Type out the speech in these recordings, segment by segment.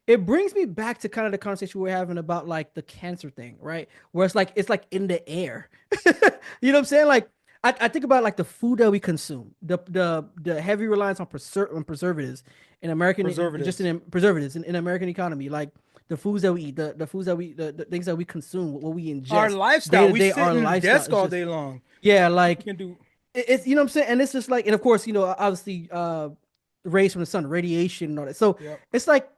it brings me back to kind of the conversation we were having about like the cancer thing, right? Where it's like in the air. You know what I'm saying? Like I think about like the food that we consume, the heavy reliance on preservatives in American, just Preservatives. in preservatives in American economy, like the foods that we eat, the foods that the things that we consume, what we Our ingest day lifestyle. to We day, sit our in the lifestyle desk is all just day long. yeah, We like can do. it's you know what I'm saying, and it's just like, and of course, obviously, rays from the sun, radiation, and all that. So Yep. it's like,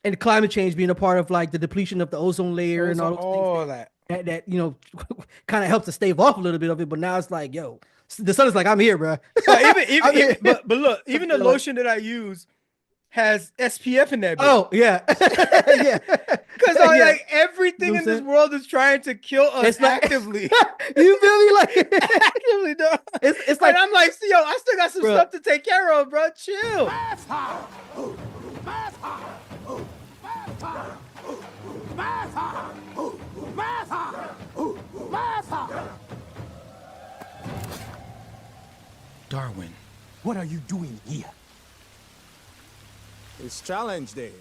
and climate change being a part of like the depletion of the ozone layer and Ozone, all those things all that. that kind of helps to stave off a little bit of it. But now it's like, yo, the sun is like, I'm here, bro. I'm here. But look, even the Yeah, like, lotion that I use has SPF in that bitch. oh yeah, yeah, Because yeah. like You know everything what I'm in this saying? world is trying to kill us It's like, actively. you feel me? Like, Actively, dog. it's And like, I'm like, see, yo, I still got some bro. stuff to take care of, bro. Chill. Darwin. What are you doing here? It's challenge day.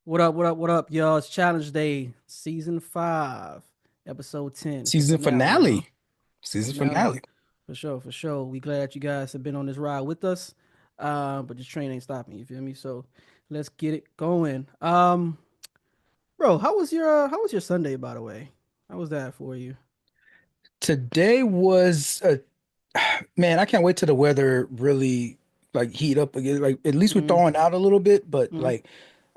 What up? What up? What up, y'all? It's Challenge Day, Season 5, Episode 10. It's the Season finale, y'all. finale. Season Finale. finale. For sure, for sure. We glad that you guys have been on this ride with us. But this train ain't stopping, you feel me? So let's get it going. Bro, how was your Sunday, by the way? How was that for you? Today was a man, I can't wait till the weather really like heat up again. Like at least we're Mm, thawing out a little bit, but mm, like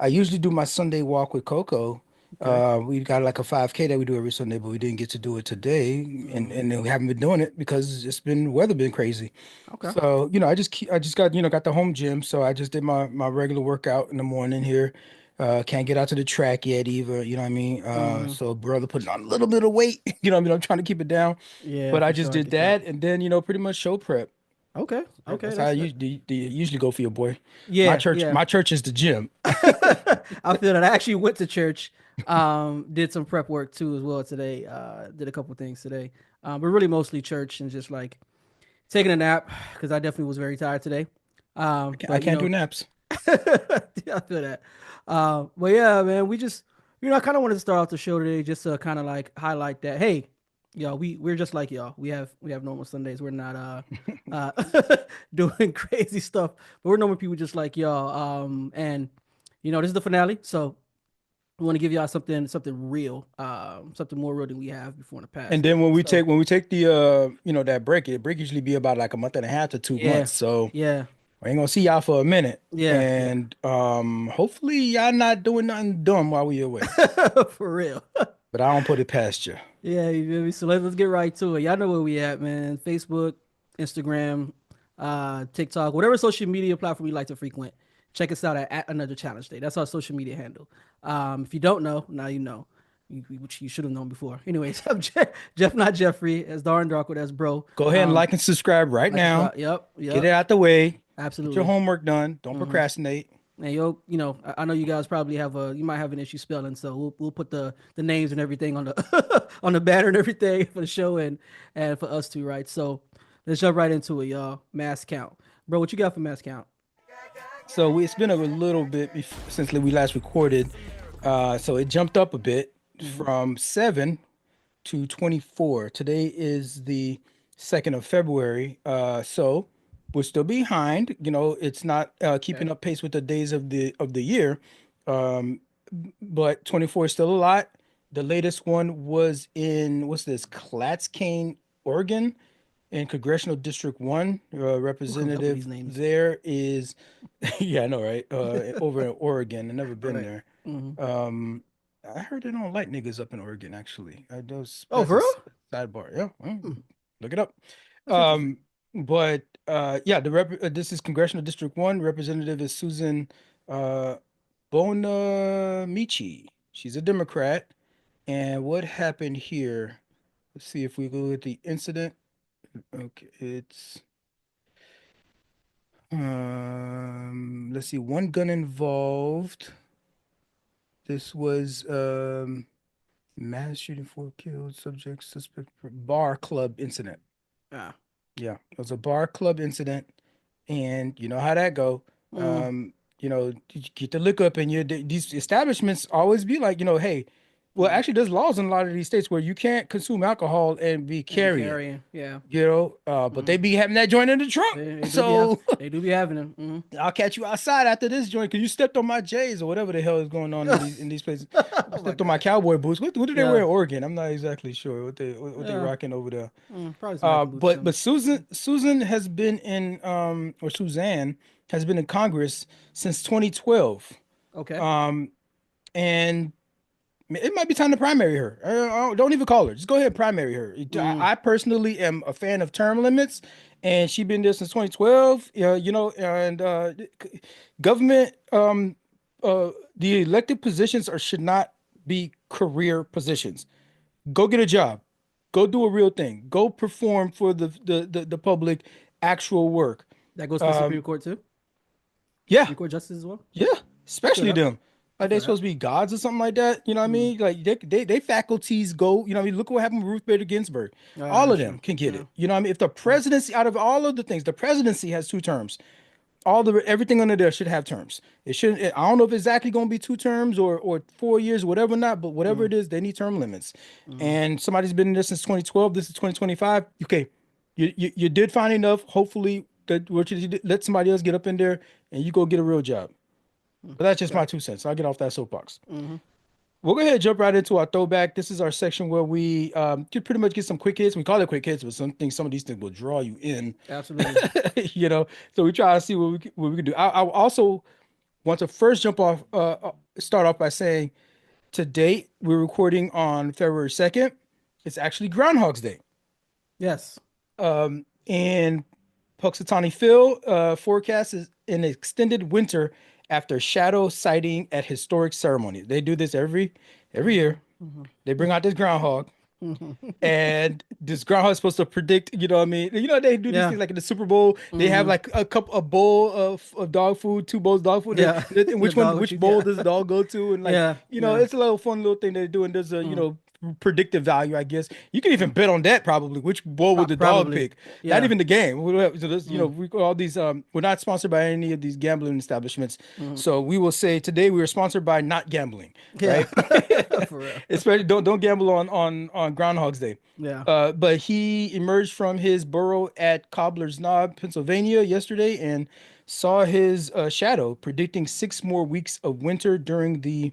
I usually do my Sunday walk with Coco. okay. We've got like a 5K that we do every Sunday, but we didn't get to do it today, and Mm, and we haven't been doing it because it's been weather been crazy. okay. So, I just got, got the home gym, so I just did my regular workout in the morning here. Can't get out to the track yet either, you know what I mean? Mm, So brother putting on a little bit of weight, you know what I mean? I'm trying to keep it down. yeah, But I for just sure. I did get that. that and then, pretty much show prep. Okay. Okay. That's how I That's that. usually go for your boy. My Yeah. church, Yeah. my church is the gym. I feel that I actually went to church, did some prep work too as well today. Did a couple things today, but really mostly church and just like taking a nap because I definitely was very tired today. I But can't do naps. yeah, I feel that. But yeah, man, we just I kind of wanted to start off the show today just to kind of like highlight that, hey, y'all, we're just like y'all. We have normal Sundays. We're not doing crazy stuff, but we're normal people just like y'all. And this is the finale, so we want to give y'all something real, something more real than we have before in the And past. then So when we take the that break, it break usually be about like a month and a half to two yeah, months. So yeah, I ain't gonna see y'all for a minute. yeah, And hopefully y'all not doing nothing dumb while we away. yeah, for real. But I don't put it past you. Yeah, you feel me? So let's get right to it. Y'all know where we at, man. Facebook, Instagram, TikTok, whatever social media platform you like to frequent. Check us out at Another Challenge Day. That's our social media handle. If you don't know, now you know. Which you should have known before. Anyways, I'm Jeff, not Jeffrey. As Darn Darko, that's bro. Go ahead and like and subscribe right Like it's now. right. Yep, Get it yep, out the way. Get your absolutely. homework done. Don't Hmm. procrastinate. And I know you guys probably you might have an issue spelling, so we'll put the names and everything on the on the banner and everything for the show and for us too, right? So let's jump right into it, y'all. Mass count, bro. What you got for mass count? So it's been a little bit since we last recorded. So it jumped up a bit Hmm. from 7 to 24. Today is the 2nd of February. So we're still behind. It's not Okay. keeping up pace with the days of the year. Um, but 24 is still a lot. The latest one was in what's this? Clatskane, Oregon, in Congressional District 1. Who comes up with Representative these names? there is, yeah, I know, right? Over in Oregon. I've never been Right. there. Hmm. Um, I heard they don't like niggas up in Oregon, actually. Oh, That's for a real? sidebar. Yeah, Hmm. look it up. That's interesting. But yeah, this is Congressional District 1. Representative is Susan uh Bonamici. She's a Democrat. And what happened here? Let's see if we go with the incident. Okay, it's let's see, one gun involved. This was Mass shooting, 4 killed, subject suspect bar club incident. Ah. Yeah, it was a bar club incident, and you know how that go. Mm. You get the lick up, and these establishments always be like, hey, well, Mm. actually, there's laws in a lot of these states where you can't consume alcohol and be And be carrying. carrying. Yeah. But they be having that joint in the trunk. They do be have. So They do be having them. Mm. I'll catch you outside after this joint because you stepped on my J's or whatever the hell is going on in these places. You Oh my stepped on my god. cowboy boots. What do they wear Yeah. in Oregon? I'm not exactly sure what they Yeah. rocking over there. Probably some hiking boots. But Susan has been in or Suzanne has been in Congress since 2012. Okay. Um, and it might be time to primary her. Don't even call her. Just go ahead and primary her. Mm. I personally am a fan of term limits, and she's been there since 2012. And government, the elected positions should not be career positions. Go get a job. Go do a real thing. Go perform for the public actual work. That goes for the Um, Supreme Court too. yeah, Supreme Court justice as well. yeah, I feel especially that. them. I Like they feel that. supposed to be gods or something like that. You know what I mean? Like they faculties go. You know what I mean? Look what happened with Ruth Bader Ginsburg. All of That's them true. can get Yeah. it. You know what I mean? If the presidency, out of all of the things, the presidency has 2 terms. Everything under there should have terms. It shouldn't. I don't know if it's exactly going to be 2 terms or 4 years, whatever not. But whatever Mm. it is, they need term limits. Mm. And somebody's been in this since 2012. This is 2025. Okay, you did fine enough. Hopefully that what you did, let somebody else get up in there and you go get a real job. But that's just Okay. my 2 cents. I'll get off that soapbox. Mm-hmm. We'll go ahead and jump right into our throwback. This is our section where we can pretty much get some quick hits. We call it quick hits, but some of these things will draw you in. Absolutely. So we try to see what we can do. I also want to first start off by saying to date, we're recording on February 2nd. It's actually Groundhog's Day. Yes. And Puxatawny Phil forecast is an extended winter after shadow sighting at historic ceremony. They do this every year. Mm-hmm. They bring out this groundhog, Mm-hmm. and this groundhog is supposed to predict. You know what I mean? They do these Yeah. things like in the Super Bowl. They have Mm-hmm. like a bowl of dog food, 2 bowls of dog food. Yeah. And The dog would which you bowl get? does the dog go to? And Yeah. Yeah. it's a little fun little thing they do. And there's a Mm. predictive value, I guess. You can even bet on that probably. Which bowl would the dog Probably. pick? Not Yeah. even the game. So there's, Mm. we all these. We're not sponsored by any of these gambling establishments. Mm. So we will say today we are sponsored by not gambling, Yeah. right? For real. Especially don't gamble on Groundhog's Day. Yeah. But he emerged from his burrow at Cobbler's Knob, Pennsylvania yesterday and saw his shadow predicting 6 more weeks of winter during the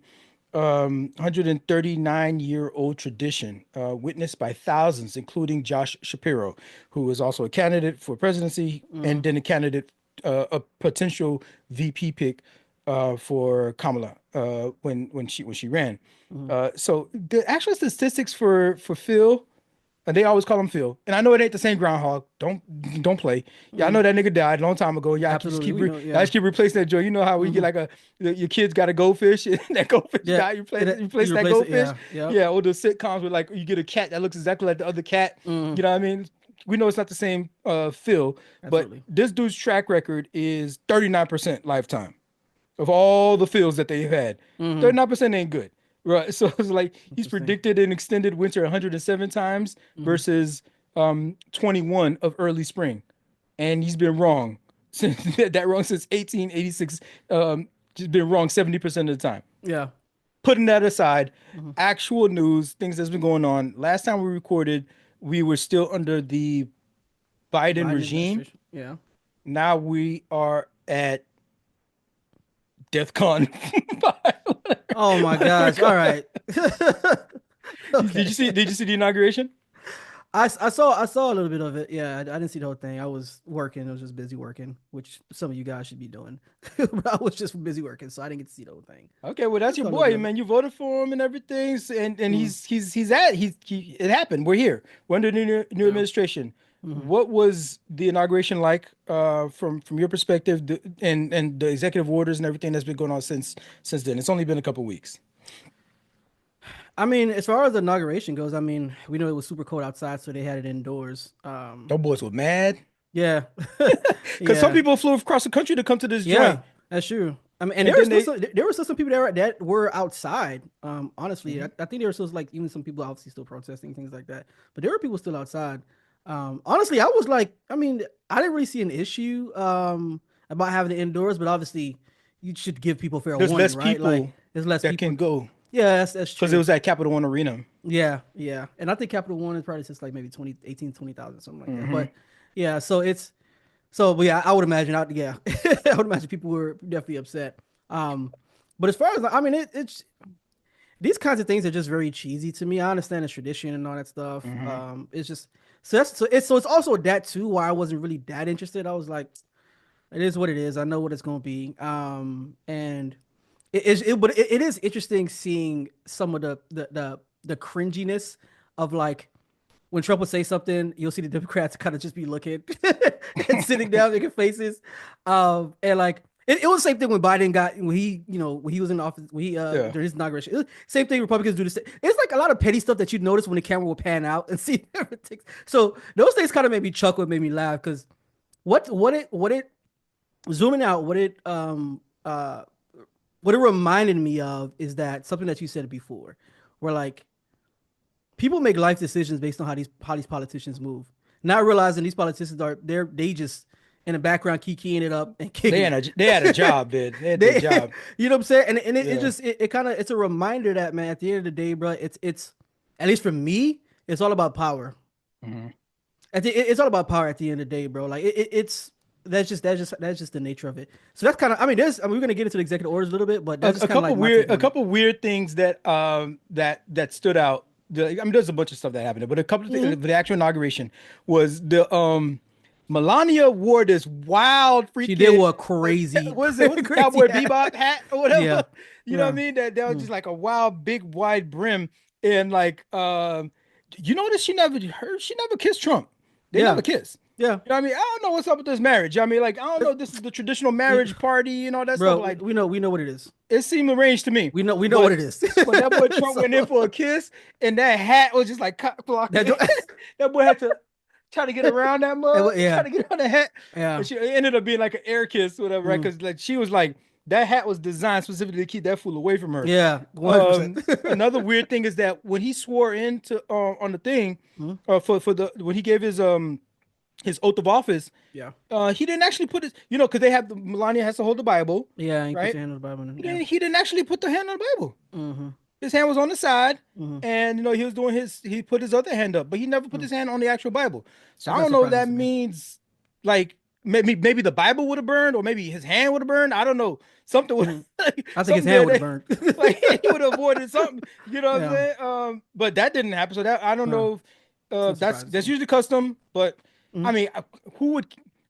139-year-old tradition witnessed by thousands, including Josh Shapiro, who is also a candidate for presidency and then a potential VP pick for Kamala when she ran. So the actual statistics for Phil, and they always call him Phil, and I know it ain't the same groundhog. Don't play. Yeah, I know that nigga died a long time ago. Yeah, Absolutely. We know, I yeah. just keep replacing that joint. You know how we get like your kid's got a goldfish, and that goldfish Yeah. died. You replace You that replace it, goldfish. yeah. Yep. Yeah, or the sitcoms where like you get a cat that looks exactly like the other cat. Mm. You know what I mean? We know it's not the same Phil, but Absolutely. this dude's track record is 39% lifetime of all the Phils that they've had. 39% ain't good. Right. So it's like he's Interesting. predicted an extended winter 107 times versus 21 of early spring. And he's been wrong since 1886. Just been wrong 70% of the time. Yeah. Putting that aside, actual news, things that's been going on. Last time we recorded, we were still under the Biden regime. administration. Yeah. Now we are at DEFCON 5. Oh my gosh. All right. Did you see the inauguration? I saw a little bit of it. Yeah, I didn't see the whole thing. I was working. I was just busy working, which some of you guys should be doing. But I was just busy working, so I didn't get to see the whole thing. Okay, well that's I your saw a little boy, bit of man. You voted for him and everything, and it happened. We're here. We're under the new administration. What was the inauguration like from your perspective, and the executive orders and everything that's been going on since then? It's only been a couple weeks. I mean, as far as the inauguration goes, I mean, we know it was super cold outside, so they had it indoors. Those boys were mad Yeah, because some yeah, people flew across the country to come to this yeah, joint. that's true. I mean, and And there were still some people that were outside. Honestly, I think there were still like even some people obviously still protesting things like that. But there were people still outside. Honestly, I was like, I mean, I didn't really see an issue about having it indoors, but obviously, you should give people fair there's warning, less right? Like, people there's less that people. can go Yeah, that's because it true. was at Capital One Arena. Yeah, yeah. And I think Capital One is probably just like maybe 20,000, something like that. But yeah, but yeah, I would imagine yeah. I would imagine people were definitely upset. But as far as I mean it's these kinds of things are just very cheesy to me. I understand it's tradition and all that stuff. It's just so it's also that too why I wasn't really that interested. I was like, it is what it is. I know what it's gonna be. And but it is interesting seeing some of the cringiness of like when Trump would say something, you'll see the Democrats kind of just be looking and sitting down, making faces. And like it was the same thing when Biden got when he was in office when he during his inauguration. Same thing Republicans do. It's like a lot of petty stuff that you notice when the camera will pan out and see everything. So those things kind of made me chuckle, made me laugh because what it zooming out, what it reminded me of is that something that you said before, where like people make life decisions based on how these politicians move, not realizing these politicians they just in the background keying it up and kicking. They had a job, man. They had their job. You know what I'm saying? And it kind of it's a reminder that, man, at the end of the day, bro, it's at least for me, it's all about power. It's all about power at the end of the day, bro. Like it's that's just the nature of it. So that's kind of we're gonna get into the executive orders a little bit, but that's a couple weird things that that stood out. I mean, there's a bunch of stuff that happened, but a couple of things. The actual inauguration was the Melania wore this wild freaking. She did what crazy. What's it? Cowboy Bebop hat or whatever. Yeah. You know what I mean? That was just like a wild, big, wide brim, and like you notice she never kissed Trump. They never kissed. Yeah. You know what I mean? I don't know what's up with this marriage. I mean, like, I don't know if this is the traditional marriage party and all that stuff. Like, we know what it is. It seemed arranged to me. We know what it is. But that boy Trump went in for a kiss, and that hat was just like cock blocking. That boy had to try to get around that mug. Try to get around the hat. Yeah. And it ended up being like an air kiss, or whatever, right? Because like she was like, that hat was designed specifically to keep that fool away from her. Yeah. 100%. Another weird thing is that when he swore into on the thing, when he gave his oath of office, he didn't actually put his, because they have Melania has to hold the Bible. Yeah, he right? put the hand on the Bible. He didn't actually put the hand on the Bible. His hand was on the side, and he was doing he put his other hand up, but he never put his hand on the actual Bible. So I don't know if that means like maybe the Bible would have burned, or maybe his hand would have burned. I don't know. Something would. I think his hand would have burned. Like he would have avoided something. You know what I'm saying? But that didn't happen. So that I don't know. If, that's usually custom, but. I mean,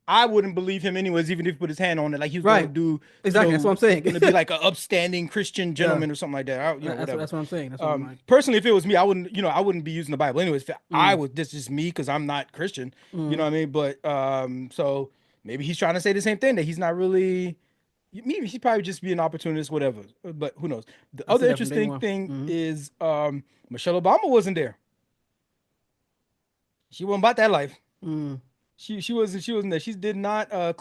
I wouldn't believe him anyways, even if he put his hand on it. Like he was going to do exactly. That's what I'm saying. Going to be like an upstanding Christian gentleman or something like that. That's what I'm saying. That's what I'm like. Personally, if it was me, I wouldn't be using the Bible anyways. If I was, this is me because I'm not Christian. You know what I mean? But so maybe he's trying to say the same thing, that he's not really. Maybe he's probably just being an opportunist, whatever. But who knows? The other interesting thing is Michelle Obama wasn't there. She wasn't about that life. She wasn't there. She did not I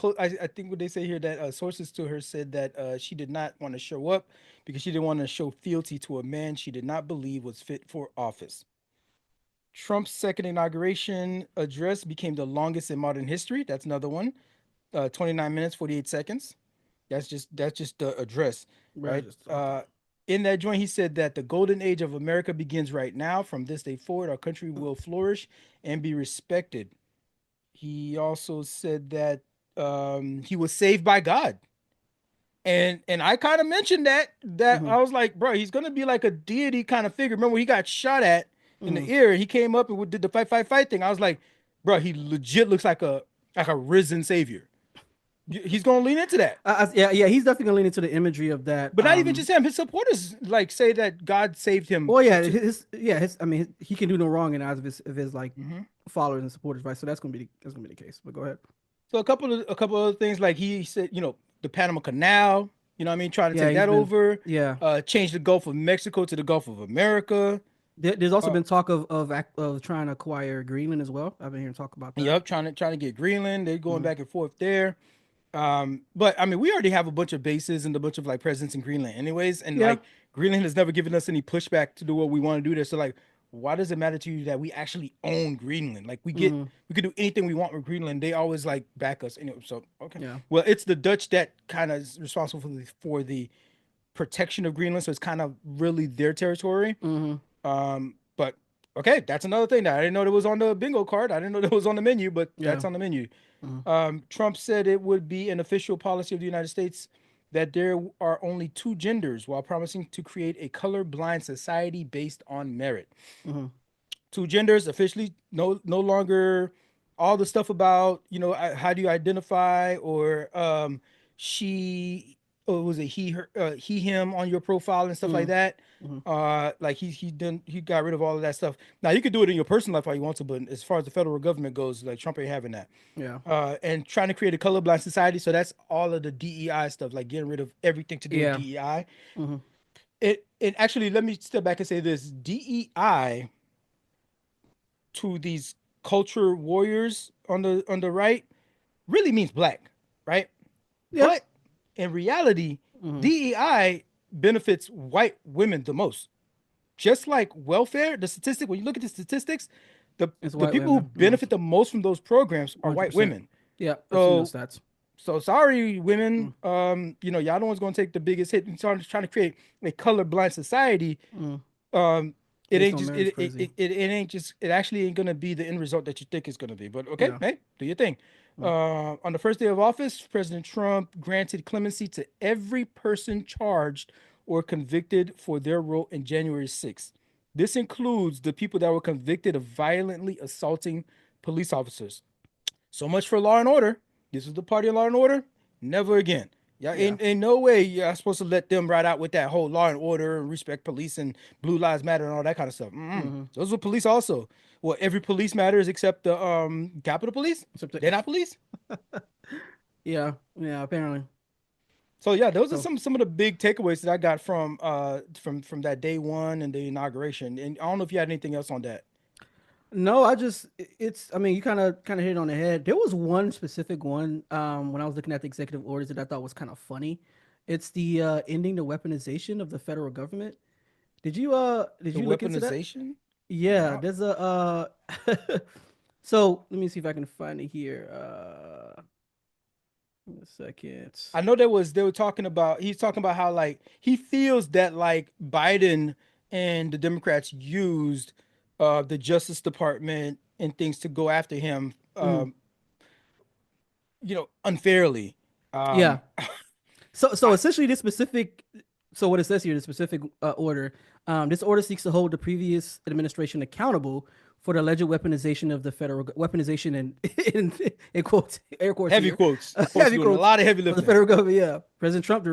think what they say here that sources to her said that she did not want to show up because she didn't want to show fealty to a man she did not believe was fit for office. Trump's second inauguration address became the longest in modern history. That's another one. 29 minutes 48 seconds. That's just the address, right? In that joint, he said that the golden age of America begins right now. From this day forward, our country will flourish and be respected. He also said that he was saved by God. And I kind of mentioned that I was like, bro, he's going to be like a deity kind of figure. Remember, he got shot at in the ear. He came up and did the fight thing. I was like, bro, he legit looks like a risen savior. He's going to lean into that. Yeah, he's definitely going to lean into the imagery of that. But not even just him. His supporters like say that God saved him. Well, yeah, I mean, he can do no wrong in the eyes of his like followers and supporters, right? So that's going to be the case. But go ahead. So a couple of other things, like he said, the Panama Canal, you know what I mean, trying to take that over. Yeah. Change the Gulf of Mexico to the Gulf of America. There's also been talk of trying to acquire Greenland as well. I've been hearing talk about that. Yep, trying to get Greenland. They're going back and forth there. But I mean, we already have a bunch of bases and a bunch of like presidents in Greenland, anyways, and Yeah. like Greenland has never given us any pushback to do what we want to do there. So like, why does it matter to you that we actually own Greenland? Like Mm-hmm. we could do anything we want with Greenland. They always like back us. Anyway, so okay. Yeah. Well, it's the Dutch that kind of is responsible for the protection of Greenland, so it's kind of really their territory. Mm-hmm. But okay, that's another thing that I didn't know that was on the bingo card. I didn't know that was on the menu, but Yeah. that's on the menu. Mm-hmm. Trump said it would be an official policy of the United States that there are only two genders, while promising to create a colorblind society based on merit. Mm-hmm. Two genders officially, no longer all the stuff about how do you identify, or she, or was it he, her, he, him on your profile and stuff like that. Mm-hmm. Like he got rid of all of that stuff. Now you could do it in your personal life how you want to, but as far as the federal government goes, like Trump ain't having that. Yeah. And trying to create a colorblind society, so that's all of the DEI stuff, like getting rid of everything to do with Yeah. DEI. Mm-hmm. It actually, let me step back and say this: DEI to these culture warriors on the right really means black, right? Yeah. But in reality, Mm-hmm. DEI benefits white women the most. Just like welfare, the statistic, when you look at the statistics, It's the white people who women. benefit the most from those programs are white 100%. women. Yeah. I've seen those So stats. so sorry, women. Y'all the ones gonna take the biggest hit and start trying to create a colorblind society. Mm-hmm. Um, it Based ain't on just marriage, crazy. it ain't just, it actually ain't gonna be the end result that you think it's gonna be. But okay, Yeah. hey, do your thing. Mm. On the first day of office, President Trump granted clemency to every person charged or convicted for their role in January 6th. This includes the people that were convicted of violently assaulting police officers. So much for law and order. This is the party of law and order. Never again. Yeah, Yeah. ain't no way you're supposed to let them ride out with that whole law and order and respect police and blue lives matter and all that kind of stuff. Mm-hmm. Those are police also. Well, every police matters except the Capitol Police. Except They're not police. yeah. Yeah. Apparently. So yeah, those are So some of the big takeaways that I got from that day one and the inauguration. And I don't know if you had anything else on that. no, it's. I mean, you kind of hit it on the head. There was one specific one when I was looking at the executive orders that I thought was kind of funny. It's the ending the weaponization of the federal government. Did The you look into that? weaponization. Yeah, No, there's a so let me see if I can find it here. A second. I know they were talking about, he's talking about how like he feels that like Biden and the Democrats used the Justice Department and things to go after him Mm, unfairly. yeah. Um So I, essentially, this specific, so what it says here, the specific order, this order seeks to hold the previous administration accountable for the alleged weaponization of the weaponization and in quotes, air quotes heavy here, quotes. Folks heavy doing a quotes lot of heavy of the lifting. federal government. Yeah, President Trump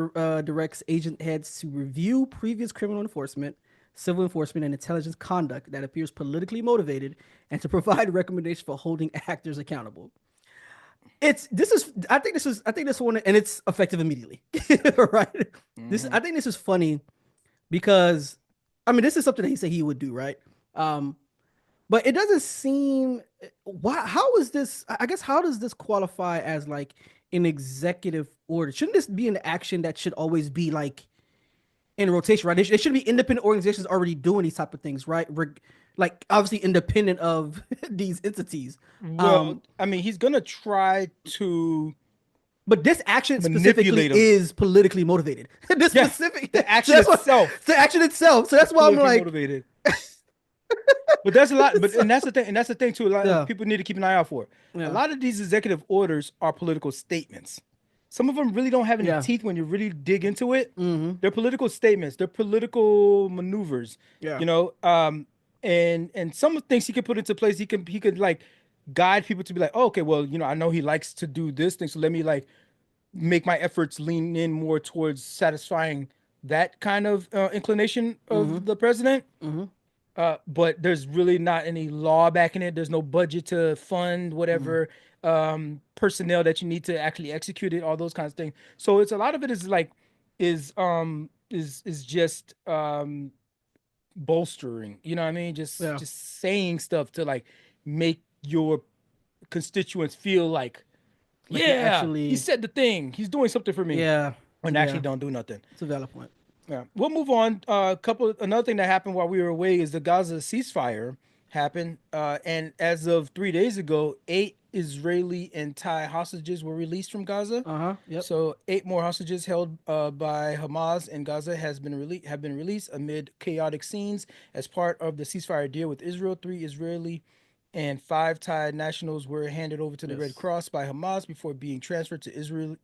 directs agent heads to review previous criminal enforcement, civil enforcement, and intelligence conduct that appears politically motivated, and to provide recommendations for holding actors accountable. It's this is I think this one, and it's effective immediately. Right, this Hmm. I think this is funny because I mean this is something that he said he would do, right? um but it doesn't seem, why, how is this, I guess, how does this qualify as like an executive order? Shouldn't this be an action that should always be like in rotation, right? They should be independent organizations already doing these type of things, right? Like obviously independent of these entities. Well, um I mean, he's gonna try to But this action specifically manipulate him. is politically motivated. This Yeah, specific, the so action that's what itself the action itself. So is that's why I'm politically like, motivated. But there's a lot, but so, and that's the thing, and that's the thing too. A lot of yeah, people need to keep an eye out for. A yeah, lot of these executive orders are political statements. Some of them really don't have any yeah, teeth when you really dig into it. mm-hmm, They're political statements. They're political maneuvers. yeah, You know, and some of the things he can put into place, he could like guide people to be like, oh, okay, well, I know he likes to do this thing, so let me like make my efforts lean in more towards satisfying that kind of inclination mm-hmm, of the president. mm-hmm, But there's really not any law backing it. There's no budget to fund mm-hmm. whatever personnel that you need to actually execute it, all those kinds of things. So it's a lot of it is like is just bolstering, you know what I mean? Just Yeah, just saying stuff to like make your constituents feel like Like he Yeah, he actually, said the thing. He's doing something for me, yeah, and actually yeah. don't do nothing. It's a valid point. Yeah, we'll move on. Another thing that happened while we were away is the Gaza ceasefire happened, and as of 3 days ago, 8 Israeli and Thai hostages were released from Gaza. Yep. So 8 more hostages held by Hamas in Gaza have been released amid chaotic scenes as part of the ceasefire deal with Israel. 3 Israeli and 5 Thai nationals were handed over to the Red Yes. Cross by Hamas before being transferred to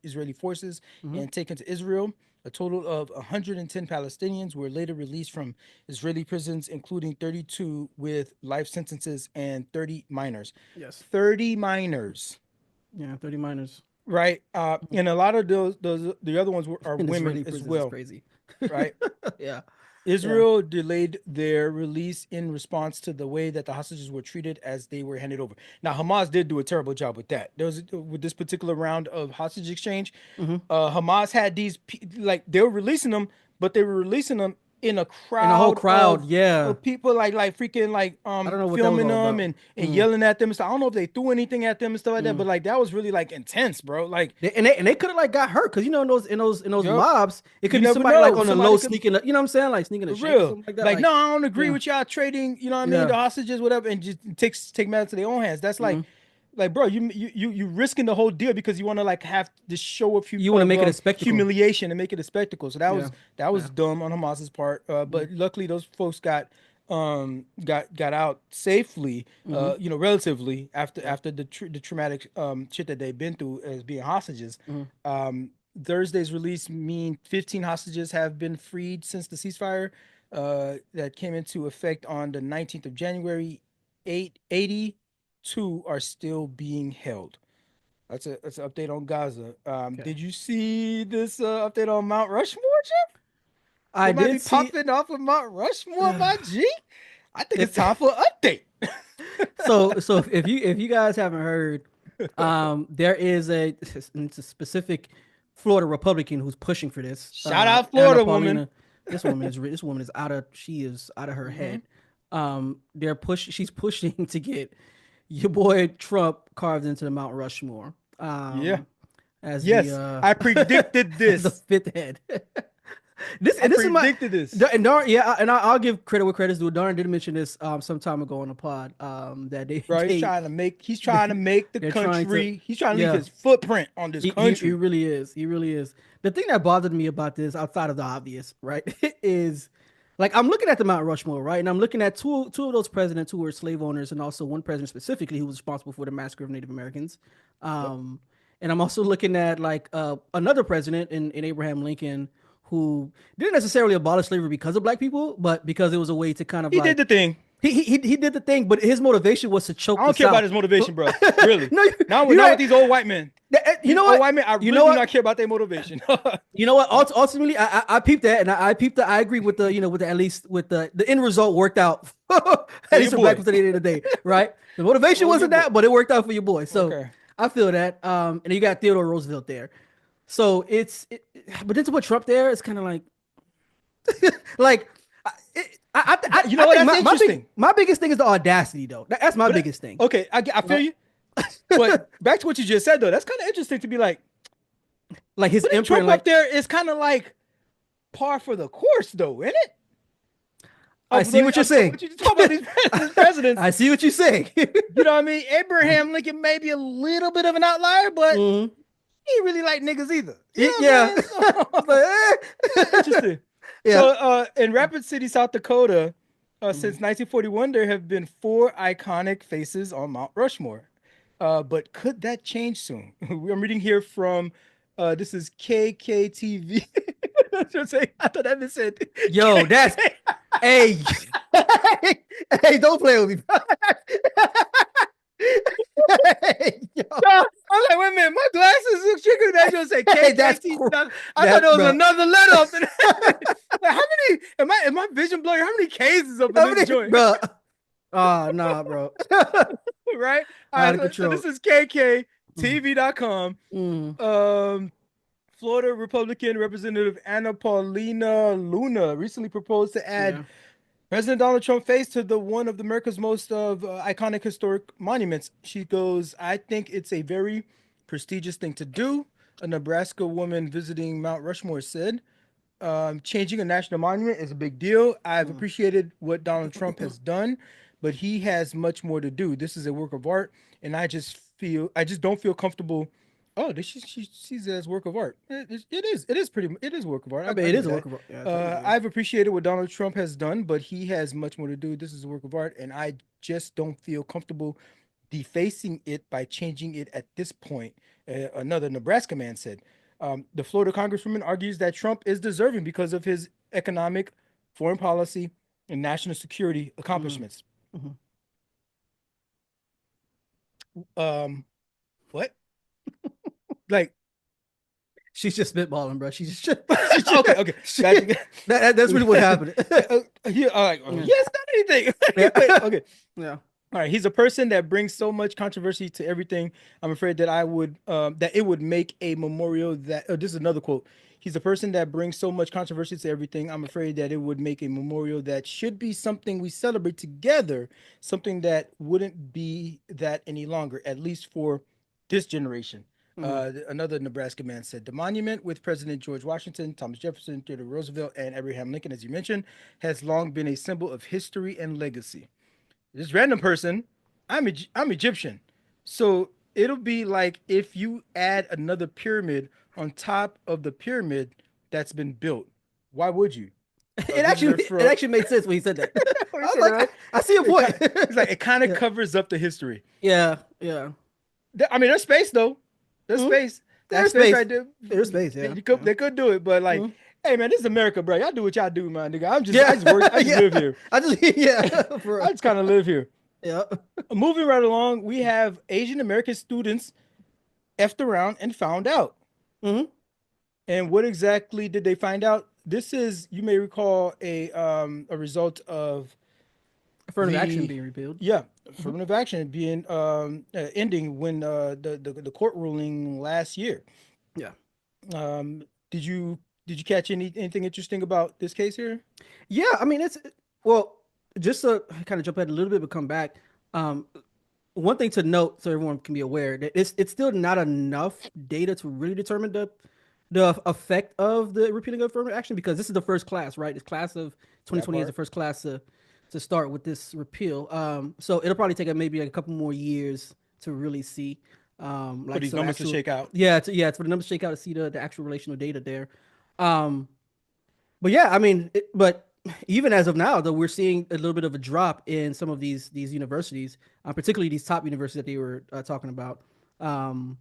Israeli forces Mm-hmm. and taken to Israel. A total of 110 Palestinians were later released from Israeli prisons, including 32 with life sentences and 30 minors. Yes. 30 minors, Yeah. 30 minors right? And a lot of those the other ones are in women Israeli as prisons is well, crazy. right? Yeah. Yeah. Israel delayed their release in response to the way that the hostages were treated as they were handed over. Now, Hamas did do a terrible job with that. There was with this particular round of hostage exchange. Mm-hmm. Hamas had like they were releasing them, but they were releasing them in a And the whole crowd crowd. Yeah. of people like freaking like I don't know what that was filming all them about. and Mm. yelling at them and stuff. I don't know if they threw anything at them and stuff like that, Mm. but like that was really like intense, bro. Like, They could have like got hurt because in those yo, mobs it you could be never somebody like know. on the Somebody low could sneaking, you know what I'm saying, like sneaking a for shank or real. something like that. Like, Like no, I don't agree yeah, with y'all trading, you know what I mean, yeah. the hostages, whatever, and just take matters to their own hands. That's Mm-hmm. like, bro, you risking the whole deal because you want to like have this show You want to make it a spectacle. humiliation and make it a spectacle. So Yeah. that was Yeah. dumb on Hamas's part. Mm-hmm. But luckily those folks got out safely, Mm-hmm. relatively Yep. after the traumatic shit that they've been through as being hostages. Mm-hmm. Thursday's release mean 15 hostages have been freed since the ceasefire that came into effect on the 19th of January. 82 are still being held. That's an update on Gaza. Okay. Did you see this update on Mount Rushmore, Jeff? I What might be did see. popping off of Mount Rushmore, my G? I think it's time for an update. So if you guys haven't heard, there is it's a specific Florida Republican who's pushing for this. Shout out Anna Florida woman. Paulina. This woman is she is out of her Hmm. head. She's pushing to get your boy Trump carved into the Mount Rushmore. Yeah. As the Yes, I predicted as the this. fifth head. I This is my predicted this. and Darn, yeah, and I'll give credit where credit's due. Darn did mention this some time ago on the pod that Bro, he's trying to make the they're trying to, country. He's trying to leave yeah, his footprint on this he country. really is. He really is. The thing that bothered me about this, outside of the obvious, right, is like I'm looking at the Mount Rushmore, right, and I'm looking at two of those presidents who were slave owners, and also one president specifically who was responsible for the massacre of Native Americans. Yep. And I'm also looking at like another president in Abraham Lincoln who didn't necessarily abolish slavery because of black people, but because it was a way to kind of He did like the thing. he did the thing, but his motivation was to choke I don't the care about South. his motivation, bro. Really. No, Not you're with right. these old white men. You know Old what? white men, I You really know do what? not care about their motivation. You know what? Ultimately, I peeped that, and I peeped that. I agree with with at least with the end result worked out at least for your black boy. people at the end of the day, right? The motivation For wasn't your that, but it worked out for your boy. So Okay. I feel that. And then you got Theodore Roosevelt there. So but then to put Trump there, it's kind of like, like, You know I what? think That's interesting. my biggest thing is the audacity, though. That's my biggest thing. Okay, I feel you. But back to what you just said, though, that's kind of interesting to be like, Like his putting imprint, Trump like up there is kind of like par for the course, though, isn't it? I see what you're saying. What you talk about these presidents, I see what you're saying. you know what I mean? Abraham Lincoln may be a little bit of an outlier, but Mhm. he really like niggas either. You know what Yeah. I'm saying? So, interesting. Yeah. So in Rapid City, South Dakota, since 1941, there have been 4 iconic faces on Mount Rushmore. But could that change soon? I'm reading here from this is KKTV. I thought that said Yo, that's hey, hey, don't play with me. Hey, yo. No, I'm like, wait a minute, my glasses look trickier. That just say Hey, that's KKT. cr- I thought there was bro. another letter up in there. Like, how many? Am my vision blurry? How many K's is up in this joint? Bro. Oh, nah, bro. Right? All Out of right. So control. this is KKTV.com. Mm. Florida Republican Representative Anna Paulina Luna recently proposed to add Yeah. President Donald Trump face to the one of America's most iconic historic monuments. She goes, I think it's a very prestigious thing to do. A Nebraska woman visiting Mount Rushmore said, changing a national monument is a big deal. I've appreciated what Donald Trump has done, but he has much more to do. This is a work of art, and I just don't feel comfortable. Oh, she sees it as work of art. It is work of art. I mean, I it give is you a that. work of art. Yeah, technically. I've appreciated what Donald Trump has done, but he has much more to do. This is a work of art, and I just don't feel comfortable defacing it by changing it at this point. Another Nebraska man said. The Florida congresswoman argues that Trump is deserving because of his economic, foreign policy, and national security accomplishments. Mhm. Um, what? Like, She's just spitballing, bro. She's just, okay, gotcha. that's really what happened. He has done anything. Yeah. Wait, okay. Yeah. All right, he's a person that brings so much controversy to everything. I'm afraid that that it would make a memorial that. Oh, this is another quote. He's a person that brings so much controversy to everything. I'm afraid that it would make a memorial that should be something we celebrate together, something that wouldn't be that any longer, at least for this generation. Another Nebraska man said the monument with President George Washington, Thomas Jefferson, Theodore Roosevelt, and Abraham Lincoln, as you mentioned, has long been a symbol of history and legacy. This random person, I'm Egyptian, so it'll be like if you add another pyramid on top of the pyramid that's been built. Why would you? A visitor It from actually made sense when he said that. what I he was said, like, right? I see a point. It's like it kind of Yeah. covers up the history. Yeah. Yeah. I mean, there's space though. There's Mhm. space. That There's space space. right there. There's space. Yeah. Yeah. They could do it, but like, Mhm. hey man, this is America, bro. Y'all do what y'all do, man, nigga. Yeah. I just work. I just Yeah. live here. I just yeah. For I real. just kind of live here. Yeah. Moving right along, we have Asian American students effed around and found out. Hmm. And what exactly did they find out? This is, you may recall, a result of Affirmative action the being repealed. yeah Hmm. affirmative action being ending when the court ruling last year. Yeah. Um, did you catch anything interesting about this case here? Yeah. I mean, it's well, just to kind of jump ahead a little bit, but come back. Um, One thing to note, so everyone can be aware, that it's still not enough data to really determine the effect of the repealing of affirmative action because this is the first class, right? This class of That 2020 is the part. first class to start with this repeal. So it'll probably take maybe a couple more years to really see, For like these so numbers to actual, shake out. yeah, it's for the numbers to shake out to see the actual relational data there. Um, but yeah, I mean, but even as of now, though, we're seeing a little bit of a drop in some of these universities, particularly these top universities that they were talking about. Um,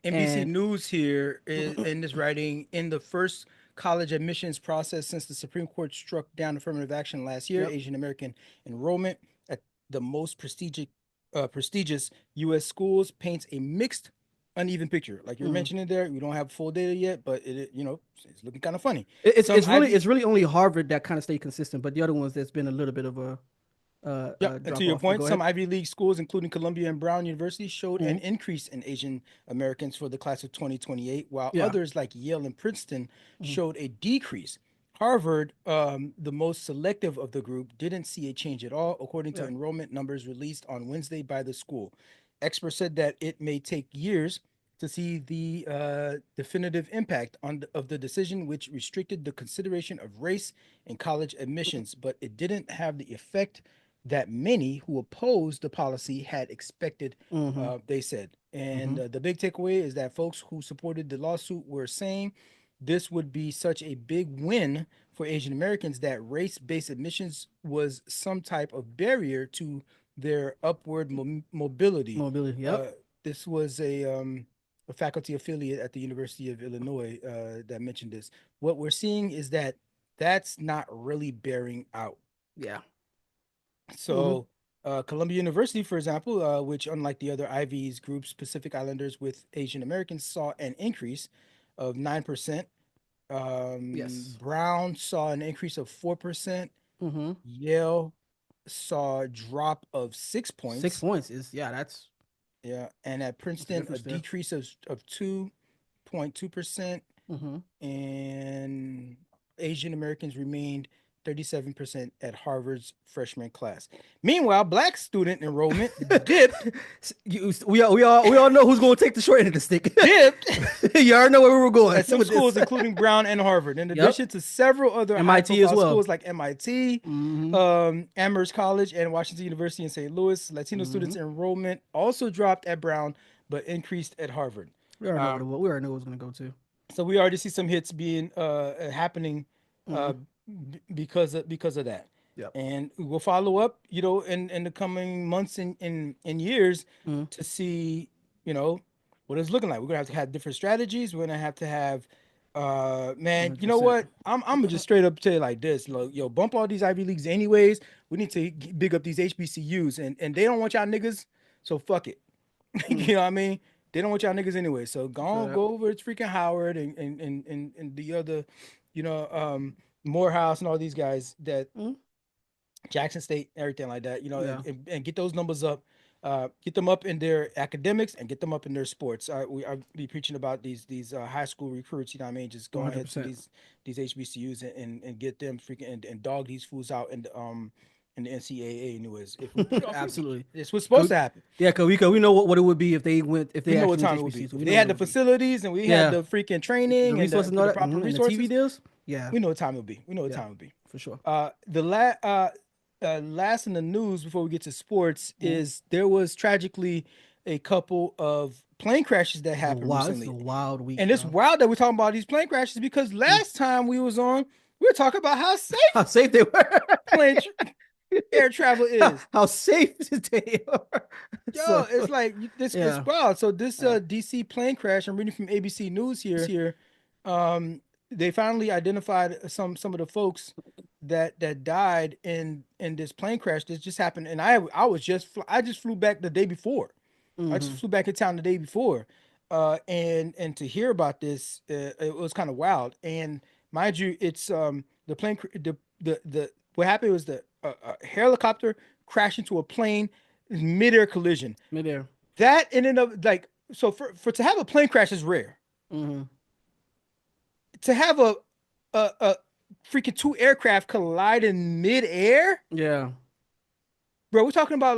NBC and News here in this writing, in the first college admissions process since the Supreme Court struck down affirmative action last year, yep. Asian American enrollment at the most prestigious U.S. schools paints a mixed, uneven picture. Like you're Mhm. mentioning there, we don't have full data yet, but it's looking kind of funny. It- It's Some it's really Ivy it's really only Harvard that kind of stayed consistent, but the other ones there's been a little bit of a Yeah, and to drop your off. But point, go some ahead. Ivy League schools, including Columbia and Brown University, showed an Mhm. increase in Asian Americans for the class of 2028, while Yeah. others like Yale and Princeton Mhm. showed a decrease. Harvard, the most selective of the group, didn't see a change at all, according to Yeah. enrollment numbers released on Wednesday by the school. Experts said that it may take years to see the definitive impact of the decision, which restricted the consideration of race in college admissions, but it didn't have the effect that many who opposed the policy had expected, Hmm. they said. And Hmm. the big takeaway is that folks who supported the lawsuit were saying this would be such a big win for Asian Americans that race based admissions was some type of barrier to their upward mobility. Mobility. Uh, Yep. this was a faculty affiliate at the University of Illinois that mentioned this. What we're seeing is that that's not really bearing out. Yeah. Hmm. So, Columbia University, for example, which unlike the other Ivies groups, Pacific Islanders with Asian Americans saw an increase of 9%. Yes. Brown saw an increase of 4%. Hmm. Yale saw a drop of six Six points. points is yeah. Yeah, and at That's a Princeton, a difference there. decrease of 2.2%. Hmm. And Asian Americans remained 37% at Harvard's freshman class. Meanwhile, black student enrollment dipped, We all know who's going to take the short end of the stick. dipped You already know where we were going at some with schools, this. including Brown and Harvard, in Yep. addition to several other MIT as high-profile well. schools like MIT, Amherst College, and Washington University in St. Louis. Latino students' enrollment also dropped at Brown, but increased at Harvard. We already know what it was going to go to. So we already see some hits being happening because of that. Yep. And we'll follow up, in the coming months and years to see, what it's looking like. We're gonna have different strategies. We're gonna have to have, man. You know 100%. what? I'm gonna just straight up tell you like this. Look, bump all these Ivy Leagues anyways. We need to big up these HBCUs, and they don't want y'all niggas, so fuck it. You know what I mean? They don't want y'all niggas anyway. So go over to freaking Howard and the other, Morehouse and all these guys that Jackson State, everything like that, and get those numbers up, get them up in their academics and get them up in their sports. I'll be preaching about these high school recruits, you know what I mean? Just go ahead to these HBCUs and get them freaking and dog these fools out in the NCAA anyways. Absolutely. It's what's supposed to happen. Yeah, because we know what it would be if they went, if they We know actually what time went it would to be. HBCUs. They had the facilities and we had the freaking training the resources and and all the that, proper and the resources. TV deals. Yeah, We know what time it would be. We know what time it would be. for sure. Last in the news before we get to sports is there was tragically a couple of plane crashes that happened Wow, recently. it's a wild week. And it's wild that we're talking about these plane crashes because last time we was on, we were talking about how safe they were. air travel is. How safe they are. Yo, it's like this is wild. So this DC plane crash, I'm reading from ABC News here. They finally identified some of the folks that died in this plane crash. This just happened, and I just flew back the day before. I just flew back in town the day before, and to hear about this, it was kind of wild. And mind you, it's the plane the what happened was the helicopter crashed into a plane, midair collision. Midair. That in and of like so for to have a plane crash is rare. To have a freaking two aircraft collide in midair, yeah, bro. We're talking about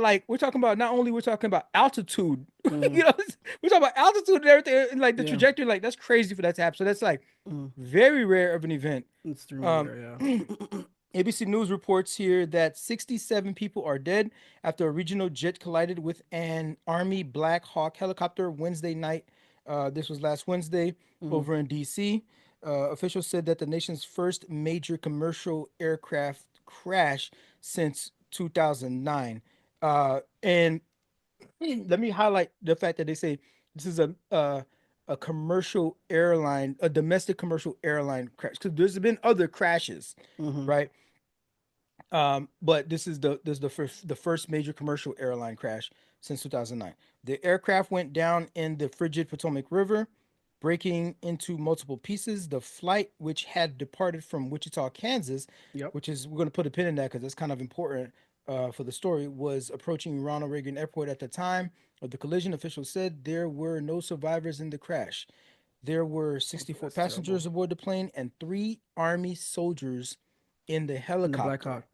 not only we're talking about altitude, we're talking about altitude and everything, and like the trajectory, like that's crazy for that to happen. So that's like very rare of an event. It's rare, yeah. ABC News reports here that 67 people are dead after a regional jet collided with an Army Black Hawk helicopter Wednesday night. This was last Wednesday over in DC. Officials said that the nation's first major commercial aircraft crash since 2009. And let me highlight the fact that they say this is a commercial airline, a domestic commercial airline crash, because there's been other crashes, right? But this is the first major commercial airline crash since 2009. The aircraft went down in the frigid Potomac River, breaking into multiple pieces. The flight, which had departed from Wichita, Kansas, which is, we're going to put a pin in that because it's kind of important for the story, was approaching Ronald Reagan Airport at the time of the collision. Officials said there were no survivors in the crash. There were 64 passengers aboard the plane and 3 Army soldiers in the helicopter.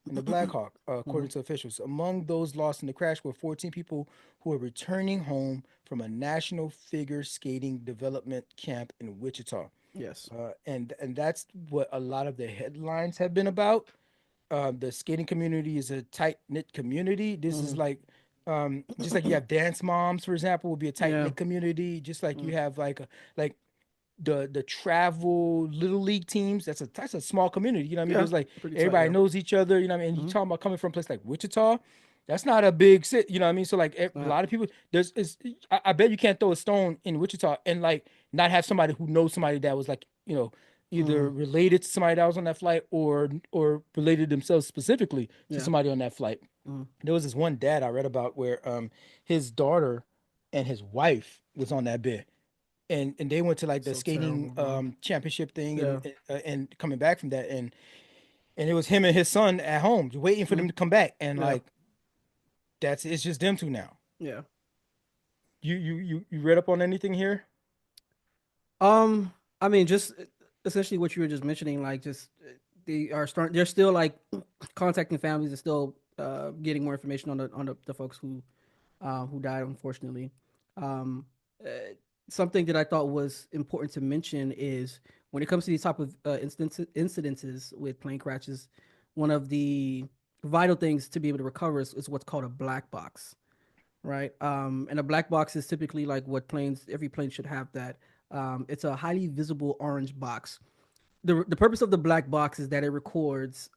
In the Black Hawk, according to officials. Among those lost in the crash were 14 people who were returning home from a national figure skating development camp in Wichita. Yes. And that's what a lot of the headlines have been about. The skating community is a tight-knit community. This is like, just like you have dance moms, for example, will be a tight-knit community. Just like you have like the travel little league teams. That's a small community. You know what I mean? There's like everybody knows each other. You know what I mean? And you talking about coming from a place like Wichita. That's not a big city. You know what I mean? So like a lot of people, I bet you can't throw a stone in Wichita and like not have somebody who knows somebody that was like, either related to somebody that was on that flight or related themselves specifically to somebody on that flight. There was this one dad I read about where his daughter and his wife was on that bid. And they went to like the skating championship thing and coming back from that. And it was him and his son at home waiting for them to come back. And like, it's just them two now. Yeah. You read up on anything here? I mean, just essentially what you were just mentioning, like just they are starting. They're still like contacting families and still getting more information on the folks who died, unfortunately. Um, uh, Something that I thought was important to mention is when it comes to these type of incidences with plane crashes, one of the vital things to be able to recover is what's called a black box, right? And a black box is typically like what every plane should have that. It's a highly visible orange box. The purpose of the black box is that it records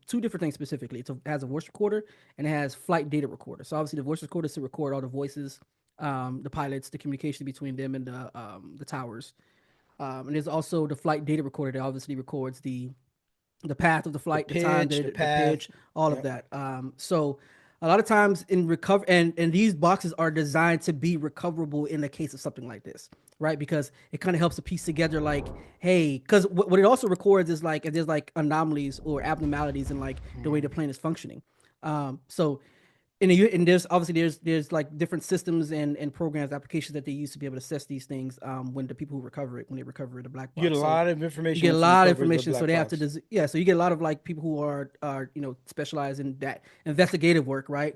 two different things specifically. It has a voice recorder and it has flight data recorder. So obviously the voice recorder is to record all the voices, the pilots, the communication between them and the towers. And there's also the flight data recorder that obviously records the path of the The flight, the time, pitch, the the path. pitch, all of Yep. that. So a lot of times in recover and these boxes are designed to be recoverable in the case of something like this, right? Because it kind of helps to piece together like, hey, because what it also records is like if there's like anomalies or abnormalities in like the way the plane is functioning. So and there's obviously there's like different systems and programs applications that they use to be able to assess these things when the people who recover it when they recover the black You get a box. So lot of you information get a once you lot of recover the information, so black they have to box. yeah, so you get a lot of like people who are specialized in that investigative work, right?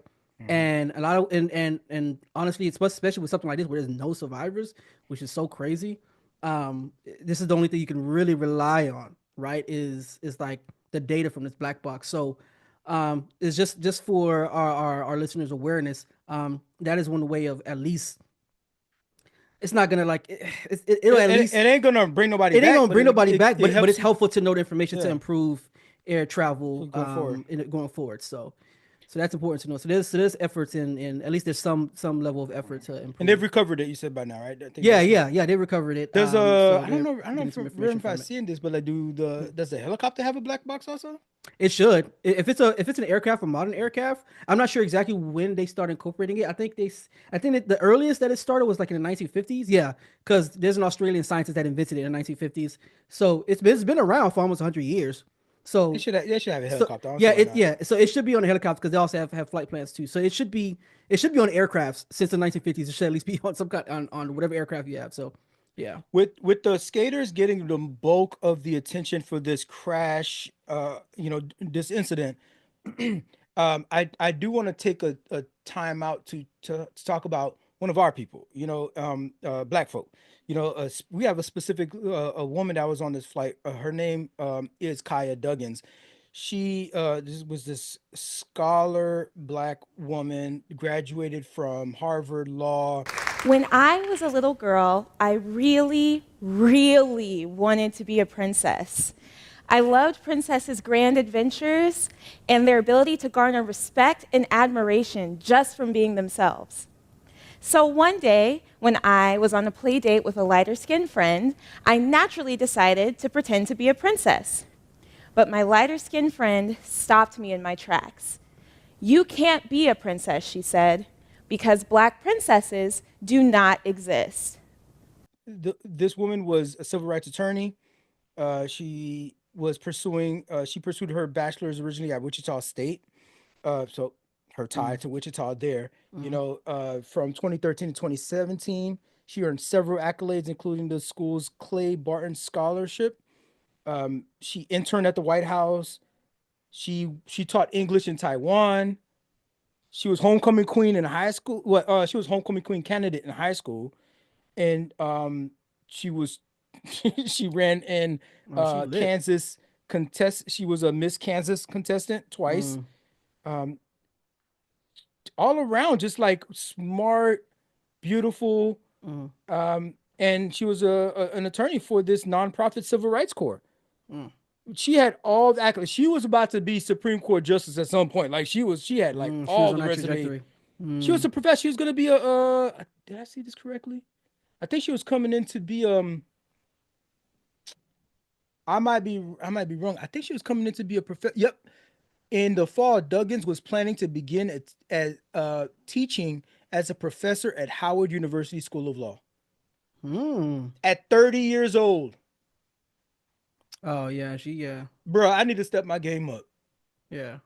And a lot of and honestly, it's especially with something like this where there's no survivors, which is so crazy. This is the only thing you can really rely on, right? Is like the data from this black box. So it's just for our listeners awareness. That is one way of at least it's not gonna like it'll at It least ain't gonna bring nobody it ain't back, gonna but bring nobody back, it but helps it's you. helpful to know the information to Yeah, improve air travel going forward. going forward. So that's important to know. So there's efforts in at least there's some level of effort to And they've improve. recovered it. You said by now, right? I think Yeah, that's yeah, yeah. They recovered it. there's So I they're don't know getting if, some remember information if I've from it. seen this, but like does the helicopter have a black box also? It should. If it's an aircraft, a modern aircraft, I'm not sure exactly when they started incorporating it. I think that the earliest that it started was like in the 1950s. Yeah, because there's an Australian scientist that invented it in the 1950s. So it's been around for almost 100 years. So They should have a so helicopter. I don't see yeah, why not. so it should be on the helicopters because they also have flight plans too. So it should be on aircrafts since the 1950s. It should at least be on some kind on whatever aircraft you have. So yeah. With the skaters getting the bulk of the attention for this crash, this incident, I do want to take a time out to talk about one of our people, black folk. We have a specific a woman that was on this flight. Her name is Kaya Duggins. She this was this scholar black woman, graduated from Harvard Law. When I was a little girl, I really, really wanted to be a princess. I loved princesses' grand adventures and their ability to garner respect and admiration just from being themselves. So one day, when I was on a play date with a lighter-skinned friend, I naturally decided to pretend to be a princess. But my lighter-skinned friend stopped me in my tracks. "You can't be a princess," she said, "because black princesses do not exist." This woman was a civil rights attorney. She pursued her bachelor's originally at Wichita State. So her tie Mm, to Wichita there. mm, From 2013 to 2017, she earned several accolades, including the school's Clay Barton Scholarship. She interned at the White House. She taught English in Taiwan. She was homecoming queen in high school. She was homecoming queen candidate in high school, and she was she ran in oh, she lit. Kansas contest. She was a Miss Kansas contestant twice. Mm, Um, all around, just like smart, beautiful. mm, And she was an attorney for this nonprofit civil rights corps. mm, She had all the accolades. She was about to be Supreme Court justice at some point. Like she had like she was all on the that resume. trajectory. She was Mm, a professor. She was gonna be a. Did I see this correctly? I think she was coming in to be I might be wrong. I think she was coming in to be a professor. Yep. In the fall, Duggins was planning to begin teaching as a professor at Howard University School of Law mm. at 30 years old. Oh yeah, yeah, Bro, I need to step my game up. yeah.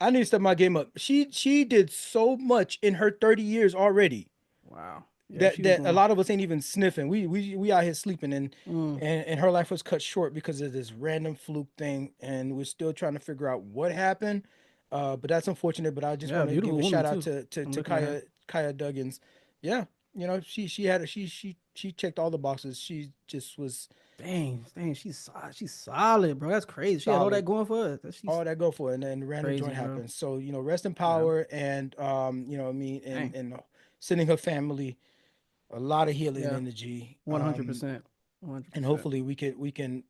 I need to step my game up. She did so much in her 30 years already. Wow. Yeah, she was that a going. lot of us ain't even sniffing. We out here sleeping, and Mm. and her life was cut short because of this random fluke thing, and we're still trying to figure out what happened. But that's unfortunate. But I just Yeah, want to give beautiful a woman shout out too. I'm to looking at her. Kaya Duggins. Yeah, you know, she had she checked all the boxes. She just was Dang, she's solid, bro. That's crazy. She had all that solid. going for her. She's All that go for it, and then the random crazy, joint bro. happens. So you know, rest in Yeah. power, and you know what I mean, Dang. and sending her family a lot of healing Yeah. energy. 100%. 100%. And hopefully we can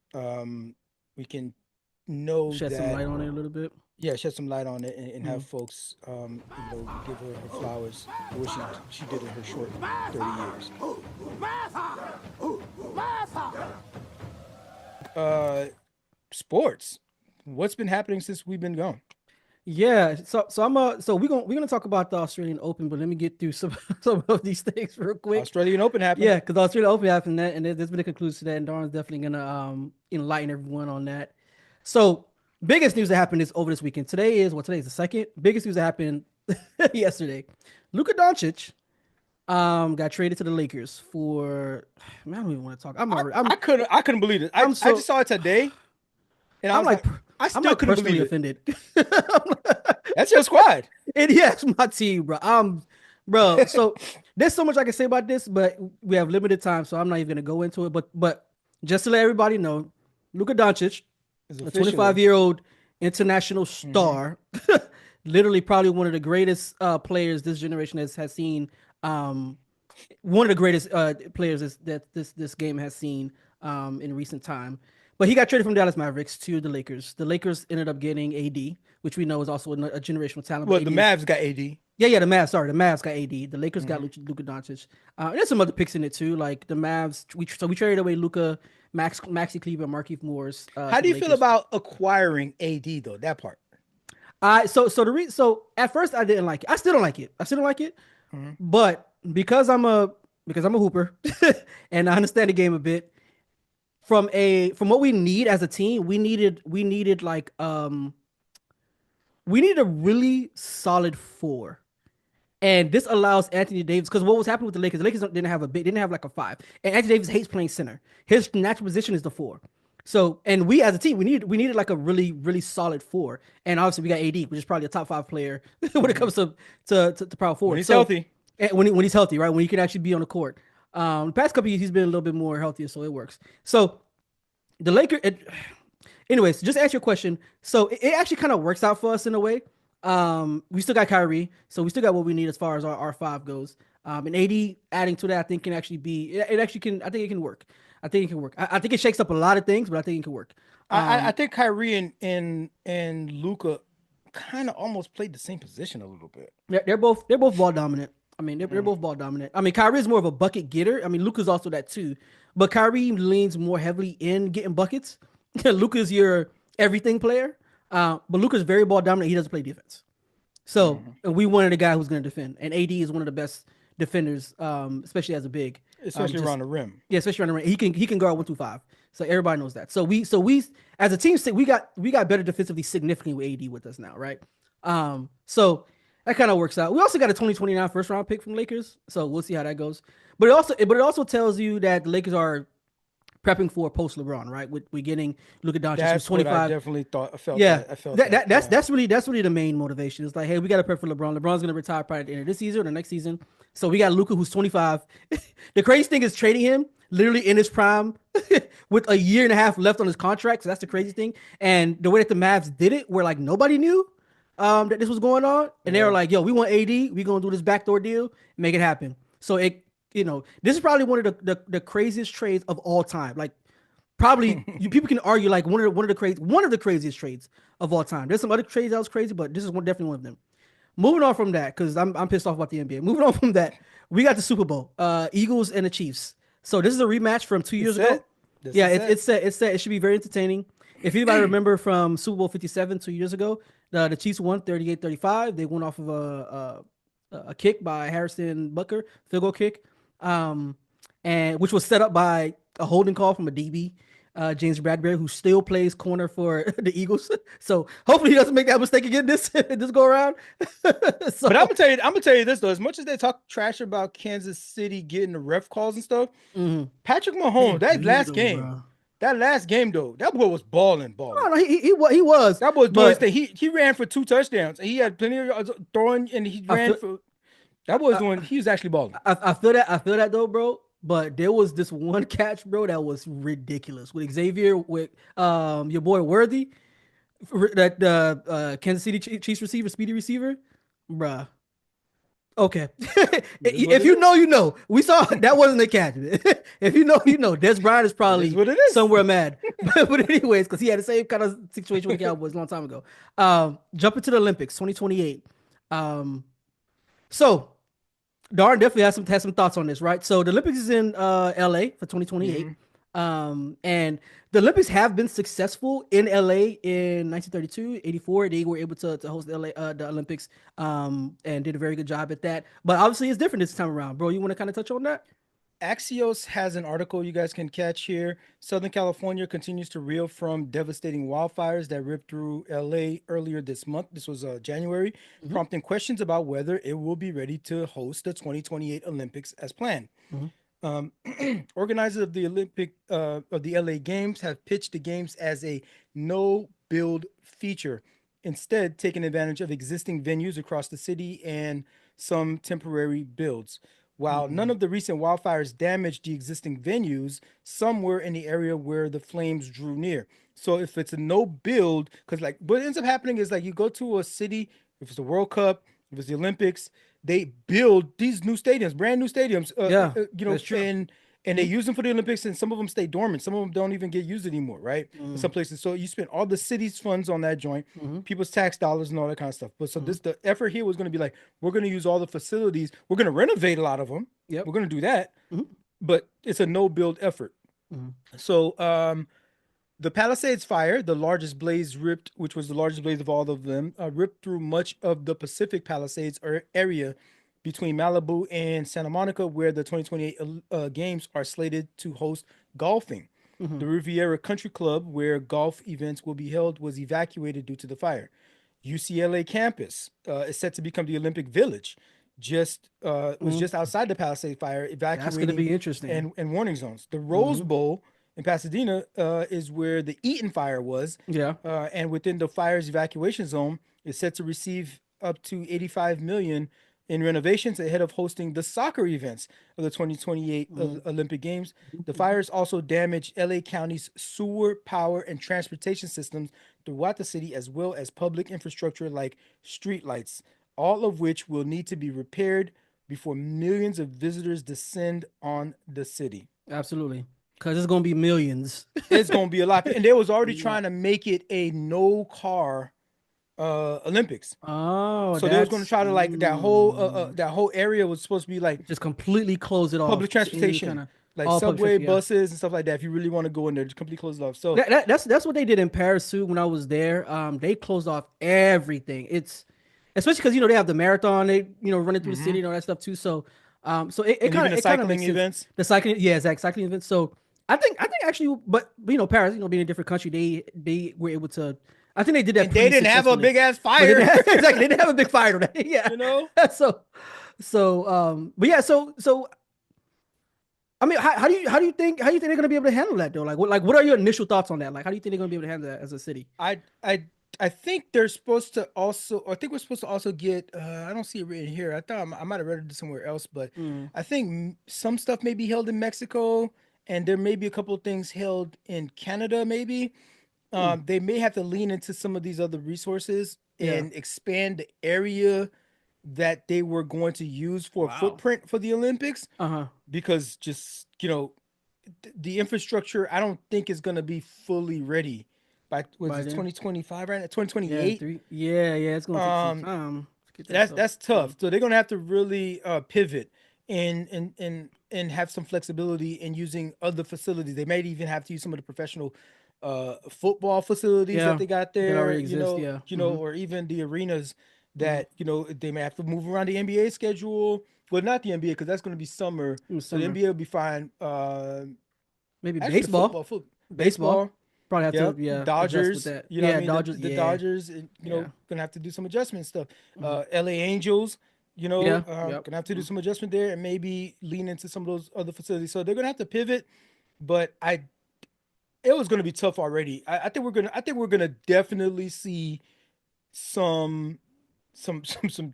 know Shed some that, light on it a little bit. yeah, shed some light on it, and have Mm. folks you know, give her her flowers for what she did in her short 30 years. Sports, what's been happening since we've been gone? Yeah, so we're gonna talk about the Australian Open, but let me get through some some of these things real quick. Australian Open happened. Yeah, because the Australian Open happened that, and there's been a conclusion to that, and Darren's definitely gonna enlighten everyone on that. So biggest news that happened is over this weekend. Today's the second biggest news that happened yesterday. Luka Doncic got traded to the Lakers for, man, I don't even want to talk. I couldn't believe it. I so just saw it today, and I I'm was like, I I'm still like couldn't personally believe it. offended. That's your squad. It's my team, bro. Bro. So there's so much I can say about this, but we have limited time, so I'm not even gonna go into it. But just to let everybody know, Luka Doncic, Is a officially 25-year-old international Mm-hmm. star, literally probably one of the greatest players this generation has seen. One of the greatest players that this game has seen in recent time. But he got traded from Dallas Mavericks to the Lakers. The Lakers ended up getting AD, which we know is also a generational talent. Well, But the AD is, Mavs got AD. yeah, the Mavs. Sorry, the Mavs got AD. The Lakers got Mm-hmm. Luka Doncic. There's some other picks in it too, like the Mavs. We traded away Luka, Maxi Kleber, and Markieff Morris How to do the you feel Lakers. about acquiring AD though? That part. So at first I didn't like it. I still don't like it. Mm-hmm. But because I'm a hooper and I understand the game a bit, from what we need as a team, we needed a really solid four. And this allows Anthony Davis, because what was happening with the Lakers didn't have like a five. And Anthony Davis hates playing center. His natural position is the four. So, and we as a team, we needed like a really, really solid four. And obviously we got AD, which is probably a top five player when it comes to power forward. When he's healthy. And when he's healthy, right? When he can actually be on the court. The past couple of years, he's been a little bit more healthier, so it works. So the Lakers, anyways, just to answer your question. So it actually kind of works out for us in a way. We still got Kyrie, so we still got what we need as far as our five goes. And AD adding to that, I think can actually be. It actually can. I think it can work. I think it can work. I think it shakes up a lot of things, but I think it can work. I think Kyrie and Luka kind of almost played the same position a little bit. They're both ball dominant. I mean, they're both ball dominant. I mean, Kyrie is more of a bucket getter. I mean, Luka's also that too, but Kyrie leans more heavily in getting buckets. Luka's your everything player, but Luka's very ball dominant. He doesn't play defense. So and we wanted a guy who's going to defend, and AD is one of the best defenders, especially as a big, Especially around the rim. yeah, especially around the rim. He can guard 1-5. So everybody knows that. So we as a team we got better defensively significantly with AD with us now, right? So that kind of works out. We also got a 2029 first round pick from Lakers, so we'll see how that goes. But it also tells you that the Lakers are prepping for post LeBron, right? We're getting Luka Doncic, who's That's 25. what I definitely thought. I felt Yeah, that. I felt that's really the main motivation. It's like, hey, we got to prep for LeBron. LeBron's gonna retire probably at the end of this season or the next season. So we got Luka, who's 25. The crazy thing is trading him literally in his prime with a year and a half left on his contract. So that's the crazy thing. And the way that the Mavs did it, where like nobody knew that this was going on, and they were like, yo, we want AD. We gonna do this backdoor deal, make it happen. So this is probably one of the craziest trades of all time. Like, probably people can argue like one of the craziest trades of all time. There's some other trades that was crazy, but this is definitely one of them. Moving on from that, because I'm pissed off about the NBA. Moving on from that, we got the Super Bowl, Eagles and the Chiefs. So this is a rematch from 2 years ago. Yeah, it's set. It should be very entertaining. If anybody remember from Super Bowl 57 2 years ago, the Chiefs won 38-35. They went off of a kick by Harrison Butker, field goal kick, and which was set up by a holding call from a DB. James Bradbury, who still plays corner for the Eagles. So hopefully he doesn't make that mistake again this go around. So, But I'm gonna tell you this though. As much as they talk trash about Kansas City getting the ref calls and stuff, Patrick Mahomes, that last game though, that boy was balling. no, he was. That boy doing his But thing. He ran for 2 touchdowns. And he had plenty of throwing, and he ran for. That boy was doing. He was actually balling. I feel that though, bro. But there was this one catch, bro, that was ridiculous with Xavier, with your boy Worthy, that Kansas City Chiefs receiver, speedy receiver, bruh. Okay, if you know, you know. We saw that wasn't a catch. If you know, you know. Des Bryant is probably what it is. somewhere mad, but anyways, because he had the same kind of situation with the Cowboys a long time ago. Jump into the Olympics, 2028. So Darwin definitely has some thoughts on this, right? So the Olympics is in LA for 2028. And the Olympics have been successful in LA in 1932, 84. They were able to host the Olympics and did a very good job at that. But obviously it's different this time around. Bro, you want to kind of touch on that? Axios has an article you guys can catch here. Southern California continues to reel from devastating wildfires that ripped through LA earlier this month. This was January, prompting questions about whether it will be ready to host the 2028 Olympics as planned. Organizers of the LA Games have pitched the games as a no-build feature, instead taking advantage of existing venues across the city and some temporary builds. While none of the recent wildfires damaged the existing venues, some were in the area where the flames drew near. So if it's a no build, because like what ends up happening is like you go to a city, if it's the World Cup, if it's the Olympics, they build these new stadiums, brand new stadiums. You know, that's true. and they use them for the Olympics, and some of them stay dormant. Some of them don't even get used anymore, right? In some places. So you spend all the city's funds on that joint, people's tax dollars and all that kind of stuff. But so the effort here was going to be like, we're going to use all the facilities. We're going to renovate a lot of them. Yep. We're going to do that. But it's a no build effort. So the Palisades fire, the largest blaze which was the largest blaze of all of them, ripped through much of the Pacific Palisades area between Malibu and Santa Monica, where the 2028 games are slated to host golfing. The Riviera Country Club, where golf events will be held, was evacuated due to the fire. UCLA campus is set to become the Olympic Village. Was just outside the Palisades fire, evacuating. That's going to be interesting. And warning zones. The Rose Bowl in Pasadena is where the Eaton fire was. Yeah. And within the fire's evacuation zone, is set to receive up to $85 million in renovations ahead of hosting the soccer events of the 2028 Olympic Games. The fires also damaged LA County's sewer, power, and transportation systems throughout the city, as well as public infrastructure like streetlights, all of which will need to be repaired before millions of visitors descend on the city. Absolutely. Because it's going to be millions. It's going to be a lot. And they was already trying to make it a no-car Olympics. Oh, so they was going to try to like that whole area was supposed to be like just completely close it off. Public transportation, like subway, buses, and stuff like that. If you really want to go in there, just completely close it off. So that's what they did in Paris too. When I was there, they closed off everything. It's especially because they have the marathon, they running through the city and all that stuff too. So it kind of cycling events, the cycling, cycling events. So I think actually, but Paris, being a different country, they were able to. I think they did that. And they didn't have a big ass fire. Exactly, they didn't have a big fire today. Yeah, but yeah, so. I mean, how do you think they're gonna be able to handle that though? Like what are your initial thoughts on that? Like, how do you think they're gonna be able to handle that as a city? I think they're supposed to also. I think we're supposed to also get. I don't see it written here. I thought I might have read it somewhere else, but I think some stuff may be held in Mexico, and there may be a couple of things held in Canada. Maybe they may have to lean into some of these other resources and expand the area that they were going to use for a footprint for the Olympics. Because just the infrastructure, I don't think is going to be fully ready. By 2025, right? 2028. Yeah, it's going to take some time. That's tough. So they're going to have to really pivot and have some flexibility in using other facilities. They might even have to use some of the professional football facilities that they got there. That already exist, or even the arenas that they may have to move around the NBA schedule. Well, not the NBA because that's going to be summer. So the NBA will be fine. Maybe baseball. baseball. Probably have Yep. to adjust with Dodgers. that. You know what I mean? Dodgers. The Dodgers, gonna have to do some adjustment stuff. LA Angels, Yep. gonna have to do some adjustment there and maybe lean into some of those other facilities. So they're gonna have to pivot, but it was gonna be tough already. I think we're gonna definitely see some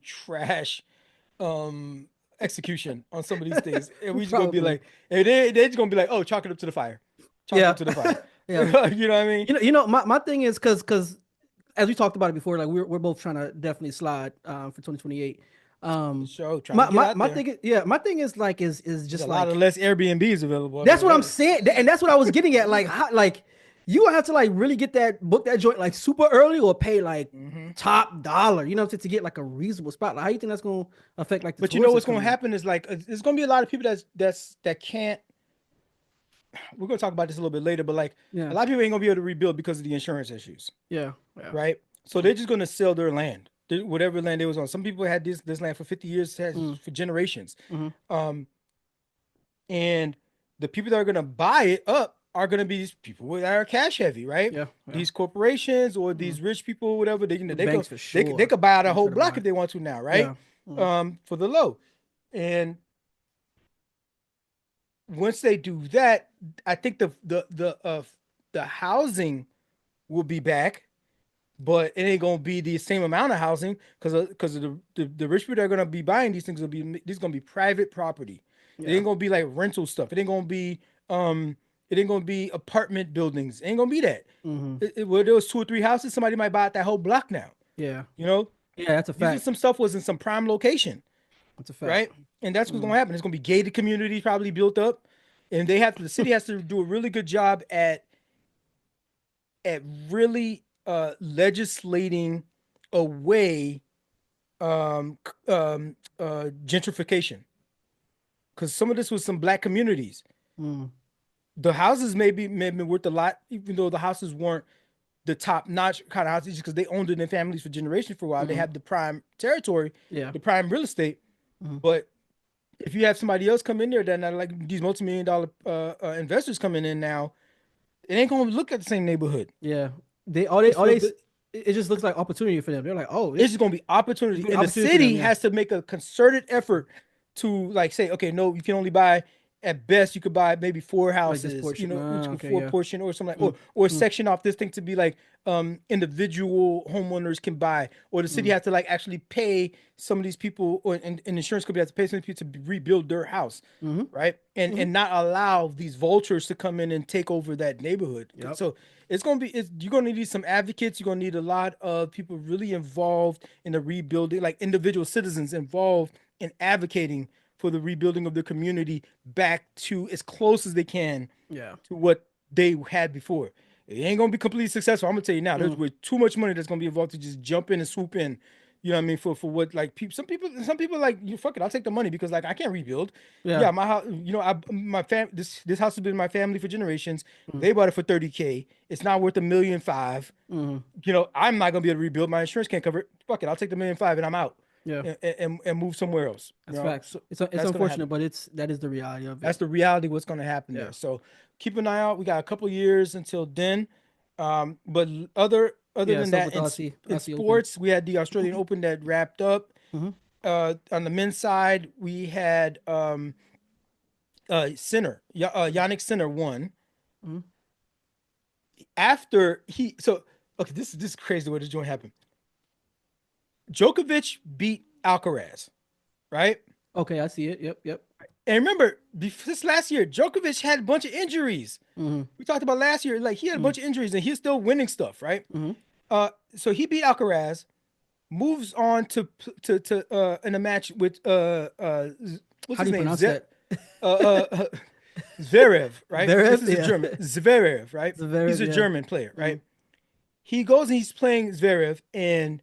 trash execution on some of these things. And we just gonna be Probably. like, and they're just gonna be like, oh, chalk it up to the fire. Chalk it Yeah. up to the fire. Yeah. You know what I mean? My thing is because as we talked about it before, like we're both trying to definitely slide for 2028. Trying to get out My there. thing is, my thing is like is just There's a like lot of less Airbnbs available. that's what I'm saying, and that's what I was getting at. Like like you gonna have to like really book that joint like super early or pay like top dollar, you know, to get like a reasonable spot. Like how you think that's gonna affect like the But you know what's tourists gonna coming in? happen is like there's gonna be a lot of people that can't. We're gonna talk about this a little bit later, but like Yeah. a lot of people ain't gonna be able to rebuild because of the insurance issues, Yeah. right? So they're just gonna sell their land, whatever land they was on. Some people had this land for 50 years, for generations, and the people that are gonna buy it up are gonna be these people that are cash heavy, right? Yeah. These corporations or these rich people, whatever they Banks for they sure. could buy out a Banks whole gonna block buy. if they want to now, right? Yeah. For the low, and once they do that, I think the housing will be back, but it ain't gonna be the same amount of housing because of the rich people that are gonna be buying these things these gonna be private property. It ain't gonna be like rental stuff. It ain't gonna be apartment buildings. It ain't gonna be that. Where there was 2 or 3 houses, somebody might buy out that whole block now. Yeah. You know, Yeah, that's a usually fact. some stuff was in some prime location. That's a fact. Right? And that's what's gonna happen. It's gonna be gated communities probably built up, and the city has to do a really good job at really legislating away gentrification, because some of this was some black communities. The houses may be worth a lot, even though the houses weren't the top notch kind of houses, just because they owned it in families for generations for a while. They have the prime territory, the prime real estate. But if you have somebody else come in there that like these multi-million-dollar investors coming in now, it ain't gonna look at the same neighborhood. Yeah. It just looks like opportunity for them. They're like, oh, It's just gonna be opportunity. It's gonna be And the opportunity for city them, yeah. has to make a concerted effort to like say, okay, no, you can only buy at best you could buy maybe 4 houses, portion. Okay, 4 yeah. portion or something like, or section off this thing to be like individual homeowners can buy, or the city has to like actually pay some of these people, or an insurance company has to pay some of these people to rebuild their house, right? And not allow these vultures to come in and take over that neighborhood. Yep. So you're gonna need some advocates. You're gonna need a lot of people really involved in the rebuilding, like individual citizens involved in advocating for the rebuilding of the community back to as close as they can Yeah. to what they had before. It ain't gonna be completely successful. I'm gonna tell you now, there's way too much money that's gonna be involved to just jump in and swoop in. You know what I mean? For what like people, some people like, you fuck it, I'll take the money because like I can't rebuild. Yeah, my house, this house has been my family for generations. They bought it for $30K. It's not worth $1.5 million. You know, I'm not gonna be able to rebuild. My insurance can't cover it. Fuck it, I'll take the $1.5 million and I'm out. Yeah. And move somewhere else. That's you know? facts. So It's that's gonna unfortunate, happen. but that is the reality of it. That's the reality of what's going to happen there. So keep an eye out. We got a couple years until then. But other than that, with the in Aussie sports, we had the Australian Open that wrapped up. On the men's side, we had Sinner, Yannick Sinner won. After this is crazy the way this joint happened. Djokovic beat Alcaraz, right? Okay, I see it. Yep. And remember, this last year, Djokovic had a bunch of injuries. We talked about last year, like he had a bunch of injuries and he's still winning stuff, right? So he beat Alcaraz, moves on to in a match with what's How his do you name? pronounce that? Zverev, right? Zverev, This is a German. Zverev, right? Zverev, He's a yeah. German player, right? He goes and he's playing Zverev, and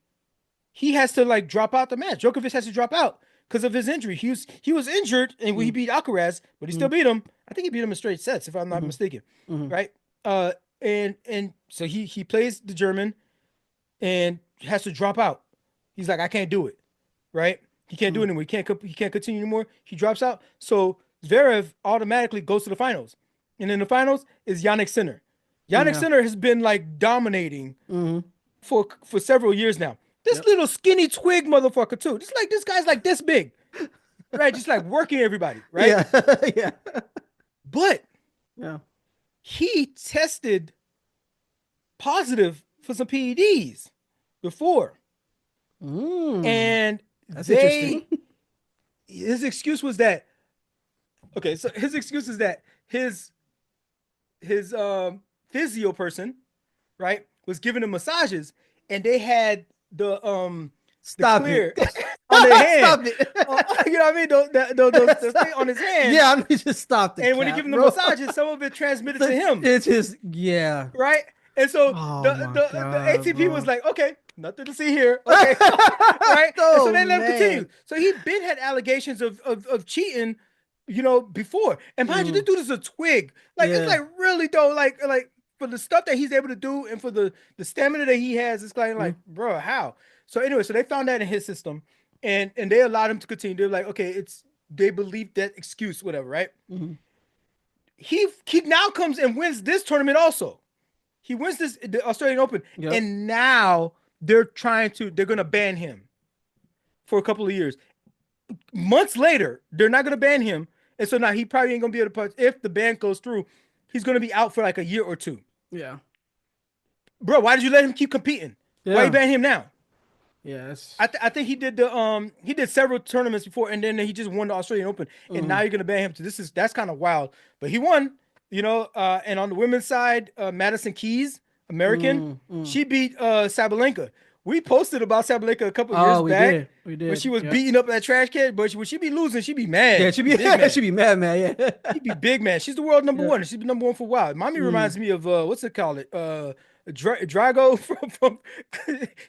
he has to like drop out the match. Djokovic has to drop out because of his injury. He was injured, and he beat Alcaraz, but he still beat him. I think he beat him in straight sets, if I'm not mistaken, right? And so he plays the German, and has to drop out. He's like, I can't do it, right? He can't do it anymore. He can't continue anymore. He drops out. So Zverev automatically goes to the finals, and in the finals is Yannick Sinner. Yannick Yeah. Sinner has been like dominating for several years now. This Yep. little skinny twig motherfucker too. Just like this guy's like this big, right? Just like working everybody, right? Yeah. Yeah. But Yeah. he tested positive for some PEDs before, and That's interesting. his excuse was that so his excuse is that his physio person, right, was giving him massages, and they had the Stop clear it. on their hand. Stop it. You know what I mean? Those thing on his hand. Yeah, I mean, just stop the And when he cap, giving the bro. massages, some of it transmitted to him, It's just, yeah. right? And so Oh the my the God, ATP was bro. like, okay, nothing to see here, okay, right? And so Oh, they let him man. continue. So he been had allegations of cheating, before. And mind you, this dude is a twig. Like it's Yeah. like really though, like for the stuff that he's able to do and for the stamina that he has, it's like, bro, how? So anyway, so they found that in his system, and they allowed him to continue. They're like, okay, they believe that excuse, whatever, right? He now comes and wins this tournament also. He wins the Australian Open, and now they're gonna ban him for a couple of years. Months later, they're not gonna ban him, and so now he probably ain't gonna be able to punch. If the ban goes through, he's gonna be out for like a year or two. Yeah. Bro, why did you let him keep competing? Why you ban him now? Yeah. I think he did he did several tournaments before, and then he just won the Australian Open, and now you're gonna ban him. So that's kind of wild. But he won, and on the women's side, Madison Keys, American, she beat Sabalenka. We posted about Sabalenka a couple of years back. We did. When she was beating up that trash can, but when she be losing, she be mad. Yeah, she be big she be mad, man. Yeah. She be big man. She's the world number one. She's been number one for a while. Mommy reminds me of what's it called? Drago from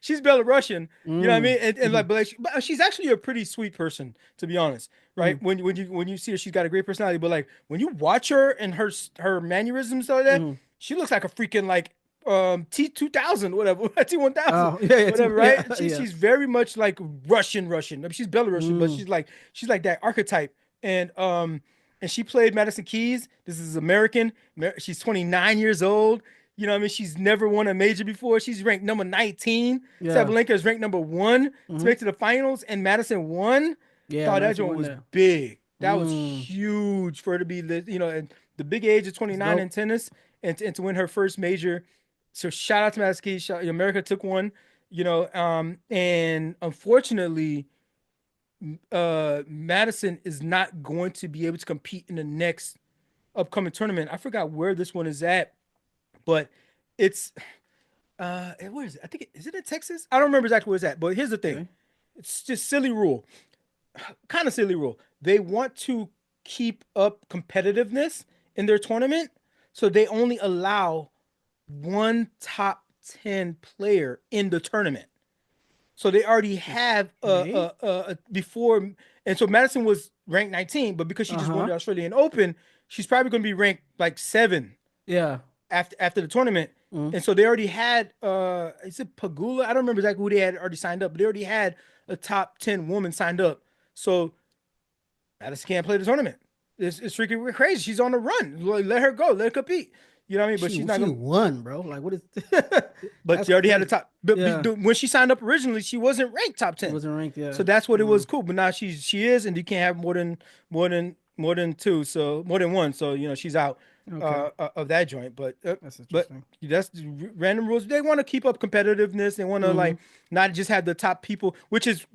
she's Belarusian. You know what I mean? And like, but she's actually a pretty sweet person, to be honest. Right? When you see her, she's got a great personality. But like when you watch her and her mannerisms like that, she looks like a freaking like T2000 whatever T1000 whatever, right? She's very much like Russian. I mean, she's Belarusian, but she's like that archetype. And she played Madison Keys. This is American. She's 29 years old. You know what I mean? She's never won a major before. She's ranked number 19. Sabalenka is ranked number 1 to make to the finals, and Madison won. Yeah, that joint was big. That was huge for her to be, at the big age of 29 in tennis and to win her first major. So shout out to Madison Keys. America took one, and unfortunately, Madison is not going to be able to compete in the next upcoming tournament. I forgot where this one is at, but it's where is it? I think is it in Texas? I don't remember exactly where it's at, but here's the thing. It's just silly rule. Kind of silly rule. They want to keep up competitiveness in their tournament, so they only allow one top 10 player in the tournament. So they already have before, and so Madison was ranked 19, but because she just won the Australian Open, she's probably going to be ranked like 7. Yeah. After the tournament, and so they already had is it Pagula? I don't remember exactly who they had already signed up, but they already had a top 10 woman signed up. So Madison can't play the tournament. It's freaking crazy. She's on the run. Let her go. Let her compete. You know what I mean? But she's not gonna won, bro. Like what is? But she already had a top. But when she signed up originally, she wasn't ranked top 10. Wasn't ranked, yeah. So that's what it was cool. But now she is, and you can't have more than 2. So more than 1. So she's out. Of that joint, but that's random rules. They want to keep up competitiveness. They want to like not just have the top people, which is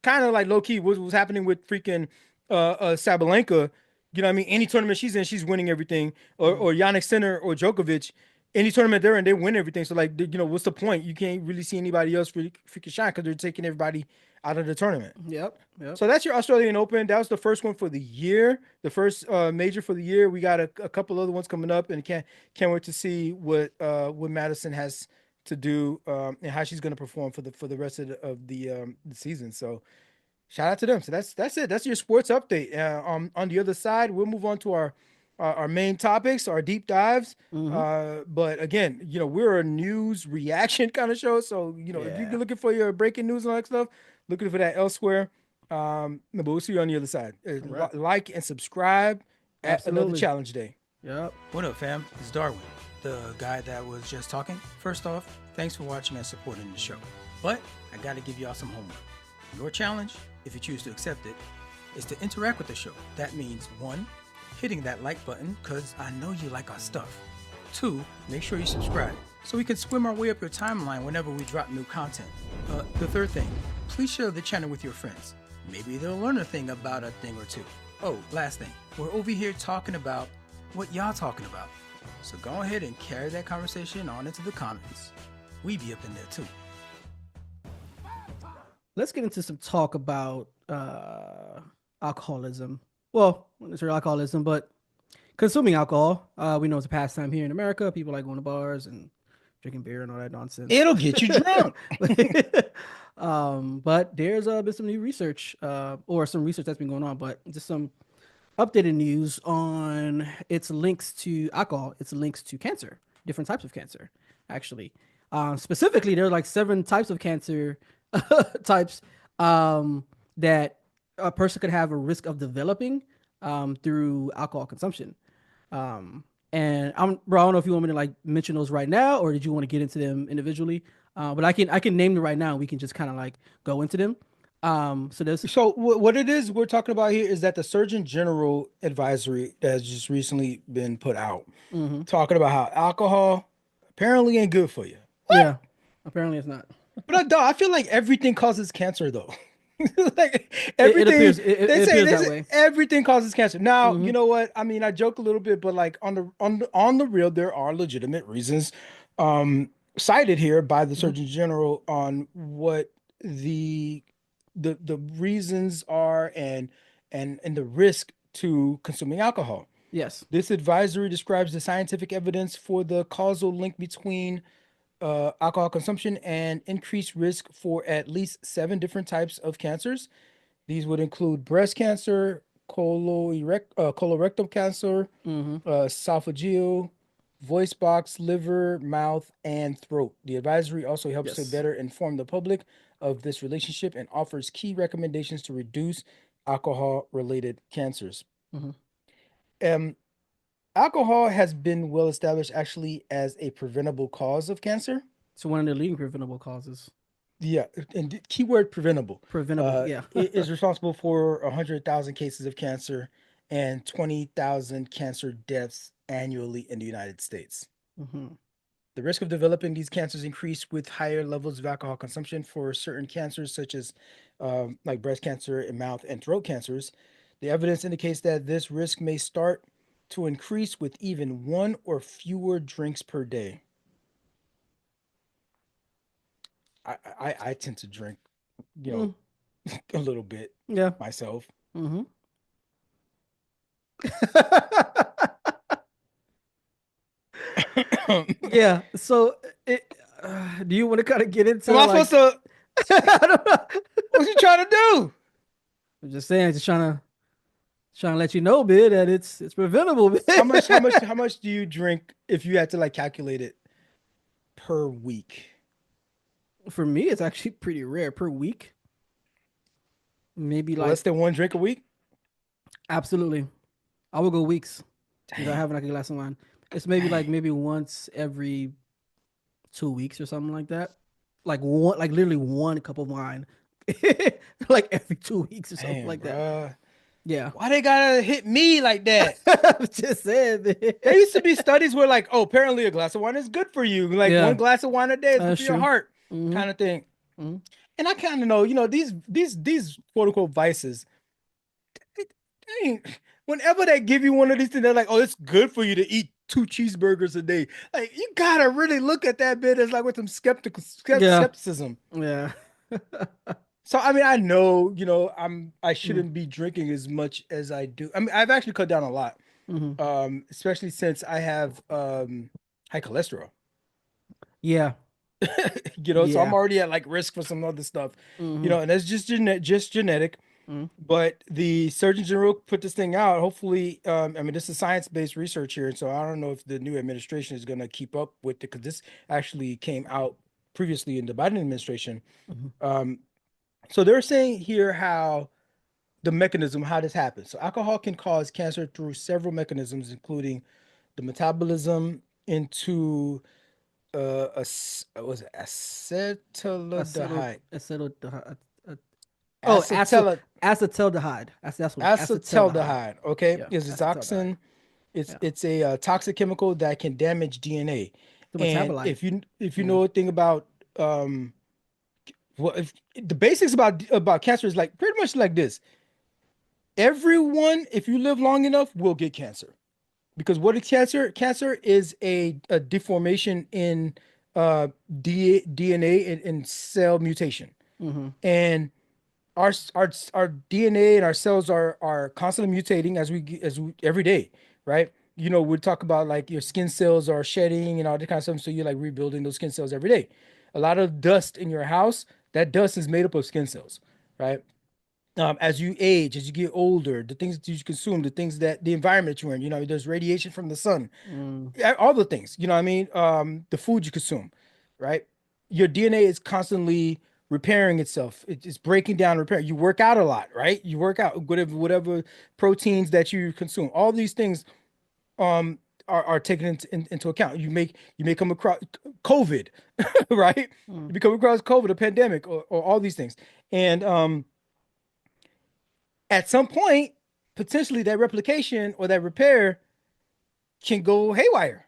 kind of like low key what was happening with freaking Sabalenka. You know what I mean? Any tournament she's in, she's winning everything. Or Yannick Sinner or Djokovic, any tournament they're in, they win everything. So like, what's the point? You can't really see anybody else really freaking shine because they're taking everybody out of the tournament. Yep. So that's your Australian Open. That was the first one for the year, the first major for the year. We got a couple other ones coming up, and can't wait to see what Madison has to do and how she's going to perform for the rest of the season. So shout out to them. So that's it. That's your sports update. On the other side, we'll move on to our main topics, our deep dives. But again, we're a news reaction kind of show. So if you're looking for your breaking news and all that stuff, looking for that elsewhere. But we'll see you on the other side. Like and subscribe at another challenge day. Yep. What up, fam? It's Darwin. the guy that was just talking. First off, thanks for watching and supporting the show. But I gotta give y'all some homework. Your challenge, if you choose to accept it, is to interact with the show. That means 1, hitting that like button, because I know you like our stuff. 2, make sure you subscribe so we can swim our way up your timeline whenever we drop new content. The third thing, please share the channel with your friends. Maybe they'll learn a thing about a thing or two. Oh, last thing, we're over here talking about what y'all talking about. So go ahead and carry that conversation on into the comments. We be up in there too. Let's get into some talk about alcoholism. Well, not necessarily alcoholism, but consuming alcohol. We know it's a pastime here in America. People like going to bars and drinking beer and all that nonsense. It'll get you drunk. But there's been some new research, or some research that's been going on, but just some updated news on its links to alcohol, its links to cancer, different types of cancer, actually. Specifically, there are like 7 types of cancer types that a person could have a risk of developing through alcohol consumption. And I don't know if you want me to like mention those right now, or did you want to get into them individually? But I can name them right now. We can just kind of like go into them. So what it is we're talking about here is that the Surgeon General advisory that has just recently been put out, talking about how alcohol apparently ain't good for you. Yeah, apparently it's not. But I feel like everything causes cancer though. Like everything, it appears that way. Everything causes cancer. Now, you know what? I mean, I joke a little bit, but like on the real, there are legitimate reasons cited here by the Surgeon General on what the reasons are and the risk to consuming alcohol. Yes. This advisory describes the scientific evidence for the causal link between alcohol consumption and increased risk for at least 7 different types of cancers. These would include breast cancer, colorectal cancer, esophageal, voice box, liver, mouth, and throat. The advisory also helps to better inform the public of this relationship and offers key recommendations to reduce alcohol-related cancers. Alcohol has been well established actually as a preventable cause of cancer. It's one of the leading preventable causes. Yeah, and keyword preventable. Preventable, yeah. It is responsible for 100,000 cases of cancer and 20,000 cancer deaths annually in the United States. The risk of developing these cancers increase with higher levels of alcohol consumption for certain cancers, such as like breast cancer and mouth and throat cancers. The evidence indicates that this risk may start to increase with even 1 or fewer drinks per day. I tend to drink, a little bit myself. Yeah. So, do you want to kind of get into? Am I supposed to? I don't know. What you trying to do? I'm just saying, just trying to let you know, bit, that it's preventable. Bit. How much do you drink if you had to like calculate it per week? For me, it's actually pretty rare per week. Maybe like less than 1 drink a week. Absolutely, I will go weeks without having like a glass of wine. It's maybe once every 2 weeks or something like that. Like literally 1 cup of wine, like every 2 weeks or something like that. Yeah. Why they gotta hit me like that? I'm just saying. There used to be studies where like, oh, apparently a glass of wine is good for you. Like 1 glass of wine a day is good for your heart, kind of thing. And I kind of know, these quote unquote vices. Whenever they give you one of these things, they're like, oh, it's good for you to eat 2 cheeseburgers a day. Like you gotta really look at that bit as like with some skepticism. Yeah. So I mean, I know, I shouldn't be drinking as much as I do. I mean, I've actually cut down a lot, especially since I have high cholesterol. Yeah. So I'm already at like risk for some other stuff, and that's just genetic. But the Surgeon General put this thing out. Hopefully, I mean, this is science-based research here, so I don't know if the new administration is going to keep up with it, because this actually came out previously in the Biden administration. So they're saying here how the mechanism, how this happens. So alcohol can cause cancer through several mechanisms, including the metabolism, into was it acetaldehyde? Oh, Acetal acetaldehyde. That's what acetaldehyde. acetaldehyde. Okay, Yeah, is a acetaldehyde. toxin. It's Yeah, it's a toxic chemical that can damage DNA. the And metabolite. if you Yeah. know a thing about well, if the basics about cancer is like pretty much like this. Everyone, if you live long enough, will get cancer. Because what is cancer? Cancer is a deformation in DNA and cell mutation. Mm-hmm. And our DNA and our cells are constantly mutating as we every day, right? You know, we talk about like your skin cells are shedding and all that kind of stuff. So you're like rebuilding those skin cells every day. A lot of dust in your house, that dust is made up of skin cells, right? As you age, as you get older, the things that you consume, the things that the environment you're in, you know, there's radiation from the sun, Mm. yeah, all the things, you know what I mean? The food you consume, right? Your DNA is constantly repairing itself. It's breaking down, repairing. You work out a lot, right? You work out whatever proteins that you consume. All these things um are taken into account. You may come across COVID, right? Mm. You come across COVID, a pandemic, or all these things. And at some point, potentially that replication or that repair can go haywire,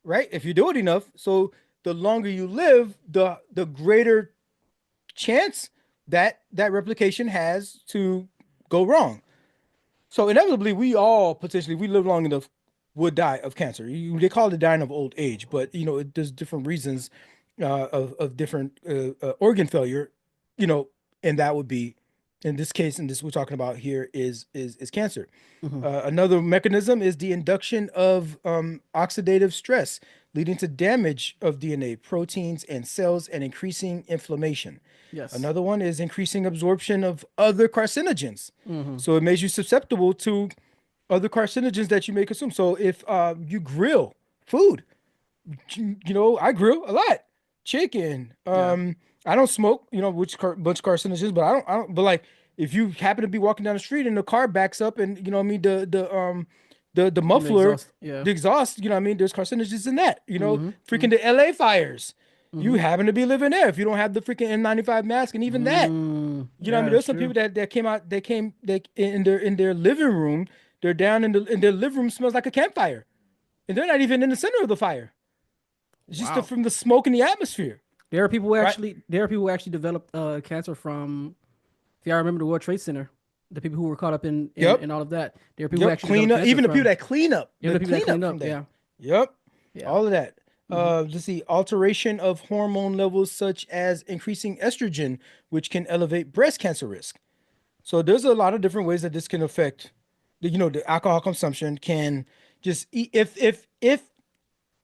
right? If you do it enough. So the longer you live, the greater chance that that replication has to go wrong. So inevitably, we all potentially, we live long enough, would die of cancer. They call it dying of old age, but you know, there's different reasons of different organ failure, you know, and that would be, in this case, and this we're talking about here is cancer. Mm-hmm. Another mechanism is the induction of oxidative stress, leading to damage of DNA, proteins, and cells, and increasing inflammation. Yes. Another one is increasing absorption of other carcinogens. Mm-hmm. So it makes you susceptible to other carcinogens that you may consume. So if you grill food, you know, I grill a lot, chicken. I don't smoke, you know, bunch of carcinogens, but I don't. But like, if you happen to be walking down the street and the car backs up, and you know, what I mean, the muffler, exhaust, yeah. the exhaust, you know, what I mean, there's carcinogens in that. You know, Mm-hmm. freaking the LA fires. You Mm-hmm. happen to be living there if you don't have the freaking N95 mask, and even that. Mm. You know what I mean? Yeah, There's some true. people that came out, they in their living room, they're down in their living room smells like a campfire. And they're not even in the center of the fire. It's just Wow. from the smoke in the atmosphere. There are people who Right. actually developed cancer from. If y'all remember the World Trade Center, the people who were caught up in Yep. in all of that. There are people who Yep. actually Clean developed up. cancer Even the people from. that clean up. Yeah, the people that clean from up. that. Yeah. Yep. Yeah. All of that. Let's see. Alteration of hormone levels such as increasing estrogen, which can elevate breast cancer risk. So there's a lot of different ways that this can affect you know, the alcohol consumption can just if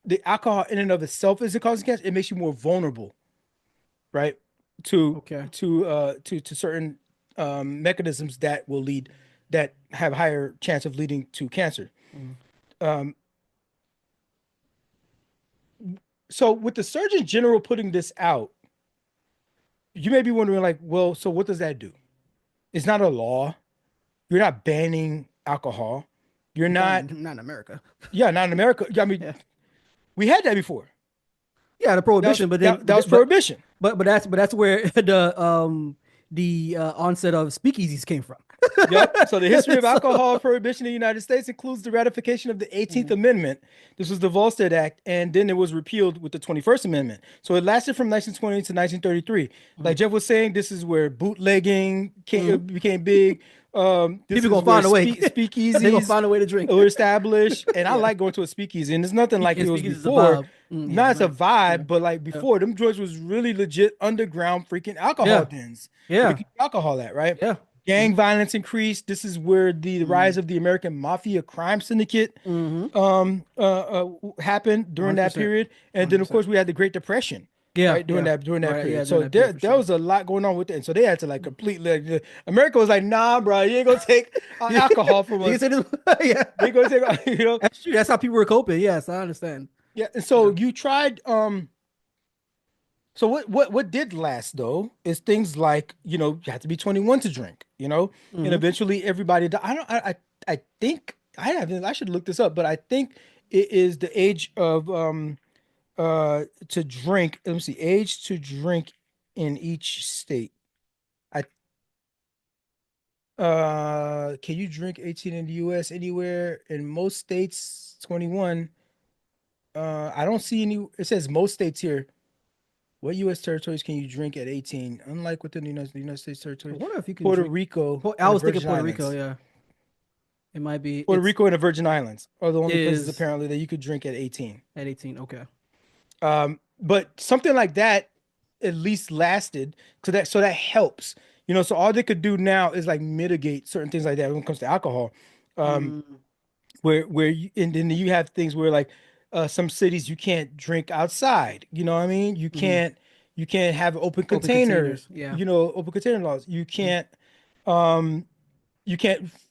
the alcohol in and of itself isn't causing cancer, it makes you more vulnerable, right? To Okay. to certain mechanisms that will lead that have higher chance of leading to cancer. Um, so with the Surgeon General putting this out, you may be wondering like, well, so what does that do? It's not a law. You're not banning alcohol. You're not, Not in America. yeah, not in America. I mean, Yeah. we had that before. Yeah, the prohibition, but then that was prohibition. But that's where the onset of speakeasies came from. Yep. So the history of alcohol prohibition in the United States includes the ratification of the 18th Amendment. This was the Volstead Act, and then it was repealed with the 21st Amendment. So it lasted from 1920 to 1933. Like Jeff was saying, this is where bootlegging became big. This People is gonna find a where way. They gonna speakeasies find a way to drink. were established, and I like going to a speakeasy, and there's nothing like it was Speakeasy is a before. vibe. Now it's a vibe, but like before, them joints was really legit underground freaking alcohol Yeah. dens. Yeah. Where they keep alcohol at, right? Yeah. Gang violence increased. This is where the rise of the American Mafia crime syndicate happened during that 100%. period. And then of course we had the Great Depression. Yeah, Right, during yeah. that Right, period. yeah, So during that period, for there sure. was a lot going on with it. And so they had to like completely like, America was like, nah, bro, you ain't gonna take alcohol from You us. can say this, yeah. They gonna take, you know. That's true. That's how people were coping. Yes, I understand. Yeah, and so you tried so what did last though is things like, you know, you have to be 21 to drink, you know, and eventually everybody I think I should look this up, but I think it is the age of to drink. Let me see, age to drink in each state. I can you drink 18 in the US anywhere? In most states, 21. I don't see any. It says most states here. What U.S. territories can you drink at 18? Unlike within the United States I territories, wonder if you can Puerto drink. Rico I and the was thinking Virgin Puerto Rico. Islands. Yeah, it might be. Puerto It's Rico and the Virgin Islands are the only places is apparently that you could drink at 18. at 18. Okay. But something like that at least lasted, so that helps. So all they could do now is like mitigate certain things like that when it comes to alcohol. Mm, Where you, and then you have things where like some cities you can't drink outside. You know what I mean? You can't have open open container. containers. Yeah. Open container laws. You can't,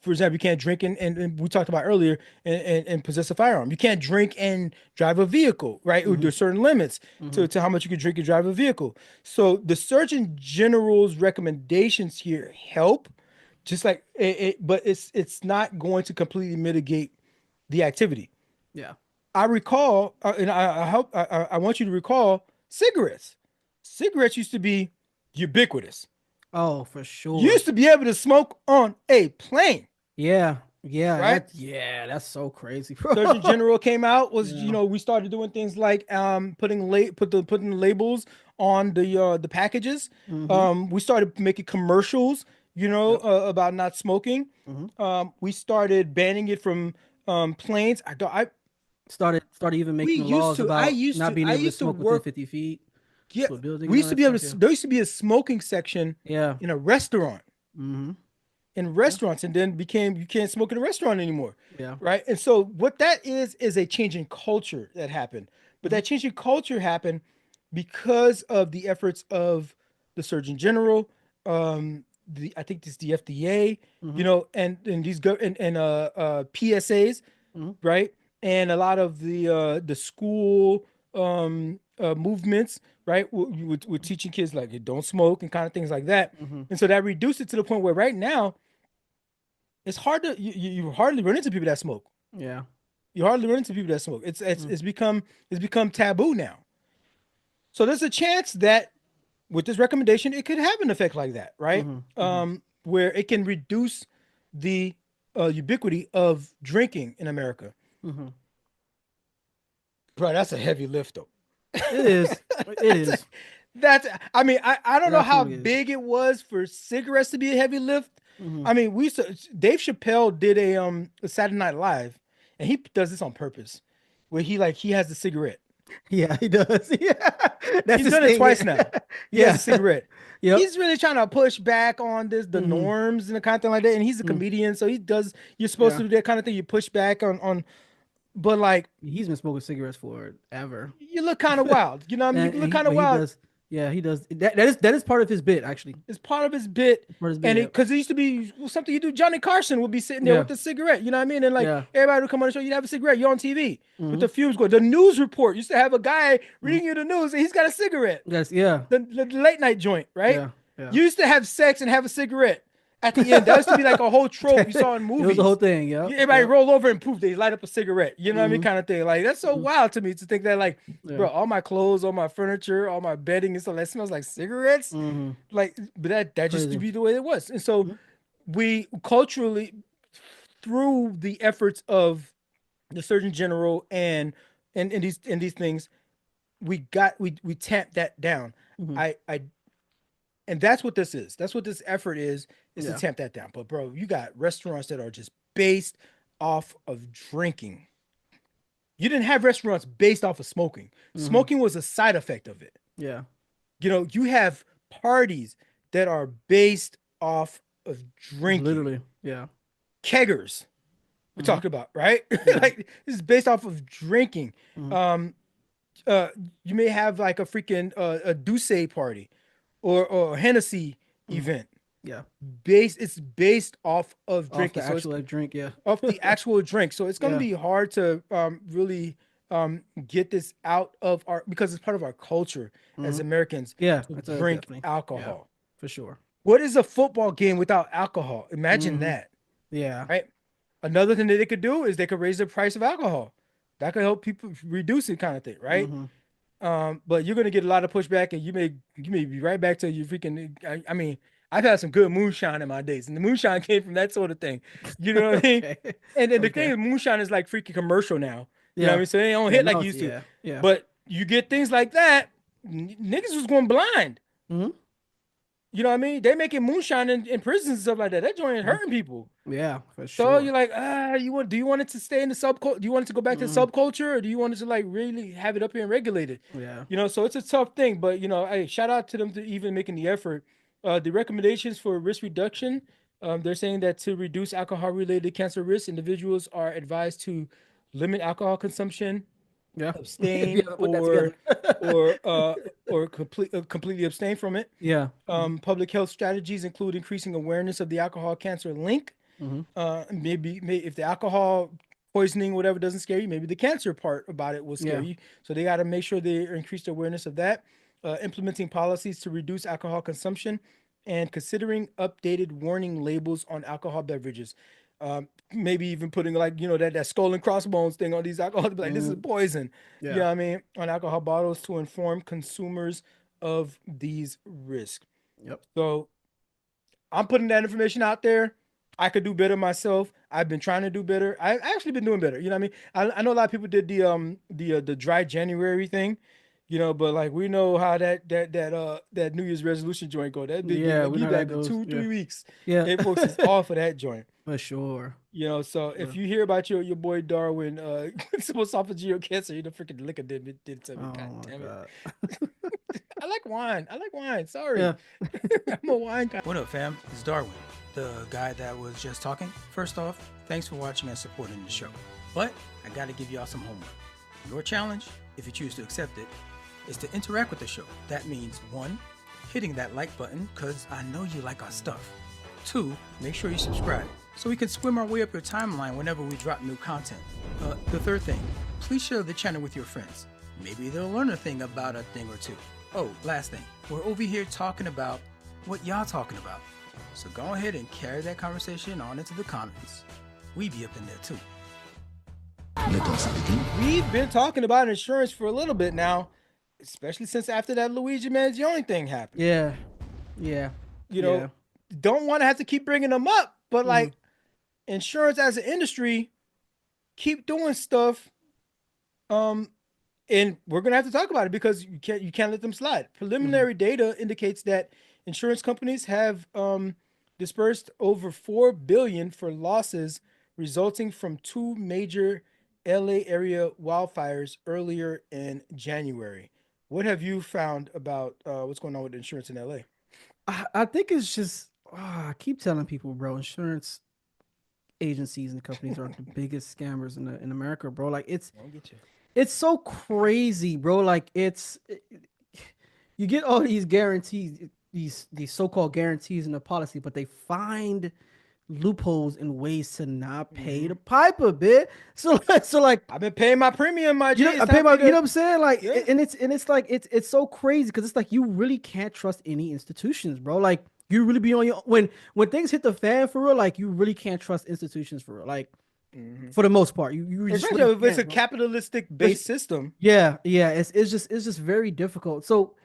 for example, you can't drink and we talked about earlier and possess a firearm. You can't drink and drive a vehicle, right? There's certain limits to how much you can drink and drive a vehicle. So the Surgeon General's recommendations here help, just like but it's not going to completely mitigate the activity. Yeah. I recall, and I want you to recall cigarettes. Cigarettes used to be ubiquitous. Oh, for You sure. used to be able to smoke on a plane, Yeah. Yeah. right? That's so crazy, bro. Surgeon General came out, was Yeah. we started doing things like putting the labels on the packages. We started making commercials, about not smoking. We started banning it from planes. Started even We making used laws to I about used not to being I able to used to smoke within work. 50 feet Yeah, to a building we and used all to that be able stuff. to Yeah. there used to be a smoking section Yeah. in a restaurant. Mm-hmm. In restaurants, and then became you can't smoke in a restaurant anymore, Yeah. right? And so what that is a change in culture that happened. But Mm-hmm. that change in culture happened because of the efforts of the Surgeon General, the I think this the FDA, Mm-hmm. and these PSAs, Mm-hmm. right? And a lot of the school movements, right? With teaching kids like don't smoke and kind of things like that. Mm-hmm. And so that reduced it to the point where right now it's hard to you hardly run into people that smoke. Yeah. You hardly run into people that smoke. It's become taboo now. So there's a chance that with this recommendation, it could have an effect like that, right? Mm-hmm. Mm-hmm. Where it can reduce the ubiquity of drinking in America. Mm-hmm. Bro, that's a heavy lift, though. It is. It is. That's. I mean, I don't It know how absolutely is. big it was for cigarettes to be a heavy lift. Mm-hmm. I mean, Dave Chappelle did a Saturday Night Live, and he does this on purpose, where he has the cigarette. Yeah, he does. Yeah. That's He's his done it thing. twice now. He has Yeah. a cigarette. Yep. He's really trying to push back on the Mm-hmm. norms and the kind of thing like that. And he's a comedian, so he does. You're supposed Yeah. to do that kind of thing. You push back on, but like He's been smoking cigarettes forever. you look kind of wild. You know what I mean? You look kind of But he wild. does. Yeah, he does. That is part of his bit, actually. It's part of his bit, Part of his and bit. because it used to be something you do. Johnny Carson would be sitting there Yeah. with the cigarette. You know what I mean? And like Yeah. everybody would come on the show, you'd have a cigarette. You're on TV with the fumes going. The news report used to have a guy reading you the news, and he's got a cigarette. That's yeah. The late night joint, right? Yeah. Yeah. You used to have sex and have a cigarette at the end. That used to be like a whole trope you saw in movies. It was the whole thing. Yeah. Everybody roll over and poof, they light up a cigarette. You know what I mean? Kind of thing. Like that's so wild to me to think that like, bro, all my clothes, all my furniture, all my bedding and stuff that smells like cigarettes. Like, but that just to be the way it was. And so we culturally, through the efforts of the Surgeon General and these things, we tamped that down. And that's what this is. That's what this effort is to tamp that down. But bro, you got restaurants that are just based off of drinking. You didn't have restaurants based off of smoking. Smoking was a side effect of it. Yeah. You have parties that are based off of drinking. Literally. Yeah. Keggers. We talked about, right? Like this is based off of drinking. You may have like a freaking a Douce party or a Hennessy event. Yeah. It's based off of drinking. Off the actual drink. Yeah. Off the actual drink. So it's going to be hard to really get this out of because it's part of our culture as Americans. Yeah. To drink definitely. alcohol. Yeah, for sure. What is a football game without alcohol? Imagine that. Yeah. Right. Another thing that they could do is they could raise the price of alcohol. That could help people reduce it, kind of thing, right? Mm-hmm. But you're gonna get a lot of pushback, and you may be right back to you freaking. I mean, I've had some good moonshine in my days, and the moonshine came from that sort of thing. You know what I mean? Okay. And then the Okay. thing is, moonshine is like freaking commercial now. You know what I Yeah. mean? So they don't Yeah. hit like No. it used to. Yeah. Yeah. But you get things like that, niggas was going blind. Mm-hmm. You know what I mean? They making moonshine in prisons and stuff like that. That joint is hurting people. Yeah, for So sure. you're like, do you want it to stay in the subculture? Do you want it to go back to the subculture, or do you want it to like really have it up here and regulated? Yeah. You know, so it's a tough thing, but hey, shout out to them to even making the effort. The recommendations for risk reduction, they're saying that to reduce alcohol-related cancer risk, individuals are advised to limit alcohol consumption, Yeah. abstain, Yeah, put that together. or completely abstain from it. Yeah. Public health strategies include increasing awareness of the alcohol cancer link. Maybe if the alcohol poisoning, whatever, doesn't scare you, maybe the cancer part about it will scare you. So they got to make sure they increase the awareness of that. Implementing policies to reduce alcohol consumption and considering updated warning labels on alcohol beverages. Maybe even putting like, that skull and crossbones thing on these alcohol, like this is poison. Yeah. You know what I mean? On alcohol bottles to inform consumers of these risks. Yep. So I'm putting that information out there. I could do better myself. I've been trying to do better. I've actually been doing better. You know what I mean? I know a lot of people did the dry January thing, but like we know how that New Year's resolution joint go. That big Yeah, we give know that that goes. 2-3 weeks. Yeah. It folks is off of that joint. For sure. So if you hear about your boy Darwin, simple esophageal cancer, the freaking liquor did something. Oh God my damn it. God. I like wine. Sorry. Yeah. I'm a wine guy. What up, fam? It's Darwin, the guy that was just talking. First off, thanks for watching and supporting the show. But I gotta give y'all some homework. Your challenge, if you choose to accept it, is to interact with the show. That means 1, hitting that like button, because I know you like our stuff. 2, make sure you subscribe so we can swim our way up your timeline whenever we drop new content. The third thing, please share the channel with your friends. Maybe they'll learn a thing about a thing or two. Oh, last thing, we're over here talking about what y'all talking about. So go ahead and carry that conversation on into the comments. We be up in there too. Let us begin. We've been talking about insurance for a little bit now, especially since after that Luigi Mangione thing happened. Yeah. Yeah. Don't want to have to keep bringing them up, but like insurance as an industry, keep doing stuff. And we're gonna have to talk about it because you can't let them slide. Preliminary data indicates that insurance companies have dispersed over $4 billion for losses resulting from 2 major LA area wildfires earlier in January. What have you found about what's going on with insurance in LA? I think it's just I keep telling people, bro, insurance agencies and companies are the biggest scammers in America, bro. Like it's so crazy, bro. Like you get all these guarantees, these so-called guarantees in the policy, but they find loopholes and ways to not pay the piper bit. So like I've been paying my premium, my I pay my, you know what I'm saying? Like, and it's like it's so crazy because it's like you really can't trust any institutions, bro. Like you really be on your when things hit the fan for real. Like you really can't trust institutions for real. Like for the most part, you just especially really if it's a bro. capitalistic based system. Yeah, it's just very difficult. So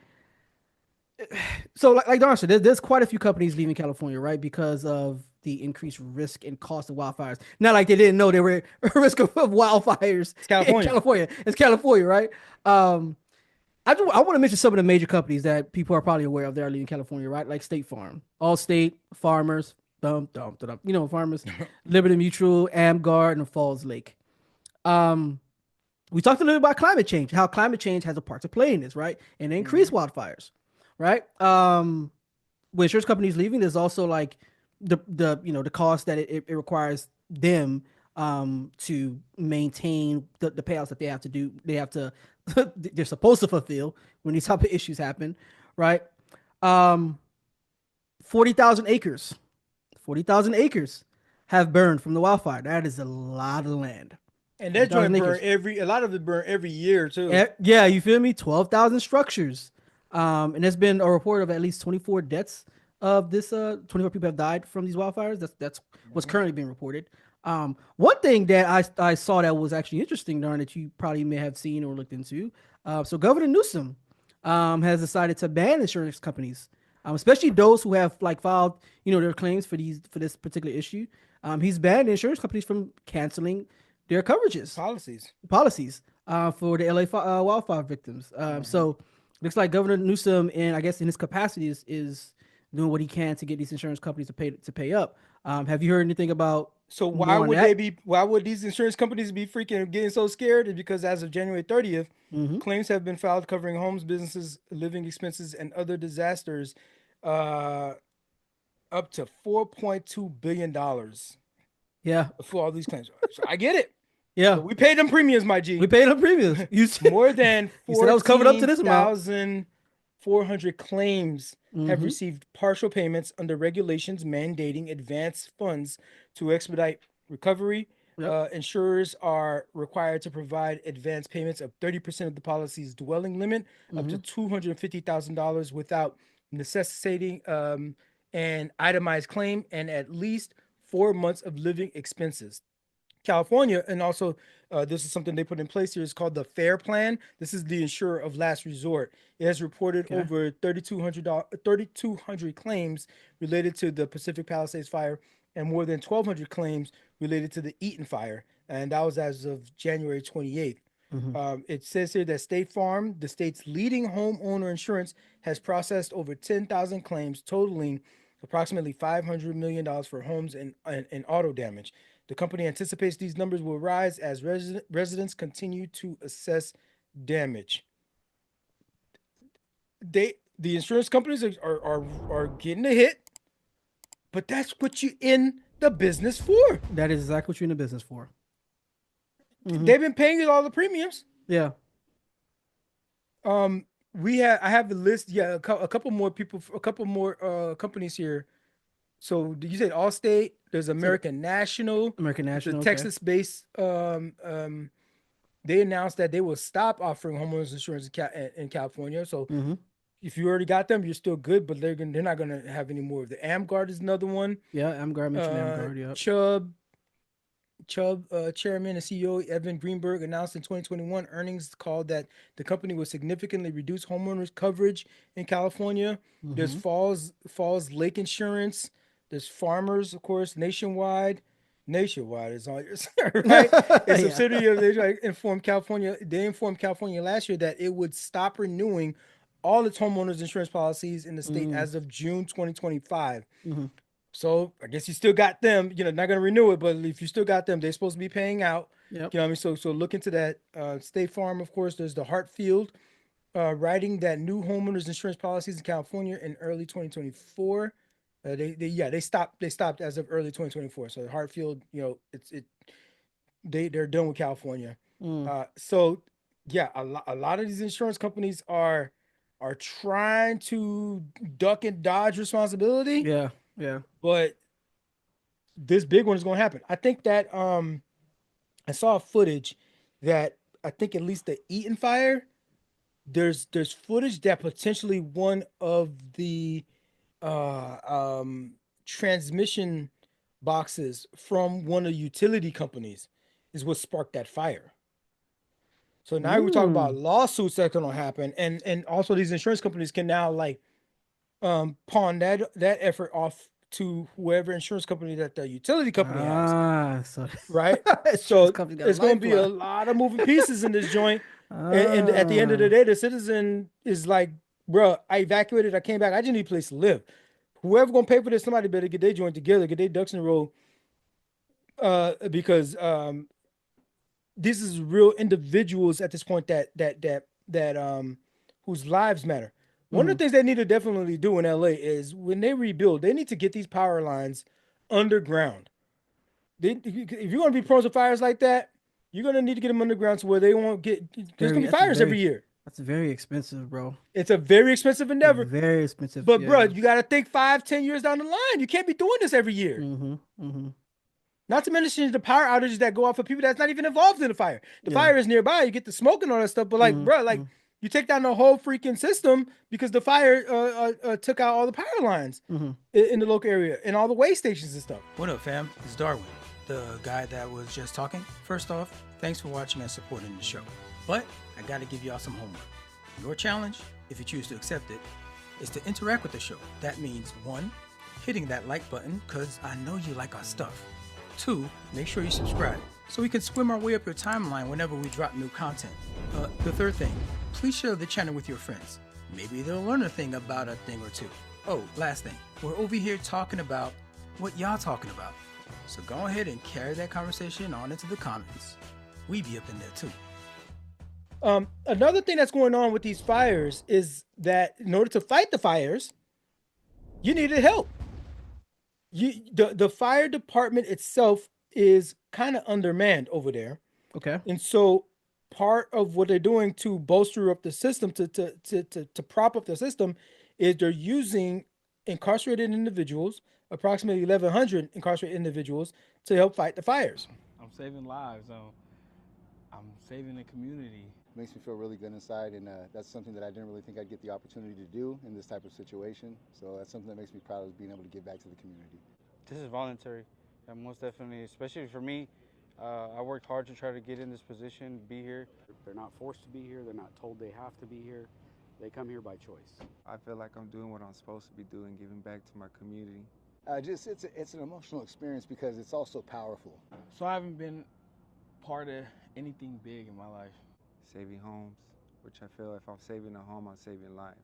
like Don said, there's quite a few companies leaving California, right? Because of the increased risk and cost of wildfires. Not like they didn't know they were a risk of wildfires in California. It's California, right? I want to mention some of the major companies that people are probably aware of that are leaving California, right? Like State Farm, Allstate, Farmers, Farmers, Liberty Mutual, AmGuard, and Falls Lake. We talked a little about climate change, how climate change has a part to play in this, right? And increased wildfires, right? When insurance companies leaving, there's also like the cost that it requires them to maintain the payouts that they have to do. They're supposed to fulfill when these type of issues happen, right? 40,000 acres have burned from the wildfire. That is a lot of land. And that joint burn a lot of it burn every year too. Yeah, you feel me? 12,000 structures. And there's been a report of at least 24 deaths of this. 24 people have died from these wildfires. That's what's currently being reported. One thing that I saw that was actually interesting, Darn, that you probably may have seen or looked into. So Governor Newsom has decided to ban insurance companies, especially those who have like filed, their claims for this particular issue. He's banned insurance companies from canceling their coverages policies for the LA wildfire victims. So looks like Governor Newsom, and I guess in his capacity, is doing what he can to get these insurance companies to pay up. Have you heard anything about? So more on that? why would these insurance companies be freaking getting so scared? Is because as of January 30th, claims have been filed covering homes, businesses, living expenses, and other disasters, up to $4.2 billion Yeah, for all these claims. So I get it. yeah. But we paid them premiums, my G. We paid them premiums. You said, More than you said I was covered up to this amount. 14,400 claims have received partial payments under regulations mandating advance funds to expedite recovery. Yep. Insurers are required to provide advance payments of 30% of the policy's dwelling limit, up to $250,000 without necessitating an itemized claim, and at least 4 months of living expenses. California, and also this is something they put in place here, is called the FAIR Plan. This is the insurer of last resort. It has reported over 3,200 claims related to the Pacific Palisades fire and more than 1,200 claims related to the Eaton fire, and that was as of January 28th. It says here that State Farm, the state's leading homeowner insurance, has processed over 10,000 claims totaling approximately $500 million for homes and auto damage. The company anticipates these numbers will rise as residents continue to assess damage. The insurance companies are getting a hit, but that's what you're in the business for. That is exactly what you're in the business for. They've been paying you all the premiums. Yeah. I have a list. Yeah, a couple more people, a couple more companies here. So you said Allstate. There's American National. The Texas-based. They announced that they will stop offering homeowners insurance in California. So if you already got them, you're still good. But they're not gonna have any more of the AmGuard is another one. Yeah, AmGuard mentioned AmGuard. Yeah. Chubb chairman and CEO Evan Greenberg announced in 2021 earnings call that the company will significantly reduce homeowners coverage in California. There's Falls Lake Insurance. There's Farmers, of course, Nationwide. Nationwide is on your side, right? A subsidiary of they informed California. They informed California last year that it would stop renewing all its homeowners insurance policies in the state as of June 2025. So I guess you still got them. Not going to renew it, but if you still got them, they're supposed to be paying out. Yep. You know what I mean? So look into that. State Farm, of course. There's the Hartfield, writing that new homeowners insurance policies in California in early 2024. They stopped as of early 2024. So Hartfield, they're done with California. So yeah, a lot of these insurance companies are trying to duck and dodge responsibility. Yeah. But this big one is going to happen. I think that I saw footage that I think at least the Eaton fire, there's footage that potentially one of the transmission boxes from one of the utility companies is what sparked that fire. So now we're talking about lawsuits that's going to happen, and also these insurance companies can now pawn that effort off to whoever insurance company that the utility company has. Right? So there's going to be a lot of moving pieces in this joint. And at the end of the day, the citizen is like, bro, I evacuated, I came back, I just need a place to live. Whoever going to pay for this, somebody better get their joint together, get their ducks in a row, because this is real individuals at this point that whose lives matter. One of the things they need to definitely do in LA is when they rebuild, they need to get these power lines underground. If you're going to be prone to fires like that, you're going to need to get them underground to where they won't get, there's going to be fires every year. That's very expensive, bro. It's a very expensive endeavor. Very expensive. But bro, you got to think 5-10 years down the line. You can't be doing this every year. Not to mention the power outages that go off for people that's not even involved in the fire. The fire is nearby. You get the smoke and all that stuff. But bro, you take down the whole freaking system because the fire took out all the power lines in the local area and all the way stations and stuff. What up, fam? It's Darwin. the guy that was just talking. First off, thanks for watching and supporting the show. But I got to give y'all some homework. Your challenge, if you choose to accept it, is to interact with the show. That means 1, hitting that like button because I know you like our stuff. 2, make sure you subscribe so we can swim our way up your timeline whenever we drop new content. The third thing, please share the channel with your friends. Maybe they'll learn a thing about a thing or two. Oh, last thing, we're over here talking about what y'all talking about. So go ahead and carry that conversation on into the comments. We be up in there too. Another thing that's going on with these fires is that in order to fight the fires, you needed help. The fire department itself is kind of undermanned over there. Okay. And so part of what they're doing to bolster up the system, to prop up the system, is they're using incarcerated individuals, approximately 1,100 incarcerated individuals, to help fight the fires. I'm saving lives. I'm saving the community. Makes me feel really good inside, and that's something that I didn't really think I'd get the opportunity to do in this type of situation. So that's something that makes me proud of being able to give back to the community. This is voluntary, and most definitely, especially for me. I worked hard to try to get in this position, be here. They're not forced to be here. They're not told they have to be here. They come here by choice. I feel like I'm doing what I'm supposed to be doing, giving back to my community. It's an emotional experience because it's also powerful. So I haven't been part of anything big in my life. Saving homes, which I feel if I'm saving a home, I'm saving life.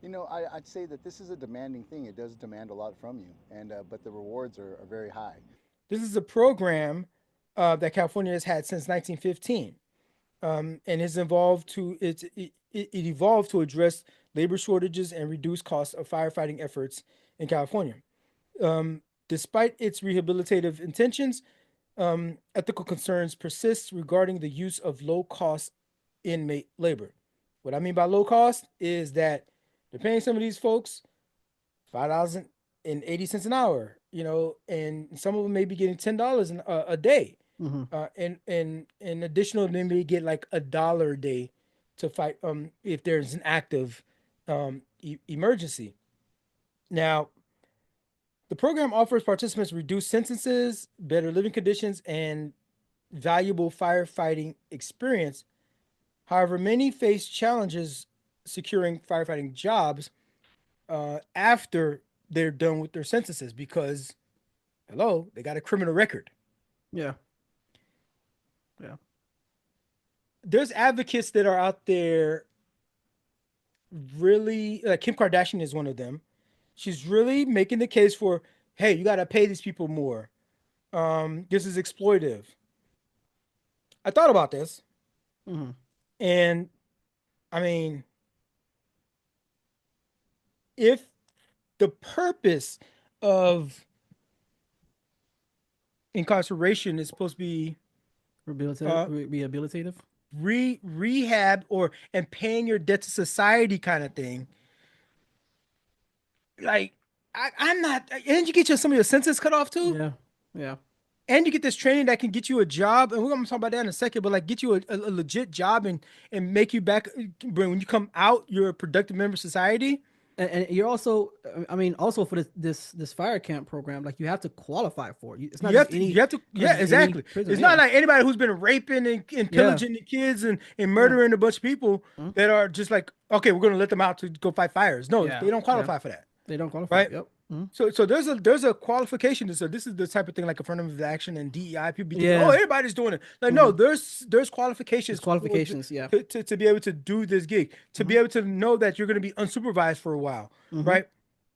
You know, I'd say that this is a demanding thing. It does demand a lot from you, and but the rewards are very high. This is a program that California has had since 1915, and it's evolved to it evolved to address labor shortages and reduce costs of firefighting efforts in California. Despite its rehabilitative intentions, ethical concerns persist regarding the use of low-cost inmate labor. What I mean by low cost is that they're paying some of these folks $5.80 an hour, you know, and some of them may be getting $10 a day. And additional, they may get like $1 a day to fight if there's an active emergency. Now, the program offers participants reduced sentences, better living conditions, and valuable firefighting experience. However, many face challenges securing firefighting jobs after they're done with their sentences because, hello, they got a criminal record. Yeah. There's advocates that are out there really, Kim Kardashian is one of them. She's really making the case for, hey, you got to pay these people more. This is exploitive. I thought about this. And I mean, if the purpose of incarceration is supposed to be rehabilitative, rehab and paying your debt to society kind of thing, like I'm not, and you get some of your senses cut off too. Yeah. And you get this training that can get you a job, and we're gonna talk about that in a second, but like get you a legit job and make you back when you come out, you're a productive member of society. And you're also, I mean, also for this fire camp program, like you have to qualify for it. It's not exactly. It's not like anybody who's been raping and pillaging the kids and murdering a bunch of people that are just like, okay, we're gonna let them out to go fight fires. No, they don't qualify for that. They don't qualify. Right? Yep. So there's a qualification. So this is the type of thing like affirmative action and DEI. People be thinking, oh, everybody's doing it. Like, no, there's qualifications. To be able to do this gig, to be able to know that you're going to be unsupervised for a while, right?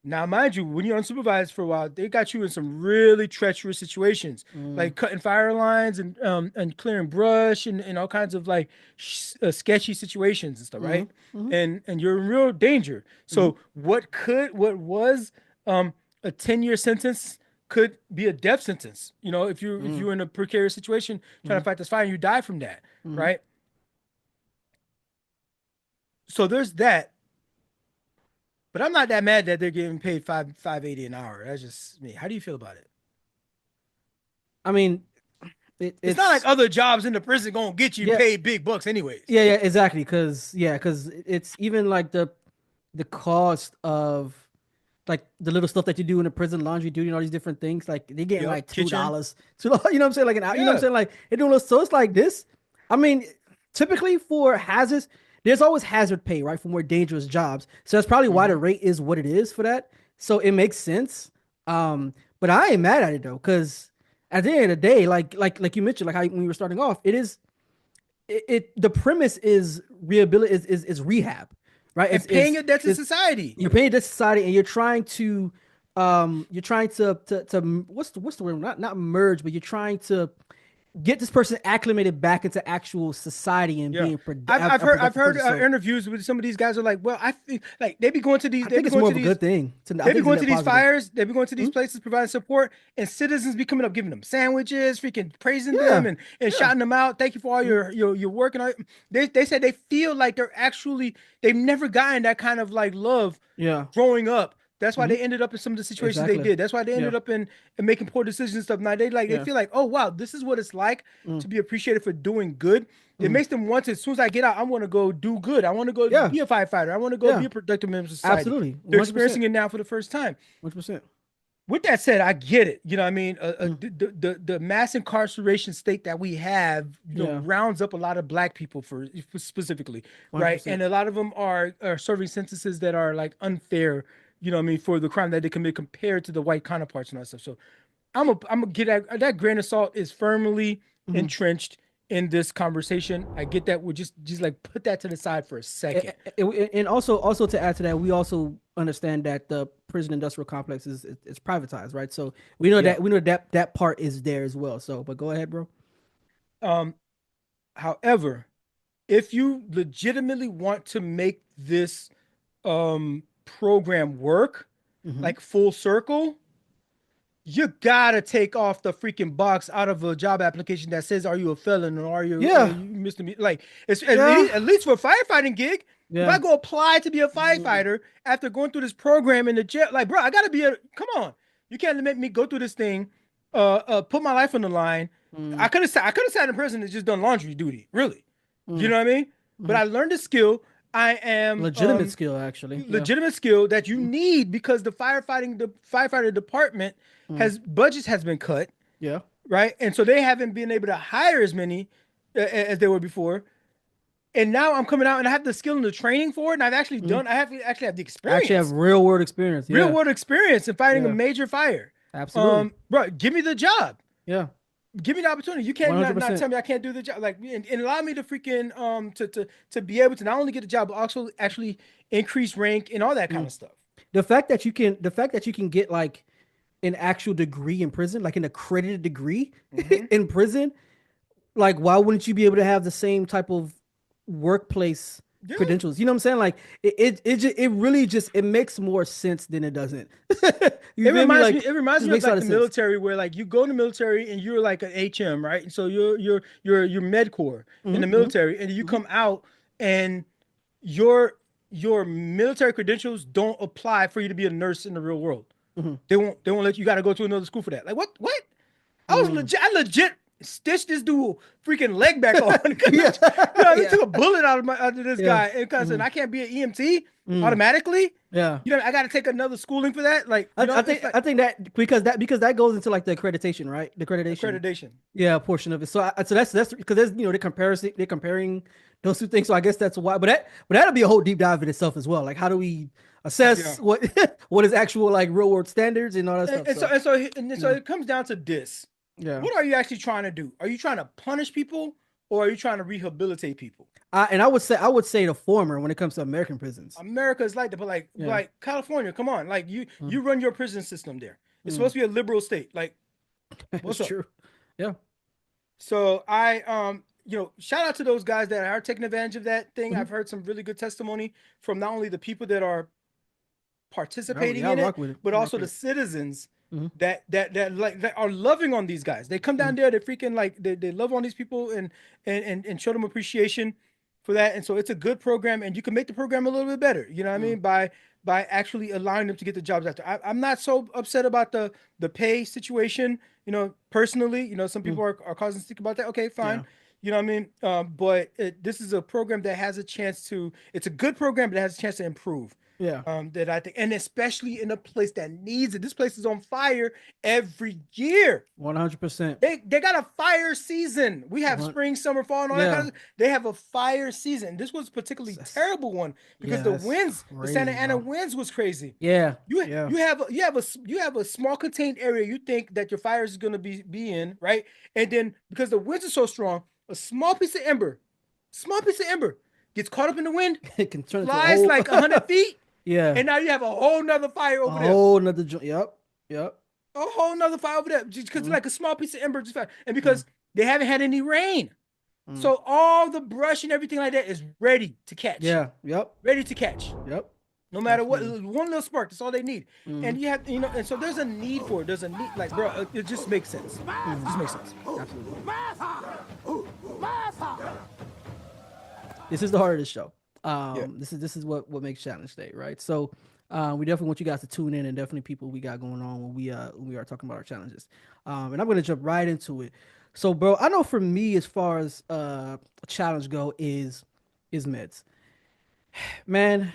Now, mind you, when you're unsupervised for a while, they got you in some really treacherous situations, like cutting fire lines and clearing brush and all kinds of like sketchy situations and stuff, right? And you're in real danger. So what was a 10-year sentence could be a death sentence. You know, if you're in a precarious situation trying to fight this fire and you die from that, right? So there's that. But I'm not that mad that they're getting paid $5.80 an hour. That's just me. How do you feel about it? I mean, it's not like other jobs in the prison gonna get you paid big bucks anyways. Yeah, exactly. Because it's even like the cost of like the little stuff that you do in the prison, laundry duty, and all these different things. Like they getting Yep, like $2, kitchen. $2. You know what I'm saying? Like an hour. You know what I'm Yeah. saying? Like they doing little. So it's like this. I mean, typically for hazards, there's always hazard pay, right, for more dangerous jobs. So that's probably why the rate is what it is for that. So it makes sense. But I ain't mad at it though, because at the end of the day, like you mentioned, like how when you were starting off, it is the premise is rehabilitate is rehab, right? And paying a debt to society. You're paying a debt to society, and you're trying to what's the word? Not merge, but you're trying to get this person acclimated back into actual society and being productive. I've heard interviews with some of these guys are like, well, I feel like they be going to these. I think it's more of a good thing. They be going to these fires. They be going to these places, providing support, and citizens be coming up, giving them sandwiches, freaking praising them, and shouting them out. Thank you for all your work and all. They said they feel like they've never gotten that kind of like love. Growing up. That's why they ended up in some of the situations they did. That's why they ended up in making poor decisions and stuff. Now they feel like, oh wow, this is what it's like to be appreciated for doing good. It makes them want to, as soon as I get out, I want to go do good. I want to go be a firefighter. I want to go be a productive member of society. Absolutely. 100%. They're experiencing it now for the first time. 100%. With that said, I get it. You know what I mean? The mass incarceration state that we have, rounds up a lot of black people specifically, 100%. Right? And a lot of them are serving sentences that are like unfair. You know what I mean, for the crime that they commit compared to the white counterparts and all that stuff. So I'm gonna get that grain of salt is firmly entrenched in this conversation. I get that. We'll just like put that to the side for a second. And also to add to that, we also understand that the prison industrial complex is privatized, right? So we know that part is there as well. So, but go ahead, bro. However, if you legitimately want to make this program work like full circle, you gotta take off the freaking box out of a job application that says, are you a felon or are you misdemeanor? Like it's at least for a firefighting gig. If I go apply to be a firefighter after going through this program in the jail, like, bro, I gotta come on, you can't make me go through this thing, put my life on the line. I could have sat in prison and just done laundry duty, really. You know what I mean? But I learned a skill. I am legitimate skill, actually. Legitimate skill that you need because the firefighter department budgets has been cut. Yeah. Right. And so they haven't been able to hire as many as they were before. And now I'm coming out and I have the skill and the training for it. And I've actually done. I have the experience. I actually have real world experience. Real world experience in fighting a major fire. Absolutely. Bro, give me the job. Yeah. Give me the opportunity. You can't not tell me I can't do the job. Like, and allow me to freaking to be able to not only get the job, but also actually increase rank and all that kind of stuff. The fact that you can get like an actual degree in prison, like an accredited degree in prison, like why wouldn't you be able to have the same type of workplace credentials? You know what I'm saying? Like it really just makes more sense than it doesn't. It reminds me of like the military, where like you go in the military and you're like an HM, right? And so you're med corps in the military, and you come out and your military credentials don't apply for you to be a nurse in the real world. They won't let you. Got to go to another school for that. Like what? I legit stitched this dude freaking leg back on. They took a bullet out of this guy, and because I can't be an EMT automatically. Yeah, I got to take another schooling for that. Like I think that because that goes into like the accreditation, right? The accreditation. Yeah, portion of it. So that's because there's they're comparing those two things. So I guess that's why. But that'll be a whole deep dive in itself as well. Like how do we assess what is actual like real world standards and all that stuff. So it comes down to this. Yeah. What are you actually trying to do? Are you trying to punish people or are you trying to rehabilitate people? And I would say the former when it comes to American prisons. America is like that, but like California, come on, like you run your prison system there. It's supposed to be a liberal state. Like, what's up? True. Yeah. So I shout out to those guys that are taking advantage of that thing. I've heard some really good testimony from not only the people that are participating in it, but also the citizens that are loving on these guys. They come down there, they freaking like they love on these people and show them appreciation for that. And so it's a good program, and you can make the program a little bit better. You know what I mean? By actually allowing them to get the jobs after. I'm not so upset about the pay situation. Personally, some people are causing stick about that. Okay, fine. Yeah. You know what I mean? But this is a program that has a chance to. It's a good program, but it has a chance to improve. Yeah. That I think, and especially in a place that needs it. This place is on fire every year. 100%. They got a fire season. We have spring, summer, fall, and all that kind of. They have a fire season. This was a particularly terrible one because the winds, the Santa Ana winds was crazy. Yeah. You have a small contained area you think that your fire is going to be in, right? And then because the winds are so strong, a small piece of ember gets caught up in the wind, it can turn flies like 100 feet. Yeah. And now you have a whole nother fire over there. A whole nother Yep. A whole nother fire over there. Just because like a small piece of ember just fire. And because they haven't had any rain. So all the brush and everything like that is ready to catch. Yeah. Yep. Ready to catch. Yep. No matter what, one little spark, that's all they need. And you have, and so there's a need for it. There's a need, like, bro, it just makes sense. It just makes sense. Absolutely. This is the heart of the show. This is what makes Challenge Day, right? So we definitely want you guys to tune in, and definitely people we got going on when we are talking about our challenges. And I'm gonna jump right into it. So, bro, I know for me, as far as a challenge go, is meds. Man,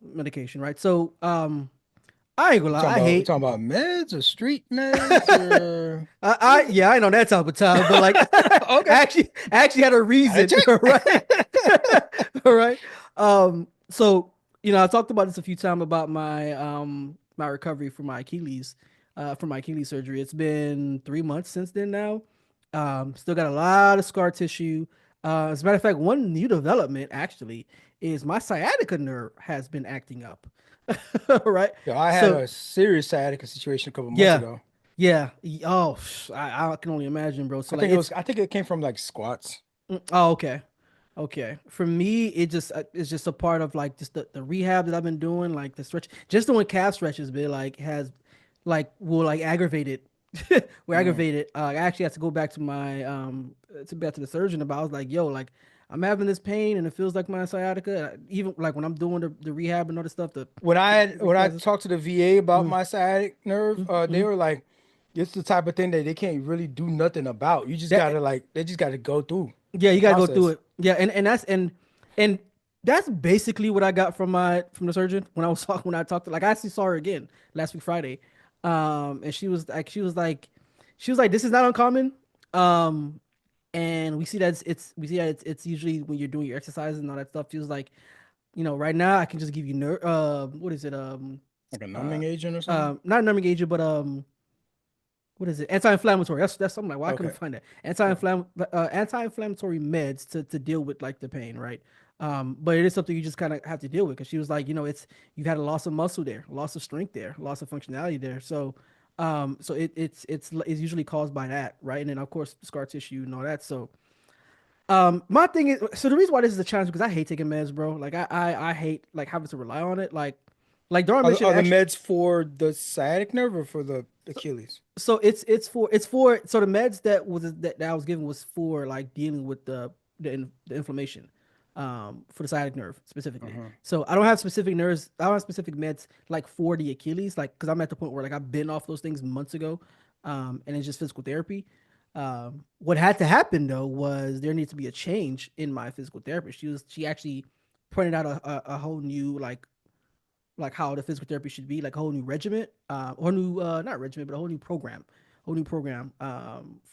medication, right? So I ain't gonna lie, I hate talking about meds or street meds. Or... I know that type of time, but like, okay. I actually had a reason, right? All right. So I talked about this a few times about my my recovery from my Achilles surgery. It's been 3 months since then now. Still got a lot of scar tissue. As a matter of fact, one new development actually is my sciatica nerve has been acting up. Right. Yeah, I had a serious sciatica situation a couple months ago. Yeah. Oh, I can only imagine, bro. So I think it came from like squats. Oh, okay. Okay. For me, it's just a part of like just the rehab that I've been doing, like the stretch, just doing calf stretches, but will aggravate it. We're aggravated. I actually had to go back to my to the surgeon about. I was like, yo, like I'm having this pain and it feels like my sciatica. Even like when I'm doing the rehab and all this stuff. When I talked to the VA about my sciatic nerve, they were like, it's the type of thing that they can't really do nothing about. You just they just gotta go through. Yeah, you gotta go through it. Yeah, and that's basically what I got from the surgeon when I talked to, like, I actually saw her again last week Friday. And she was like, this is not uncommon. And we see that it's usually when you're doing your exercises and all that stuff. She was like, right now I can just give you what is it? Like a numbing agent or something? Not a numbing agent, but what is it? Anti-inflammatory. That's something like, why I couldn't find that. Anti-inflammatory meds to deal with like the pain, right? But it is something you just kind of have to deal with, because she was like, you've had a loss of muscle there, loss of strength there, loss of functionality there. So it's usually caused by that, right? And then of course scar tissue and all that. So my thing is, so the reason why this is a challenge, because I hate taking meds, bro. Like I hate like having to rely on it. Like Darwin mentioned, are the meds for the sciatic nerve or for the Achilles? So it's for so the meds that I was given was for like dealing with the inflammation. For the sciatic nerve specifically. So I don't have specific nerves. I don't have specific meds like for the Achilles, like, because I'm at the point where like I've been off those things months ago, and it's just physical therapy. What had to happen though was there needs to be a change in my physical therapist. She actually pointed out a whole new like how the physical therapy should be, like a whole new regiment, or new not regiment, but a whole new program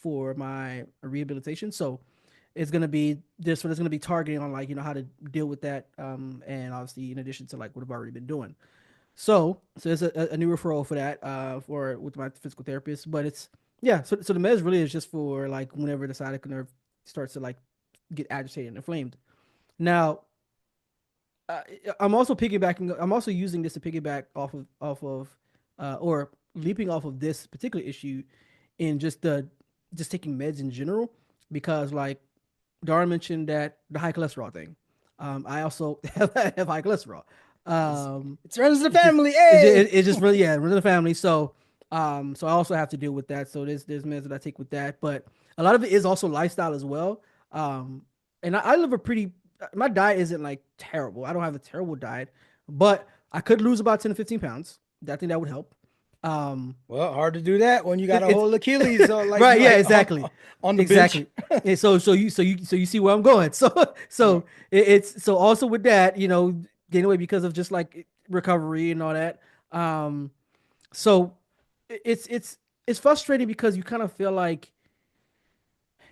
for my rehabilitation. So it's going to be this one. It's going to be targeting on like, how to deal with that. And obviously in addition to like what I've already been doing. So there's a new referral for that, with my physical therapist, but it's, So the meds really is just for like whenever the sciatic nerve starts to like get agitated and inflamed. Now, I'm also using this to piggyback off of, or leaping off of this particular issue in just taking meds in general, because like, Darwin mentioned that the high cholesterol thing. I also have high cholesterol. It runs the family. It just really runs in the family. So I also have to deal with that. So there's meds that I take with that, but a lot of it is also lifestyle as well. And I live my diet isn't like terrible. I don't have a terrible diet, but I could lose about 10 to 15 pounds. I think that would help. Well, hard to do that when you got a whole Achilles. Like, right. Yeah, exactly. On the exactly. And so you see where I'm going. So it's also with that, getting away because of just like recovery and all that. So it's frustrating because you kind of feel like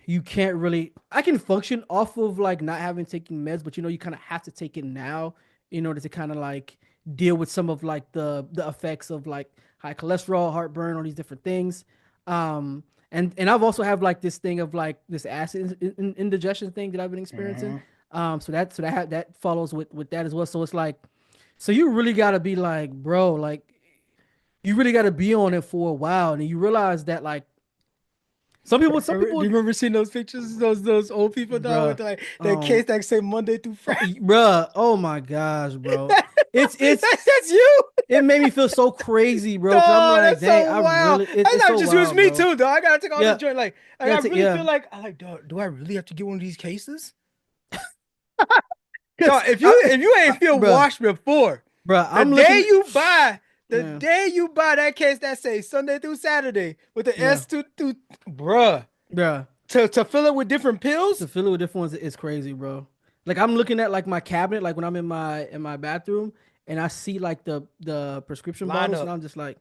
you can't really. I can function off of like not having taken meds, but you kind of have to take it now in order to kind of like deal with some of like the effects of like high cholesterol, heartburn, all these different things. And I've also have like this thing of like this acid indigestion thing that I've been experiencing. That follows with that as well. So it's like, so you really gotta be like, bro, like you really gotta be on it for a while, and you realize that like some people. Do you remember seeing those pictures? Those old people, dog, with like that case that say Monday through Friday. Bruh, oh my gosh, bro. It's That's you. It made me feel so crazy, bro. 'Cause Dog, I'm like, that's dang, so I wild. really. It's That's so not just wild, me bro. too, dog. I gotta take all Yeah. this joint. Like, I Yeah, really yeah. feel like, dog, do I really have to get one of these cases? Dog, if you ain't feel Bruh. washed before, Bruh, the I'm day looking. you buy, Yeah. day you buy that case that say Sunday through Saturday with the Yeah. S2, bruh, Bruh, to fill it with different pills. to fill it with different ones is crazy, bro. Like I'm looking at like my cabinet, like when I'm in my bathroom, and I see like the prescription Line bottles, up. and I'm just like,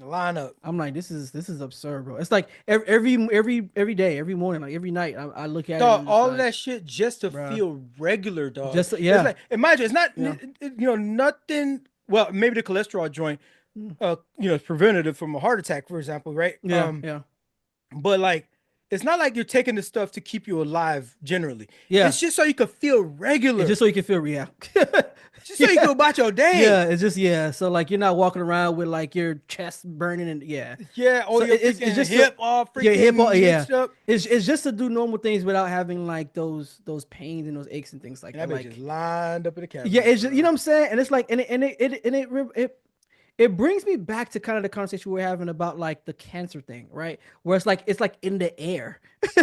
Line up. I'm like, this is absurd, bro. It's like every day, every morning, like every night, I look at it. Dog, and all it's of like, that shit just to bruh. feel regular, dog. Just yeah. It's like, imagine, it's not, Yeah. nothing. Well, maybe the cholesterol joint, it's preventative from a heart attack, for example, right? Yeah, yeah. But like, it's not like you're taking the stuff to keep you alive. Generally, Yeah. it's just so you can feel regular. It's just so you can feel real. Just so you can go about your day. Yeah, it's just so like you're not walking around with like your chest burning and or So your it's just hip all freaking your hip all, mixed up. It's just to do normal things without having like those pains and those aches and things like And that that. bitch Like just lined up in the cabinet. yeah, it's just, you know what I'm saying, and it's like it brings me back to kind of the conversation we were having about like the cancer thing, right? Where it's like in the air. You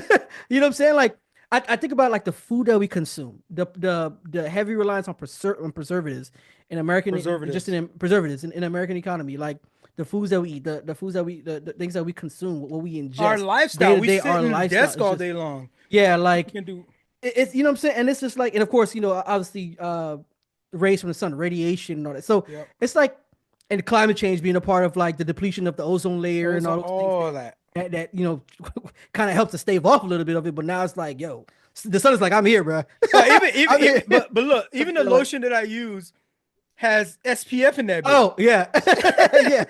know what I'm saying? Like I think about like the food that we consume, the heavy reliance on preservatives in American preservatives in American economy, like the foods that we eat, the foods that the things that we consume, what we ingest, Our lifestyle. We day-to-day, sit in the desk all day long. Yeah, like We can do. it's you know what I'm saying, and it's just like, and of course obviously rays from the sun, radiation, and all that. So it's like, and climate change being a part of like the depletion of the ozone layer and all those things that kind of helps to stave off a little bit of it. But now it's like, yo, the sun is like, I'm here, bro. But look, even the lotion that I use has SPF in that bitch. Oh yeah, yeah.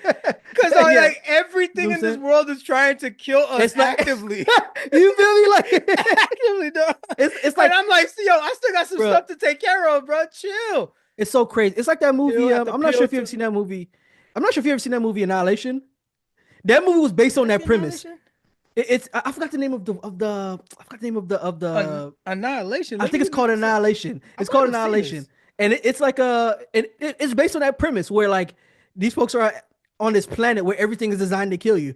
Because like everything in this world is trying to kill us It's like- actively. You feel me? Like Actively, dog. it's like, And I'm like, yo, I still got some Bro. stuff to take care of, bro. Chill. it's so crazy. It's like that movie. have to I'm not sure if you peel ever seen that movie. I'm not sure if you ever seen that movie Annihilation. That movie was based on that premise. I forgot the name of the I forgot the name of the Annihilation. I think it's called Annihilation. It's called Annihilation, and it's like it's based on that premise where like these folks are on this planet where everything is designed to kill you,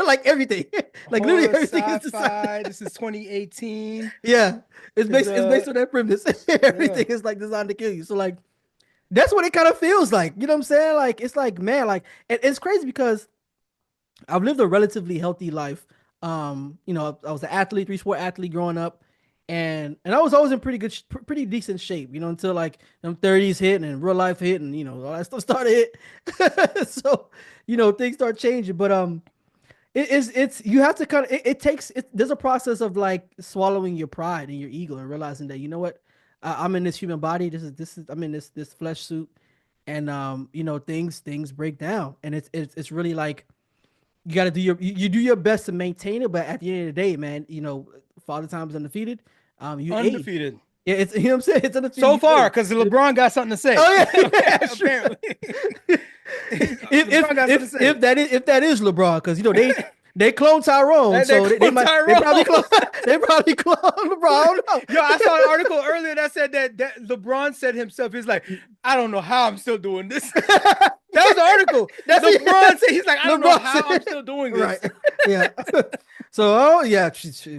like everything, like literally everything is designed. This is 2018. Yeah, it's based on that premise. Everything is like designed to kill you. So like that's what it kind of feels like. You know what I'm saying? Like it's like, man, like it's crazy because I've lived a relatively healthy life. I was an athlete, 3-sport athlete growing up, and I was always in pretty decent shape, until like them 30s hit and real life hit, and all that stuff started hit. So, things start changing, but it's you have to kind of there's a process of like swallowing your pride and your ego and realizing that, you know what, I'm in this human body. I'm in this flesh suit, and things break down, and it's really like you got to do you do your best to maintain it, but at the end of the day, man, Father Time's undefeated. Undefeated. Yeah, it's what I'm saying. It's undefeated So far, because LeBron got something to say. Oh yeah, Apparently. if that is LeBron, because they clone Tyrone, so they probably clone LeBron. I don't know. Yo, I saw an article earlier that said that LeBron said himself, he's like, I don't know how I'm still doing this. That was the article. LeBron said, he's like, I don't know how I'm still doing this. Right. Yeah. So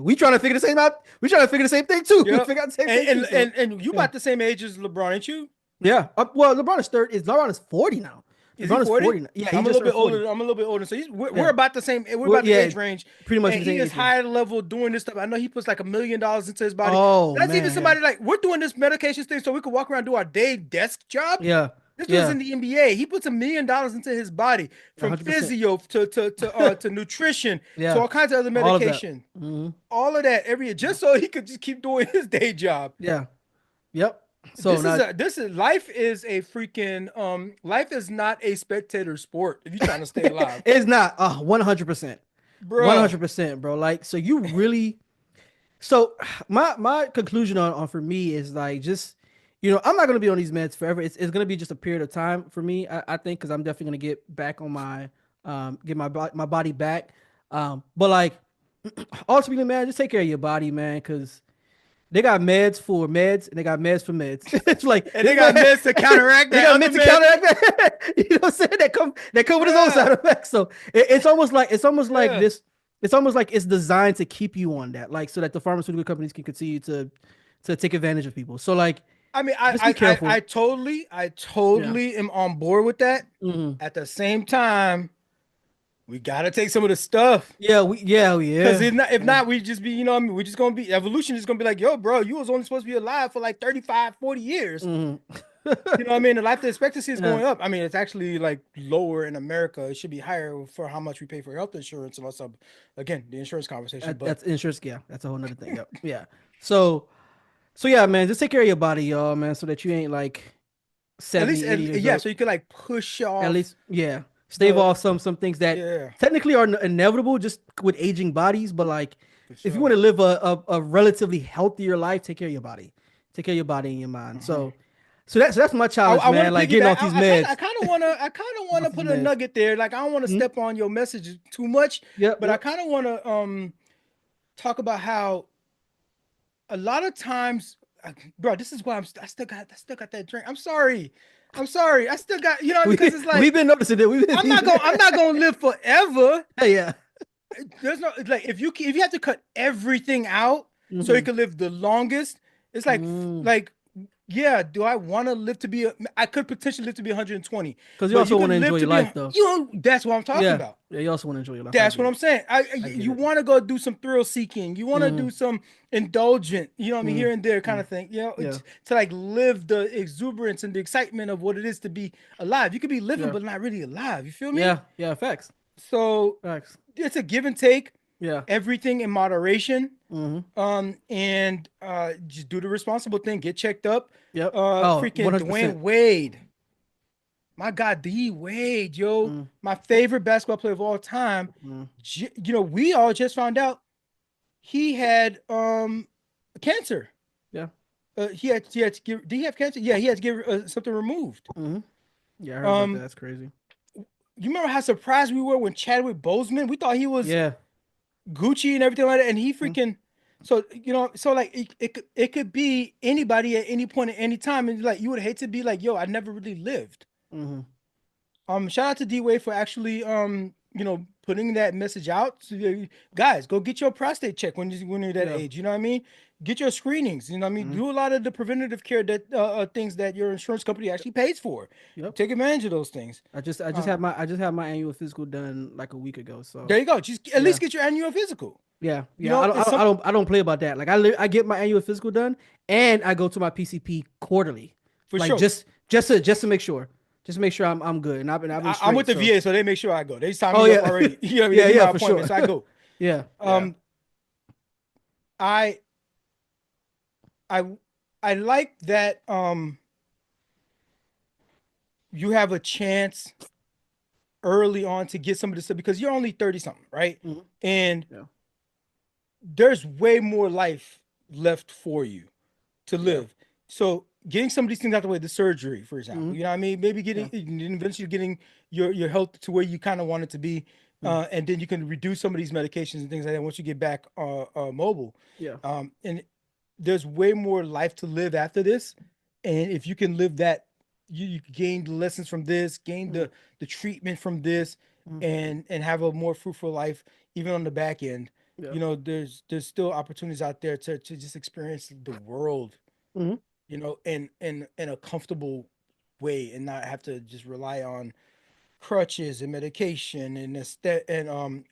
we trying to figure the same out. We trying to figure the same thing too. Yep. Figure out the same thing too, and you about the same age as LeBron, ain't you? Yeah. Well, LeBron is 40 now. Is LeBron he 40? is 40 now. Yeah, I'm a little bit older. I'm a little bit older. So we're about the same. We're about the age range. Pretty much. And the same he is age high level doing this stuff. I know he puts like $1 million into his body. Oh, That's man, even somebody like we're doing this medication thing so we can walk around and do our day desk job. Yeah. This Yeah. was in the NBA. He puts $1 million into his body, from 100%. physio to nutrition Yeah. to all kinds of other All of that. medication. All of that every year, just so he could just keep doing his day job. Yeah. Yep. So now, This is life is a freaking life is not a spectator sport if you're trying to stay alive. it's not 100%. Bro. 100%, bro. Like, so you really, so my conclusion on for me is like, just, I'm not gonna be on these meds forever. It's gonna be just a period of time for me. I think, because I'm definitely gonna get back on my get my body back. But like, ultimately, man, just take care of your body, man, because they got meds for meds and they got meds for meds. It's like, And they got meds to counteract they that. got other meds to meds. counteract that. You know what I'm saying? That come with its own side effects. So it's almost like this. It's almost like it's designed to keep you on that, like, so that the pharmaceutical companies can continue to take advantage of people. So like, I mean, just be careful. I totally am on board with that. At the same time, we gotta take some of the stuff. Yeah. Because if not, we just be, we're just gonna be, evolution is gonna be like, yo, bro, you was only supposed to be alive for like 35, 40 years. You know what I mean? The life expectancy is going up. I mean, it's actually like lower in America. It should be higher for how much we pay for health insurance. And also, again, the insurance conversation. That's insurance. Yeah, that's a whole nother thing. Yep. Yeah. So yeah, man, just take care of your body, y'all, man, so that you ain't like 70, 80 years old. So you could like push off. At least, yeah. Stave off some things that technically are inevitable just with aging bodies, but like, if you want to live a relatively healthier life, take care of your body. Take care of your body and your mind. So that's my challenge, man. Like, getting off these meds. I kind of want to put a nugget there. Like, I don't want to step on your message too much. But I kind of want to talk about how a lot of times, bro, this is why I still got that drink. I'm sorry. I still got, because it's like, we've been noticing it. I'm not gonna live forever. Yeah. There's no, like, if you have to cut everything out so you can live the longest, it's like yeah, do I want to live to be I could potentially live to be 120. Because you also want to enjoy your life, though. That's what I'm talking about. Yeah, you also want to enjoy your life. That's what I'm saying. You want to go do some thrill seeking. You want to do some indulgent, here and there kind of thing. To like live the exuberance and the excitement of what it is to be alive. You could be living, but not really alive. You feel me? Yeah, facts. So facts. It's a give and take. Yeah. Everything in moderation. And just do the responsible thing. Get checked up. Yep. Freaking 100%. Dwayne Wade. My God, D Wade, yo, my favorite basketball player of all time. We all just found out he had cancer. Yeah. He had to give. Did he have cancer? Yeah, he had to get something removed. Yeah, I heard about that. That's crazy. You remember how surprised we were when Chadwick Boseman? We thought he was Gucci and everything like that, and he freaking. So like it could be anybody at any point at any time, and like you would hate to be like, yo, I never really lived. Shout out to D Wade for actually putting that message out. So, guys, go get your prostate check when you're that age. You know what I mean? Get your screenings. You know what I mean? Do a lot of the preventative care that things that your insurance company actually pays for. Take advantage of those things. I just had my annual physical done like a week ago. So there you go. Just at least get your annual physical. Yeah. I don't play about that. Like I get my annual physical done, and I go to my PCP quarterly. For like, sure. Just to make sure. Just make sure I'm good. And I've been straight, I'm with the VA, so they make sure I go. They signed me up already. You know what I mean? Yeah, for sure. So I go. Yeah. I like that you have a chance early on to get some of this stuff because you're only 30 something, right? And there's way more life left for you to live. So getting some of these things out of the way, the surgery, for example, you know what I mean? Maybe eventually getting your health to where you kind of want it to be. And then you can reduce some of these medications and things like that once you get back mobile. And there's way more life to live after this. And if you can live that, you gain the lessons from this, gain the treatment from this, and have a more fruitful life, even on the back end. There's still opportunities out there to just experience the world, in a comfortable way and not have to just rely on crutches and medication and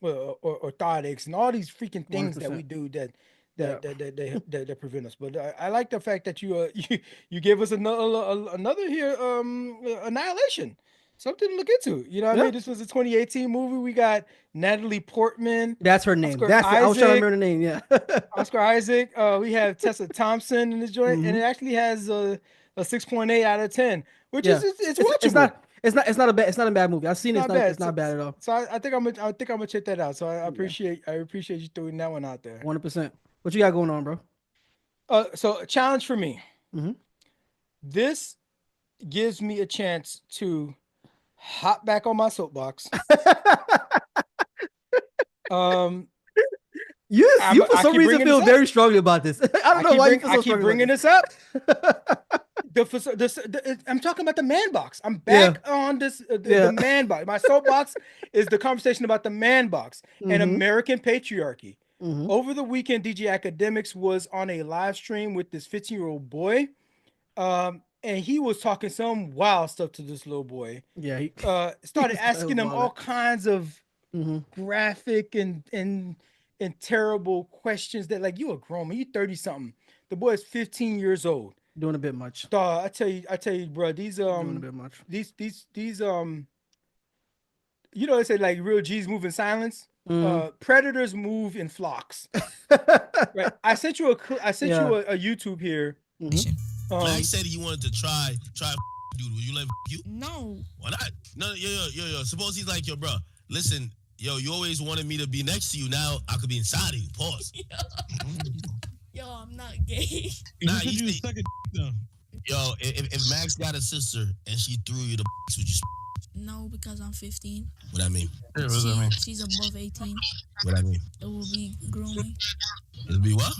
orthotics and all these freaking things 100%. That we do that that prevent us. But I like the fact that you you gave us another here Annihilation, something to look into. You know what I mean? This was a 2018 movie. We got Natalie Portman. That's her name. Oscar I was trying to Isaac. remember the name. Yeah. Oscar Isaac. We have Tessa Thompson in this joint, and it actually has a 6.8 out of 10, which is it's watchable. It's not a bad movie. I've seen it. It's not So, bad at all. So I think I'm gonna check that out. So I appreciate you throwing that one out there. 100%. What you got going on, bro? So a challenge for me. Mm-hmm. This gives me a chance to hop back on my soapbox. You for some reason feel very strongly about this. I don't know why you feel so strongly. I keep bringing this up. I'm talking about the man box. I'm back on this. The man box. My soapbox is the conversation about the man box and American patriarchy. Over the weekend, DJ Academics was on a live stream with this 15-year-old boy, and he was talking some wild stuff to this little boy. Yeah, he started asking him all kinds of graphic and terrible questions that, like, you a grown man, you 30 something. The boy is 15 years old. Doing a bit much. I tell you, bro. These doing a bit much. These you know, they say like real G's move in silence. Predators move in flocks. Right. I sent you a YouTube here. Black said he wanted to try dude. Will you let you? No. Why not? No, yo. Suppose he's like, yo, bro. Listen, yo, you always wanted me to be next to you. Now I could be inside of you. Pause. Yo, I'm not gay. Nah, you suck a though. Yo, if Max got a sister and she threw you the would you? No, because I'm 15. What I mean? She's above 18. What I mean? It will be grooming. It'll be what?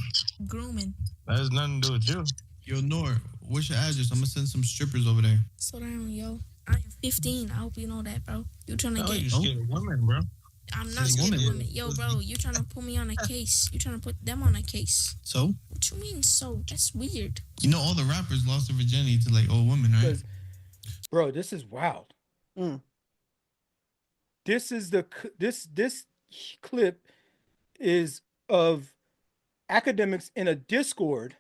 Grooming. That has nothing to do with you. Yo, Nor, what's your address? I'm gonna send some strippers over there. Slow down, yo. I am 15. I hope you know that, bro. You trying to get? You scared of women, bro. I'm not scared of women. Yo, bro, you trying to put me on a case. You trying to put them on a case. So? What you mean, so? That's weird. You know all the rappers lost their virginity to, like, old women, right? Bro, this is wild. This is this clip is of Academics in a Discord.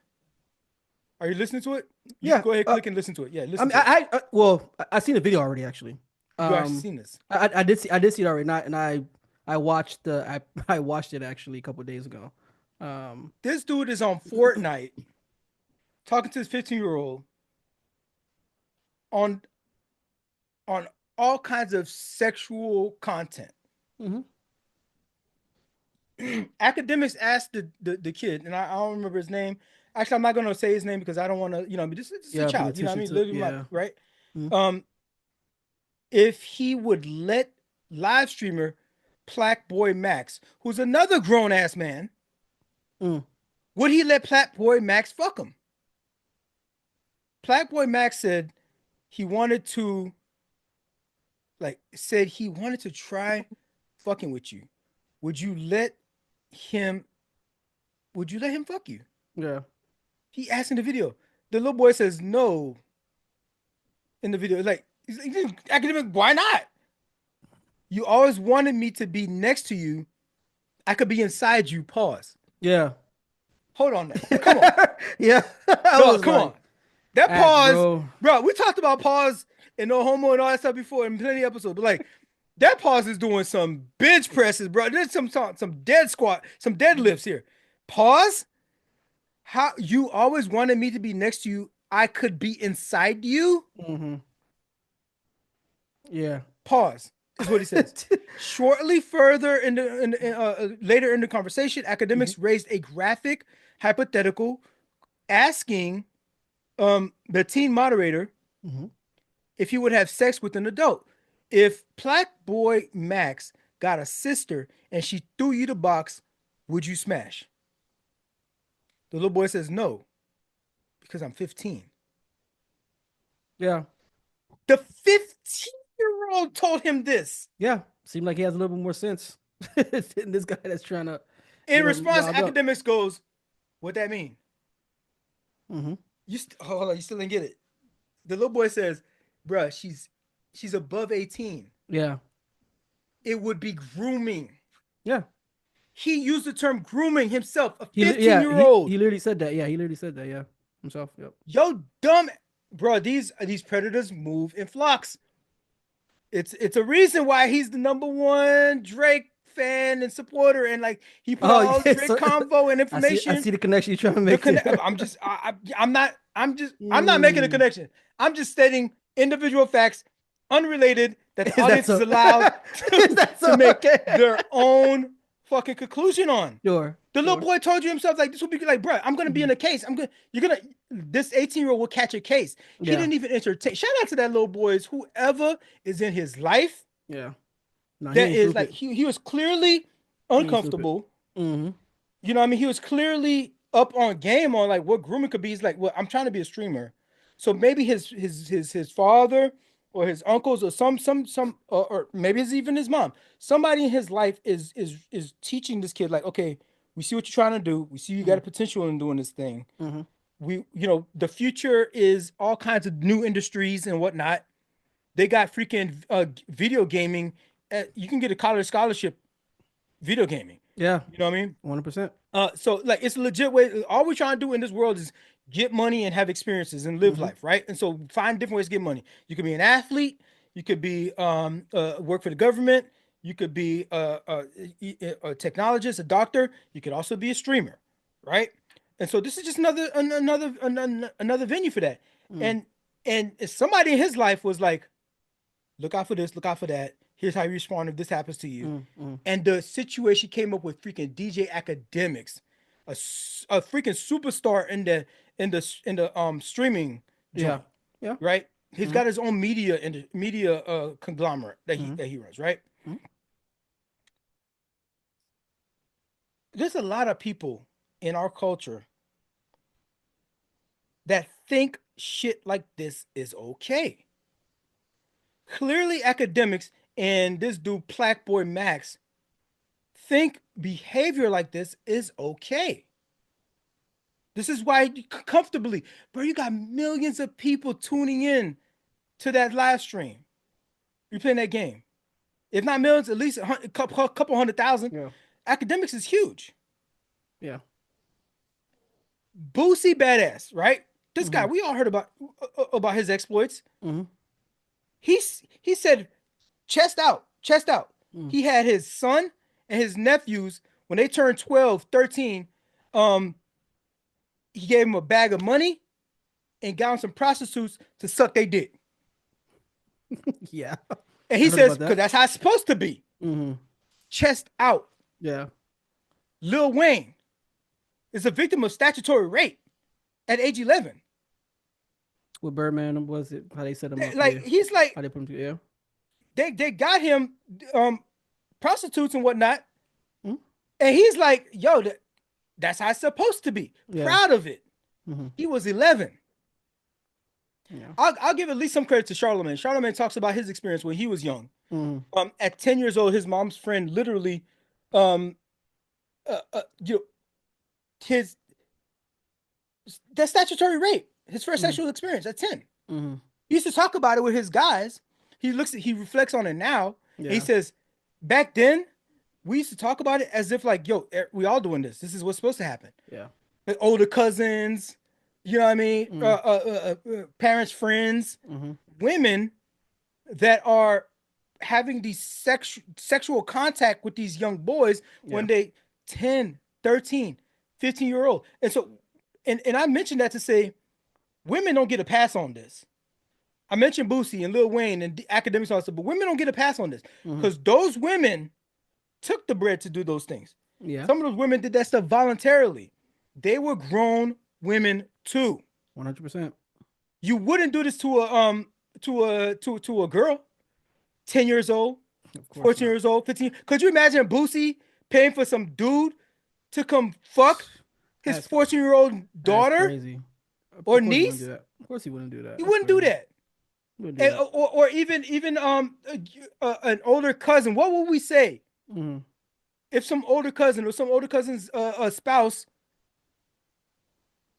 Are you listening to it? Yeah. Go ahead, click and listen to it. Yeah, listen. I've seen the video already, actually. You actually seen this? I did see it already, and I watched it actually a couple of days ago. This dude is on Fortnite talking to his 15-year-old on all kinds of sexual content. Academics asked the kid, and I don't remember his name. Actually, I'm not going to say his name because I don't want to, this is a child, you know what I mean? Living life, right? If he would let live streamer Plaque Boy Max, who's another grown-ass man, would he let Plaque Boy Max fuck him? Plaque Boy Max said he wanted to try fucking with you. Would you let him fuck you? Yeah. He asked in the video. The little boy says no in the video. Like, Academic, why not? You always wanted me to be next to you. I could be inside you. Pause. Yeah. Hold on now. Come on. Yeah. Come on. That pause, bro. We talked about pause and no homo and all that stuff before in plenty of episodes, but like that pause is doing some bench presses, bro. There's some dead squat, some deadlifts here. Pause. How you always wanted me to be next to you? I could be inside you. Yeah. Pause is what he says. Shortly further later in the conversation, Academics raised a graphic hypothetical, asking the teen moderator if he would have sex with an adult. If Plaque Boy Max got a sister and she threw you the box, would you smash? The little boy says no, because I'm 15. Yeah. The 15-year-old told him this. Yeah. Seemed like he has a little bit more sense than this guy that's trying to. In response, Academics goes, "What that mean?" Hold on, you still didn't get it. The little boy says, "Bruh, she's above 18. Yeah. It would be grooming." Yeah. He used the term grooming himself, a He, 15-year-old. he literally said that. Yeah, he literally said that. Yeah, himself. Yep. Yo, dumb, bro. These predators move in flocks. It's a reason why he's the #1 Drake fan and supporter, and like he put all Drake convo and information. I see the connection you're trying to make. I'm not making a connection. I'm just stating individual facts, unrelated, that the audience is allowed to make their own fucking conclusion on. Sure. The little boy told you himself, like, this will be like, bro, I'm gonna be in a case. This 18-year-old will catch a case. He didn't even entertain. Shout out to that little boy, whoever is in his life. Yeah. No, that is like he was clearly uncomfortable. Mm-hmm. You know what I mean? He was clearly up on game on like what grooming could be. He's like, well, I'm trying to be a streamer. So maybe his father or his uncles or some or maybe it's even his mom. Somebody in his life is teaching this kid, like, okay, we see what you're trying to do. We see you got a potential in doing this thing. Mm-hmm. The future is all kinds of new industries and whatnot. They got freaking video gaming. You can get a college scholarship video gaming. Yeah. You know what I mean? 100%. So like it's a legit way. All we're trying to do in this world is get money and have experiences and live life, right? And so find different ways to get money. You could be an athlete. You could be work for the government. You could be a technologist, a doctor. You could also be a streamer, right? And so this is just another venue for that. And somebody in his life was like, look out for this, look out for that. Here's how you respond if this happens to you. And the situation came up with freaking DJ Academics, a freaking superstar in the streaming joint, right? He's got his own media conglomerate that he runs, right? There's a lot of people in our culture that think shit like this is okay. Clearly, academics and this dude, Plaque Boy Max, think behavior like this is okay. This is why comfortably, bro, you got millions of people tuning in to that live stream. You're playing that game. If not millions, at least a couple 100,000. Yeah. Academics is huge. Yeah. Boosie Badass, right? This guy, we all heard about his exploits. He said, chest out. He had his son and his nephews, when they turned 12, 13, he gave him a bag of money and got him some prostitutes to suck their dick. Yeah. And he says, because that's how it's supposed to be. Chest out. Yeah. Lil Wayne is a victim of statutory rape at age 11. With Birdman, was it how they set him up? Like, he's like, how they put him together? They got him prostitutes and whatnot. And he's like, yo, that's how it's supposed to be. Yeah. Proud of it. He was 11. Yeah. I'll give at least some credit to Charlamagne. Charlamagne talks about his experience when he was young. At 10 years old, his mom's friend literally, that statutory rape, his first sexual experience at 10. He used to talk about it with his guys. He reflects on it now. Yeah. And he says, back then, we used to talk about it as if like, yo, we all doing this. This is what's supposed to happen. Yeah. Like older cousins, you know what I mean? Parents, friends, women that are having these sexual contact with these young boys when they 10, 13, 15-year-old. And so, and I mentioned that to say, women don't get a pass on this. I mentioned Boosie and Lil Wayne and the academics also, but women don't get a pass on this because those women took the bread to do those things. Yeah. Some of those women did that stuff voluntarily. They were grown women too. 100%. You wouldn't do this to a girl, 10 years old, 14 years old, 15. Could you imagine Boosie paying for some dude to come fuck his 14-year-old daughter or niece? Of course he wouldn't do that. He wouldn't do that. Or even an older cousin. What would we say if some older cousin or some older cousin's spouse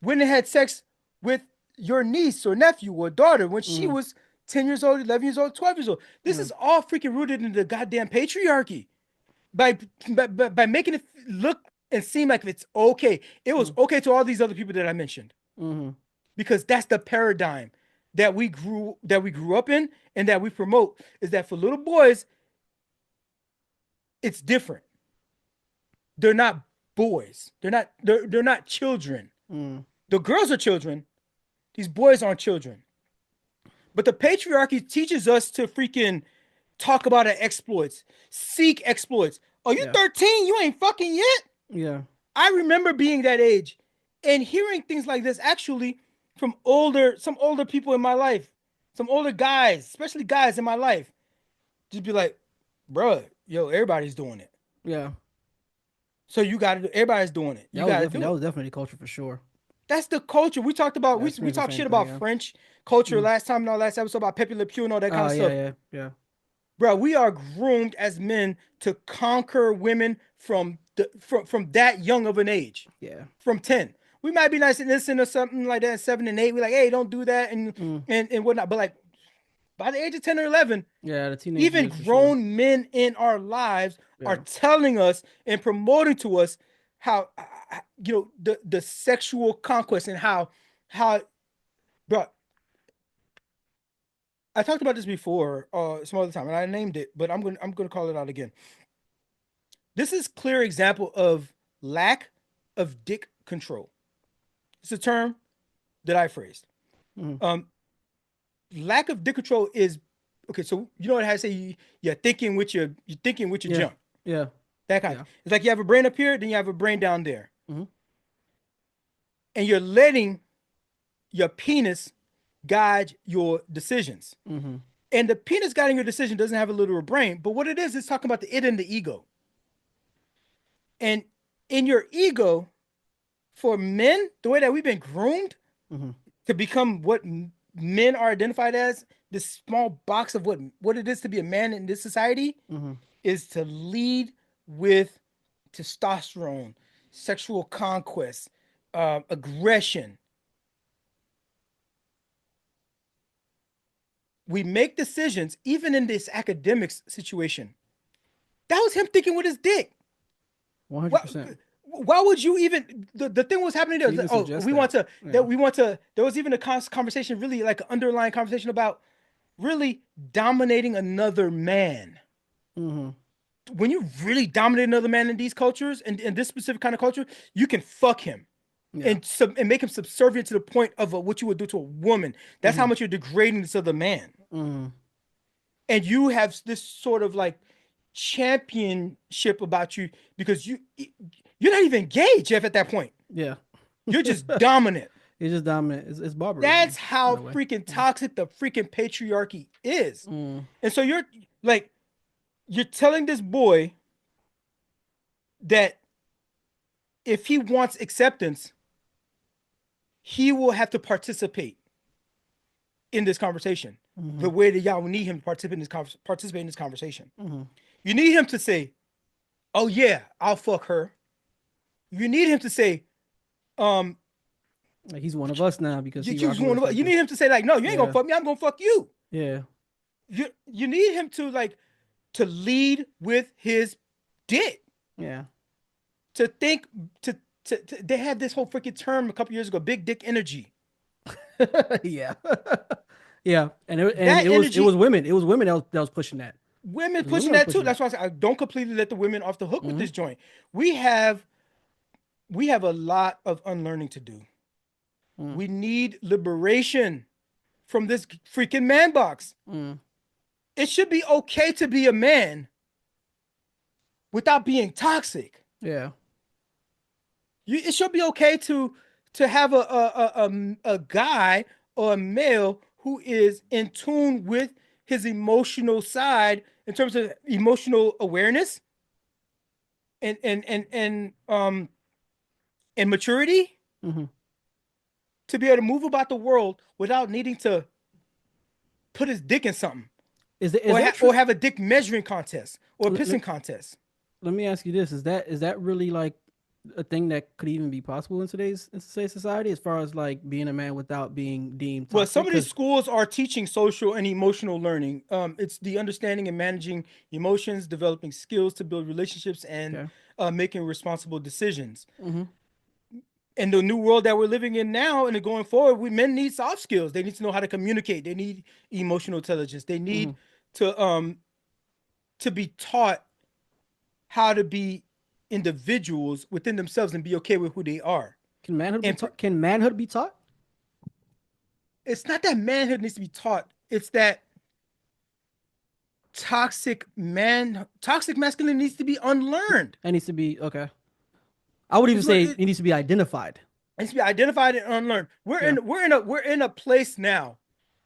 went and had sex with your niece or nephew or daughter when she was 10 years old, 11 years old, 12 years old? This is all freaking rooted in the goddamn patriarchy. by making it look and seem like it's okay. It was okay to all these other people that I mentioned, because that's the paradigm that we grew up in and that we promote, is that for little boys, it's different. They're not boys. They're not children. The girls are children. These boys aren't children. But the patriarchy teaches us to freaking talk about our exploits, seek exploits. Oh, you 13? You ain't fucking yet? Yeah. I remember being that age and hearing things like this actually from some older people in my life, some older guys, especially guys in my life. Just be like, bro, yo, everybody's doing it. Yeah. So you got to do. Everybody's doing it. That was definitely culture for sure. That's the culture we talked about. We talked shit about French culture last time in our last episode about Pepe Le Pew and all that kind of stuff. Yeah. Bro, we are groomed as men to conquer women from that young of an age. Yeah. From 10. We might be nice and innocent or something like that, 7 and 8. We're like, hey, don't do that and whatnot. But like by the age of 10 or 11, the teenage even grown men in our lives are telling us and promoting to us how the sexual conquest and how bro, I talked about this before some other time and I named it, but I'm gonna call it out again. This is clear example of lack of dick control. It's a term that I phrased. Lack of dick control is okay. So you know what I say? You're thinking with your jump. Yeah. That kind of. It's like you have a brain up here, then you have a brain down there, and you're letting your penis guide your decisions. And the penis guiding your decision doesn't have a literal brain, but what it is talking about the id and the ego. And in your ego, for men, the way that we've been groomed to become what men are identified as, this small box of what it is to be a man in this society, is to lead with testosterone, sexual conquest, aggression. We make decisions, even in this academics situation. That was him thinking with his dick. 100%. Why would you even? The thing was happening there. There was even a conversation, really like an underlying conversation about really dominating another man. When you really dominate another man in these cultures and in this specific kind of culture, you can fuck him and make him subservient to the point of what you would do to a woman. That's how much you're degrading this other man. And you have this sort of like championship about you because you're not even gay, Jeff, at that point. Yeah. You're just dominant. You're just dominant. It's barbarism. That's how freaking toxic the freaking patriarchy is. And so you're telling this boy that if he wants acceptance, he will have to participate in this conversation the way that y'all need him to participate in this conversation. You need him to say, oh yeah, I'll fuck her. You need him to say, like he's one of us now because he's one of us. You need him to say like, no, you ain't gonna fuck me. I'm gonna fuck you. Yeah. You need him to lead with his dick. Yeah. To think they had this whole freaking term a couple years ago, big dick energy. Yeah. Yeah. And it was women. It was women that was pushing that. Women pushing that too. That's why I don't completely let the women off the hook with this joint. We have a lot of unlearning to do. We need liberation from this freaking man box. It should be okay to be a man without being toxic. Yeah. It should be okay to have a guy or a male who is in tune with his emotional side in terms of emotional awareness and maturity to be able to move about the world without needing to put his dick in something. Or have a dick measuring contest or pissing contest. Let me ask you this: is that really like a thing that could even be possible in today's society, as far as like being a man without being deemed toxic? Well, some of these 'Cause- schools are teaching social and emotional learning. It's the understanding and managing emotions, developing skills to build relationships, and Okay. making responsible decisions. Mhm. In the new world that we're living in now and going forward, men need soft skills. They need to know how to communicate. They need emotional intelligence. They need to be taught how to be individuals within themselves and be okay with who they are. Can manhood be And taught? Can manhood be taught? it's not that manhood needs to be taught. It's that toxic masculinity needs to be unlearned. It needs to be okay. I would even It's say what it needs to be identified. It needs to be identified and unlearned. We're in a place now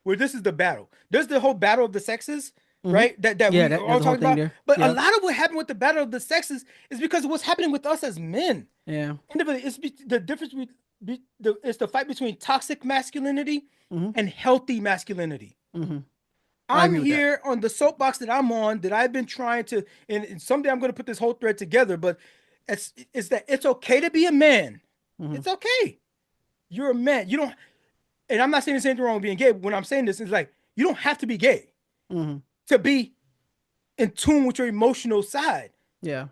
where this is the battle. There's the whole battle of the sexes, right? That we there's all a whole talking thing about. there. But Yeah. a lot of what happened with the battle of the sexes is because of what's happening with us as men. Yeah. It's the difference it's the fight between toxic masculinity and healthy masculinity. I'm here on the soapbox that I'm on, that I've been trying to, and someday I'm going to put this whole thread together, but it's that it's okay to be a man. It's okay. You're a man. You don't, and I'm not saying there's anything wrong with being gay, but when I'm saying this, it's like, you don't have to be gay to be in tune with your emotional side. Yeah.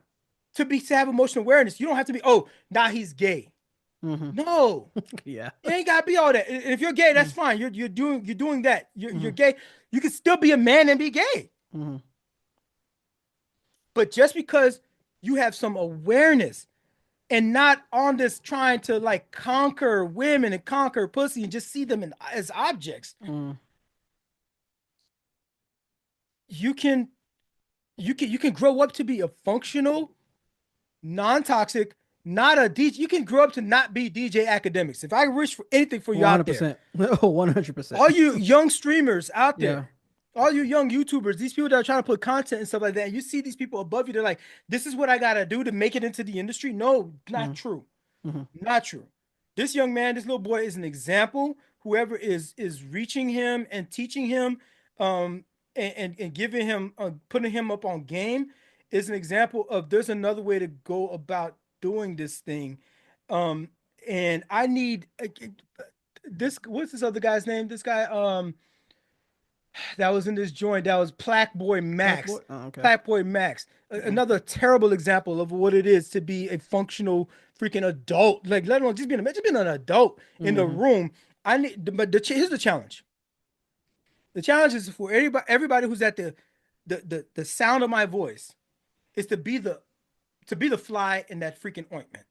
To have emotional awareness. You don't have to be, now he's gay. No. Yeah. It ain't gotta be all that. And if you're gay, that's fine. You're doing that. You're gay. You can still be a man and be gay. But just because you have some awareness and not on this trying to like conquer women and conquer pussy and just see them as objects, you can grow up to be a functional, non-toxic, not a DJ. You can grow up to not be DJ Academics. If I wish for anything for you 100%. out there, 100%. all you young streamers out there, all you young YouTubers, these people that are trying to put content and stuff like that, and you see these people above you, they're like, this is what I got to do to make it into the industry. No, not true. Not true. This young man, this little boy is an example. Whoever is reaching him and teaching him and giving him, putting him up on game is an example of there's another way to go about doing this thing. And I need this. What's this other guy's name? This guy that was in this joint, that was Plaque Boy Max. Plaque Boy Max. Another terrible example of what it is to be a functional freaking adult. Like, let alone just being an adult in the room. Here's the challenge. The challenge is for everybody who's at the sound of my voice is to be the fly in that freaking ointment.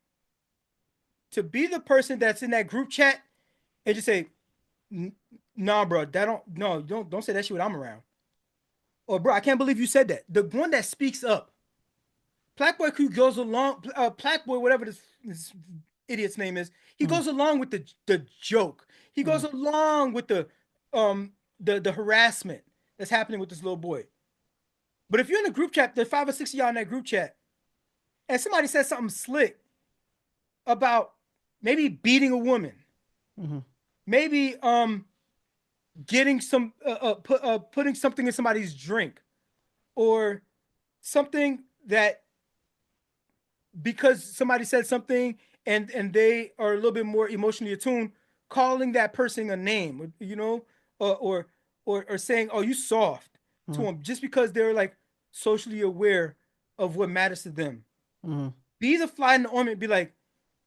To be the person that's in that group chat and just say, nah, bro, don't say that shit when I'm around. Or, bro, I can't believe you said that. The one that speaks up. Plaque Boy who goes along, Plaque Boy, whatever this idiot's name is, he goes along with the joke. He goes along with the harassment that's happening with this little boy. But if you're in a group chat, there's 5 or 6 of y'all in that group chat, and somebody says something slick about maybe beating a woman, maybe getting some putting something in somebody's drink, or something that because somebody said something and they are a little bit more emotionally attuned, calling that person a name, or saying, "Oh, you soft," to them just because they're like socially aware of what matters to them. Be the fly in the ointment. Be like,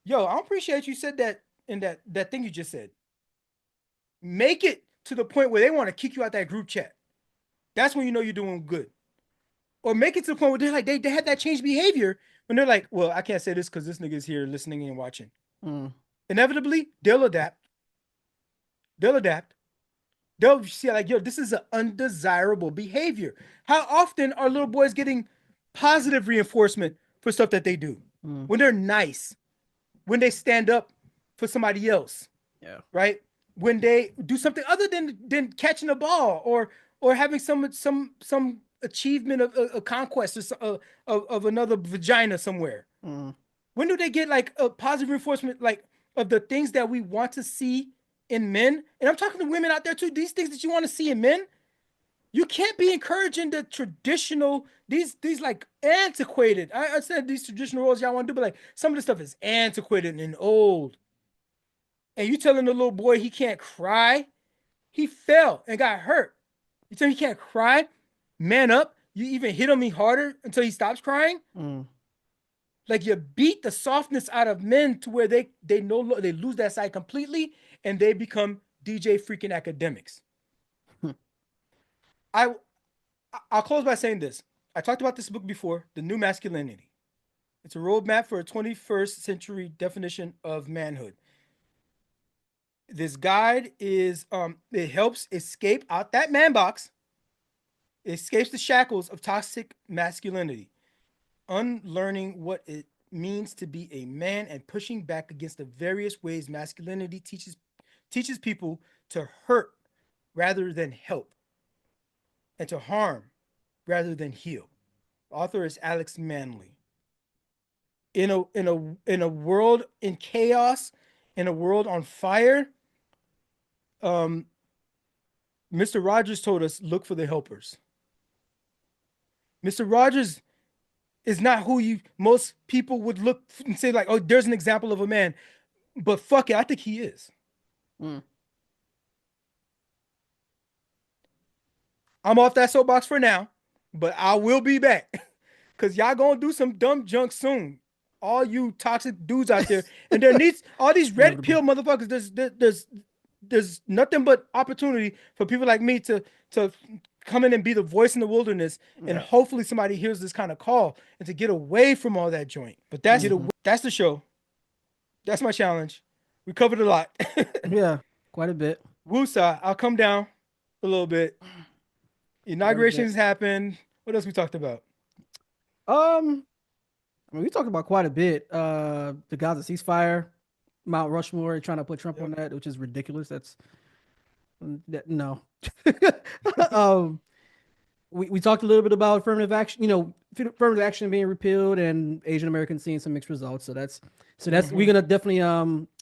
yo, I appreciate you said that in that thing you just said. Make it to the point where they want to kick you out that group chat. That's when you know you're doing good. Or make it to the point where they're like, they had that changed behavior when they're like, well, I can't say this because this nigga's here listening and watching. Inevitably, they'll adapt. They'll see like, yo, this is an undesirable behavior. How often are little boys getting positive reinforcement for stuff that they do? When they're nice, when they stand up for somebody else, right? When they do something other than catching a ball or having some achievement of a conquest of another vagina somewhere. When do they get like a positive reinforcement, like of the things that we want to see in men? And I'm talking to women out there too. These things that you want to see in men, You can't be encouraging the traditional, these like antiquated. I said these traditional roles y'all want to do, but like some of the stuff is antiquated and old. And you telling the little boy he can't cry? He fell and got hurt. You tell him he can't cry? Man up. You even hit him harder until he stops crying. Like you beat the softness out of men to where they lose that side completely and they become DJ freaking academics. I'll close by saying this. I talked about this book before, The New Masculinity. It's a roadmap for a 21st century definition of manhood. This guide is it helps escape out that man box. It escapes the shackles of toxic masculinity, unlearning what it means to be a man and pushing back against the various ways masculinity teaches people to hurt rather than help, and to harm rather than heal. The author is Alex Manley. In a world in chaos, in a world on fire, Mr. Rogers told us, look for the helpers. Mr. Rogers is not who most people would look and say like, oh, there's an example of a man, but fuck it, I think he is. I'm off that soapbox for now, but I will be back because y'all gonna do some dumb junk soon. All you toxic dudes out there, and there needs all these red pill motherfuckers. There's nothing but opportunity for people like me to come in and be the voice in the wilderness, and hopefully somebody hears this kind of call and to get away from all that joint. But that's the show. That's my challenge. We covered a lot. Yeah, quite a bit. Wusa, I'll come down a little bit. Inaugurations happened. What else we talked about? I mean, we talked about quite a bit. The Gaza ceasefire, Mount Rushmore, trying to put Trump on that, which is ridiculous. No. We talked a little bit about affirmative action, affirmative action being repealed and Asian Americans seeing some mixed results. So that's we're gonna definitely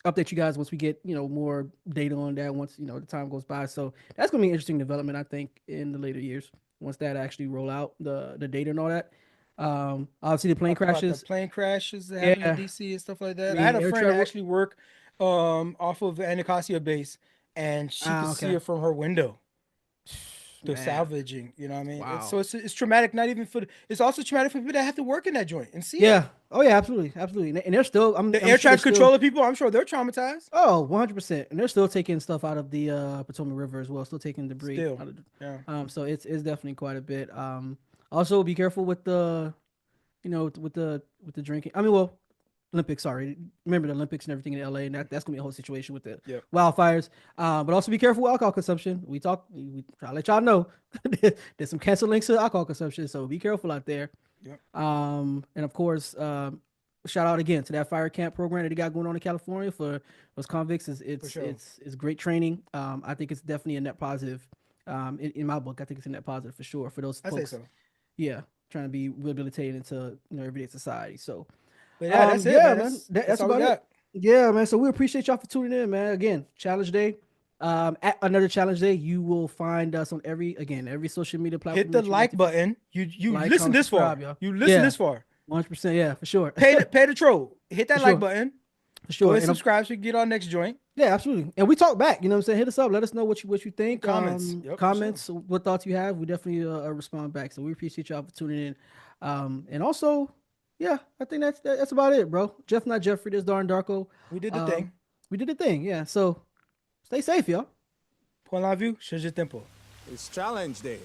update you guys once we get more data on that once the time goes by. So that's gonna be an interesting development, I think, in the later years once that actually roll out the data and all that. Obviously the plane crashes. The plane crashes that happened in DC and stuff like that. I had a friend that actually work off of the Anacostia base, and she could see it from her window. The salvaging, you know what I mean? Wow. It's traumatic, not even it's also traumatic for people that have to work in that joint and see it. Yeah. Oh yeah, absolutely. And they're still the air traffic controller people, I'm sure they're traumatized. Oh, 100%. And they're still taking stuff out of the Potomac River as well, still taking debris out of so it's definitely quite a bit. Also be careful with the with the drinking. I mean, well, Olympics, sorry. Remember the Olympics and everything in LA, and that's gonna be a whole situation with the wildfires. But also be careful with alcohol consumption. We try to let y'all know there's some cancer links to alcohol consumption, so be careful out there. And of course, shout out again to that fire camp program that they got going on in California for those convicts. It's great training. I think it's definitely a net positive. In my book, I think it's a net positive for sure for those folks. I say so. Yeah, trying to be rehabilitated into everyday society. So. But yeah, that's it, man. That's about it. Yeah, man. So we appreciate y'all for tuning in, man. Again, challenge day. At another challenge day, you will find us on every social media platform. Hit the like button. You like, listen this far. You listen this far. 100%. Yeah, for sure. Pay the troll. Hit that like button. For sure. Go ahead and subscribe so you can get our next joint. Yeah, absolutely. And we talk back. You know what I'm saying? Hit us up. Let us know what you think. Comments. Sure. What thoughts you have. We definitely respond back. So we appreciate y'all for tuning in. And also. Yeah, I think that's about it, bro. Jeff, not Jeffrey. This Darn Darko. We did the thing. We did the thing, yeah. So stay safe, y'all. Point la vue, change tempo. It's challenge day.